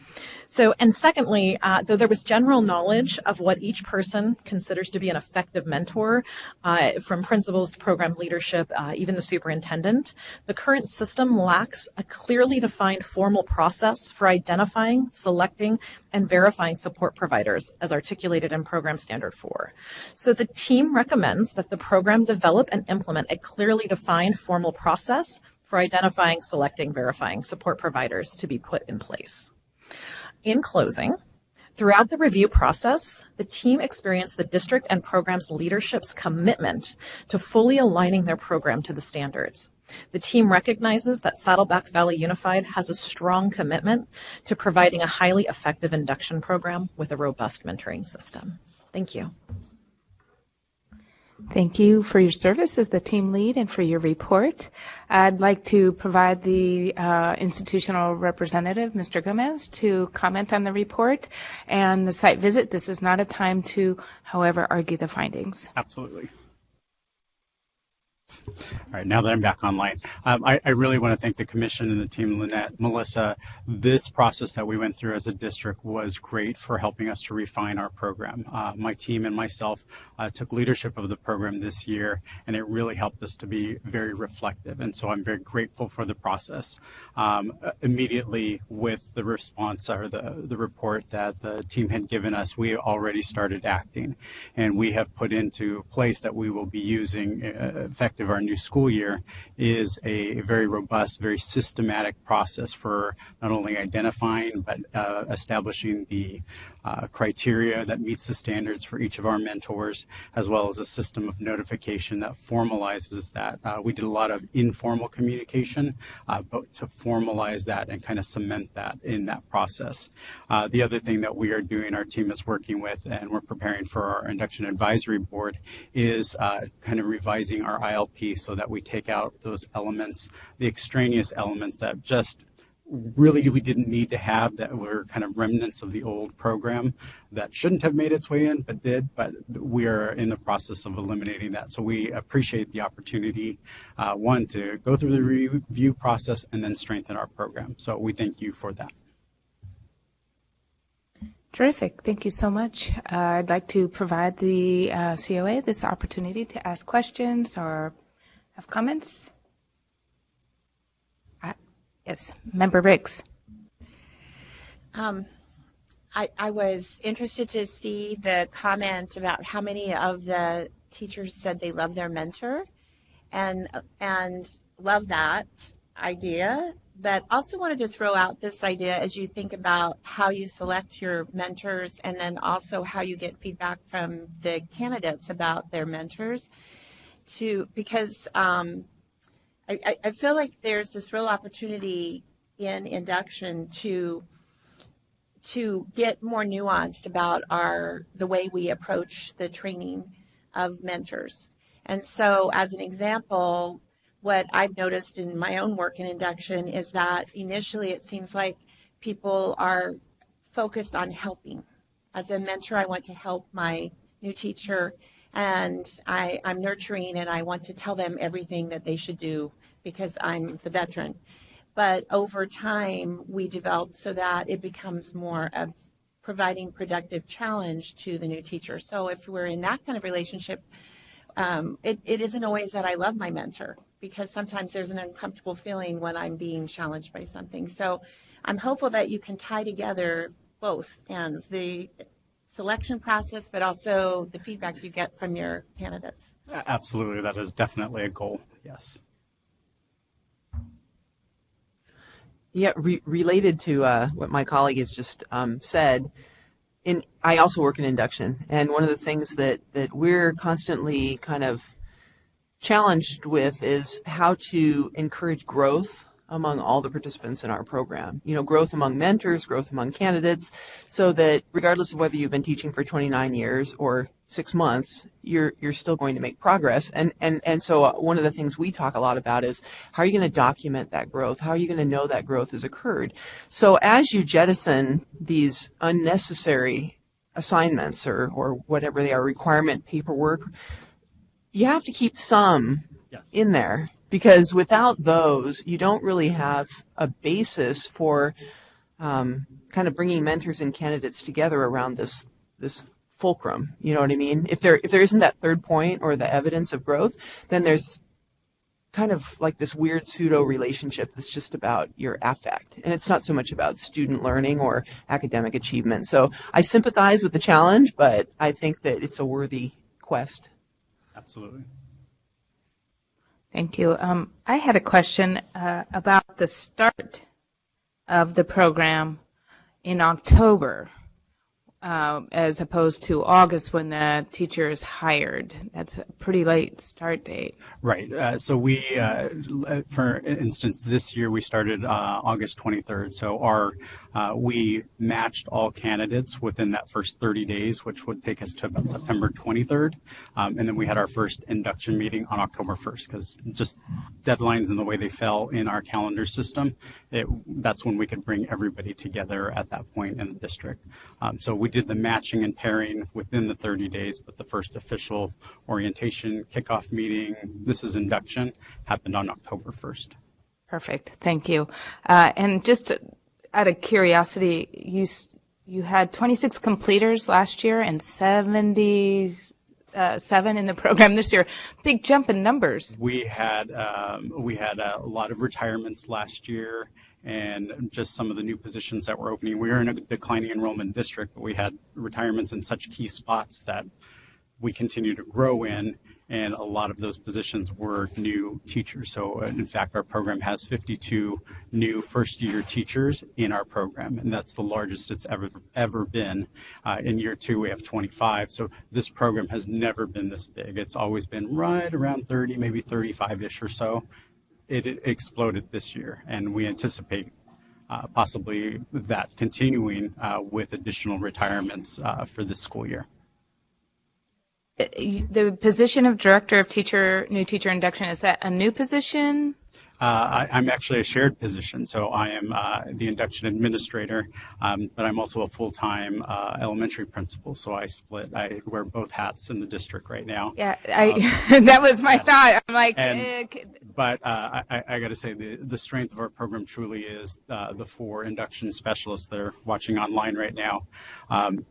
So, and secondly, though there was general knowledge of what each person considers to be an effective mentor, from principals to program leadership, even the superintendent, the current system lacks a clearly defined formal process for identifying, selecting, and verifying support providers as articulated in Program Standard 4. So the team recommends that the program develop and implement a clearly defined formal process for identifying, selecting, verifying support providers to be put in place. In closing, throughout the review process, the team experienced the district and program's leadership's commitment to fully aligning their program to the standards. The team recognizes that Saddleback Valley Unified has a strong commitment to providing a highly effective induction program with a robust mentoring system. Thank you. Thank you for your service as the team lead and for your report. I'd like to provide the institutional representative, Mr. Gomez, to comment on the report and the site visit. This is not a time to, however, argue the findings. Absolutely. All right, now that I'm back online, I really want to thank the commission and the team, Lynette, Melissa. This process that we went through as a district was great for helping us to refine our program. My team and myself took leadership of the program this year, and it really helped us to be very reflective. And so I'm very grateful for the process. Immediately with the response or the report that the team had given us, we already started acting, and we have put into place that we will be using effective our new school year is a very robust, very systematic process for not only identifying but establishing the criteria that meets the standards for each of our mentors, as well as a system of notification that formalizes that. We did a lot of informal communication, but to formalize that and kind of cement that in that process. The other thing that we are doing, our team is working with, and we're preparing for our induction advisory board, is kind of revising our ILP so that we take out those elements, the extraneous elements that just really we didn't need to have, that were kind of remnants of the old program that shouldn't have made its way in but did, but we are in the process of eliminating that. So we appreciate the opportunity, one, to go through the review process and then strengthen our program. So we thank you for that. Terrific. Thank you so much. I'd like to provide the COA this opportunity to ask questions or have comments. Yes, Member Riggs. I was interested to see the comment about how many of the teachers said they love their mentor, and love that idea, but also wanted to throw out this idea as you think about how you select your mentors and then also how you get feedback from the candidates about their mentors, because I feel like there's this real opportunity in induction to get more nuanced about the way we approach the training of mentors. And so as an example, what I've noticed in my own work in induction is that initially it seems like people are focused on helping. As a mentor, I want to help my new teacher, and I'm nurturing and I want to tell them everything that they should do because I'm the veteran. But over time, we develop so that it becomes more of providing productive challenge to the new teacher. So if we're in that kind of relationship, it isn't always that I love my mentor, because sometimes there's an uncomfortable feeling when I'm being challenged by something. So I'm hopeful that you can tie together both ends, the selection process, but also the feedback you get from your candidates. Absolutely. That is definitely a goal. Yes. Yeah, related to what my colleague has just said, I also work in induction, and one of the things that we're constantly kind of challenged with is how to encourage growth among all the participants in our program. You know, growth among mentors, growth among candidates, so that regardless of whether you've been teaching for 29 years or 6 months, you're still going to make progress. And so one of the things we talk a lot about is how are you going to document that growth? How are you going to know that growth has occurred? So as you jettison these unnecessary assignments or whatever they are, requirement paperwork, you have to keep some in there, because without those, you don't really have a basis for kind of bringing mentors and candidates together around this fulcrum. You know what I mean? If there isn't that third point or the evidence of growth, then there's kind of like this weird pseudo relationship that's just about your affect, and it's not so much about student learning or academic achievement. So I sympathize with the challenge, but I think that it's a worthy quest. Absolutely. Thank you. I had a question about the start of the program in October as opposed to August when the teacher is hired. That's a pretty late start date. Right. So we, for instance, this year we started August 23rd. So we matched all candidates within that first 30 days, which would take us to about September 23rd. And then we had our first induction meeting on October 1st, because just deadlines and the way they fell in our calendar system, that's when we could bring everybody together at that point in the district. So we did the matching and pairing within the 30 days, but the first official orientation kickoff meeting, this is induction, happened on October 1st. Perfect. Thank you. And just out of curiosity, you had 26 completers last year and 77 in the program this year. Big jump in numbers. We had a lot of retirements last year, and just some of the new positions that were opening. We were in a declining enrollment district, but we had retirements in such key spots that we continue to grow in, and a lot of those positions were new teachers. So in fact, our program has 52 new first-year teachers in our program, and that's the largest it's ever been. In year 2, we have 25. So this program has never been this big. It's always been right around 30, maybe 35-ish or so. It exploded this year, and we anticipate possibly that continuing with additional retirements for this school year. The position of Director of New Teacher Induction, is that a new position? I'm actually a shared position, so I am the induction administrator, but I'm also a full-time elementary principal, so I wear both hats in the district right now. Yeah, that was my thought. I'm like... But I got to say, the strength of our program truly is the 4 induction specialists that are watching online right now.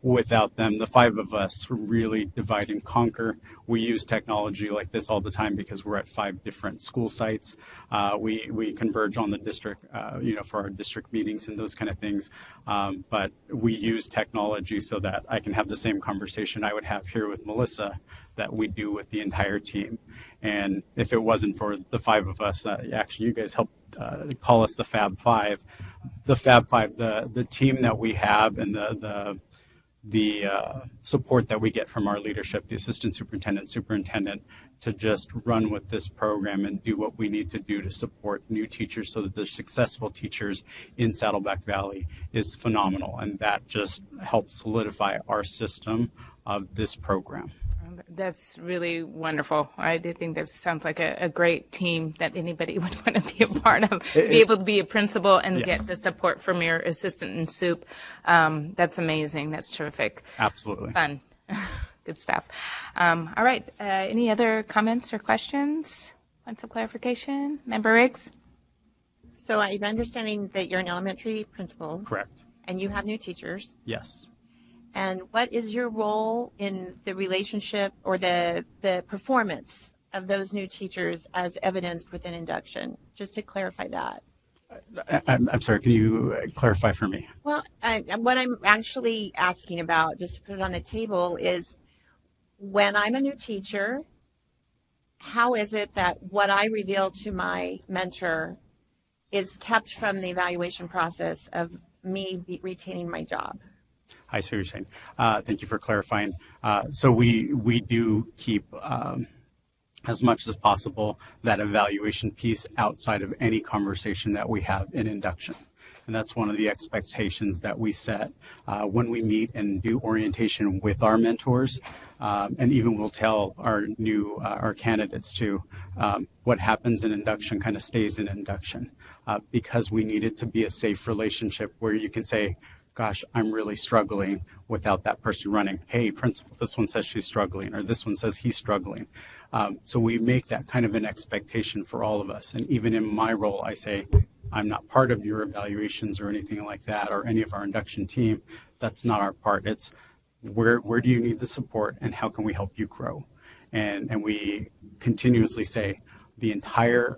Without them, the 5 of us really divide and conquer. We use technology like this all the time because we're at 5 different school sites. We converge on the district, for our district meetings and those kind of things. But we use technology so that I can have the same conversation I would have here with Melissa that we do with the entire team. And if it wasn't for the 5 of us, actually you guys helped call us the Fab Five. The Fab Five, the team that we have, and the support that we get from our leadership, the assistant superintendent, to just run with this program and do what we need to do to support new teachers so that they're successful teachers in Saddleback Valley is phenomenal. And that just helps solidify our system of this program. That's really wonderful. I do think that sounds like a great team that anybody would want to be a part of. To be able to be a principal and get the support from your assistant and soup. That's amazing. That's terrific. Absolutely. Fun. Good stuff. All right. Any other comments or questions? Want some clarification? Member Riggs? So I'm understanding that you're an elementary principal. Correct. And you have new teachers. Yes. And what is your role in the relationship or the performance of those new teachers as evidenced within induction? Just to clarify that. I'm sorry, can you clarify for me? Well, what I'm actually asking about, just to put it on the table, is when I'm a new teacher, how is it that what I reveal to my mentor is kept from the evaluation process of me retaining my job? I see what you're saying. Thank you for clarifying. So we do keep, as much as possible, that evaluation piece outside of any conversation that we have in induction. And that's one of the expectations that we set when we meet and do orientation with our mentors. And even we'll tell our candidates too, what happens in induction kind of stays in induction, because we need it to be a safe relationship where you can say, gosh, I'm really struggling, without that person running, hey, principal, this one says she's struggling, or this one says he's struggling. So we make that kind of an expectation for all of us. And even in my role, I say, I'm not part of your evaluations or anything like that, or any of our induction team. That's not our part. It's where do you need the support, and how can we help you grow? And we continuously say the entire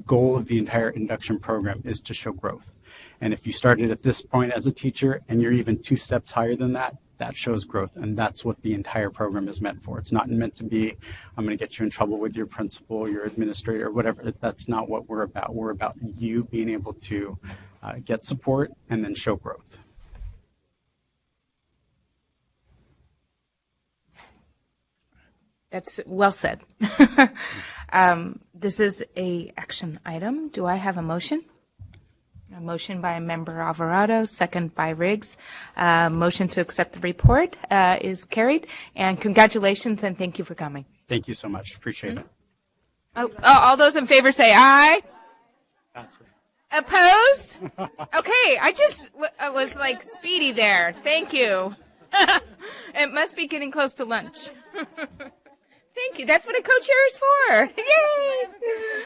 goal of the entire induction program is to show growth. And if you started at this point as a teacher and you're even 2 steps higher than that, that shows growth. And that's what the entire program is meant for. It's not meant to be, I'm going to get you in trouble with your principal, your administrator, whatever. That's not what we're about. We're about you being able to get support and then show growth. That's well said. This is a action item. Do I have a motion? A motion by Member Alvarado, second by Riggs. Motion to accept the report is carried. And congratulations and thank you for coming. Thank you so much. Appreciate it. Oh, all those in favor say aye. That's right. Opposed? Okay, I just was like speedy there. Thank you. It must be getting close to lunch. Thank you. That's what a co-chair is for. Yay!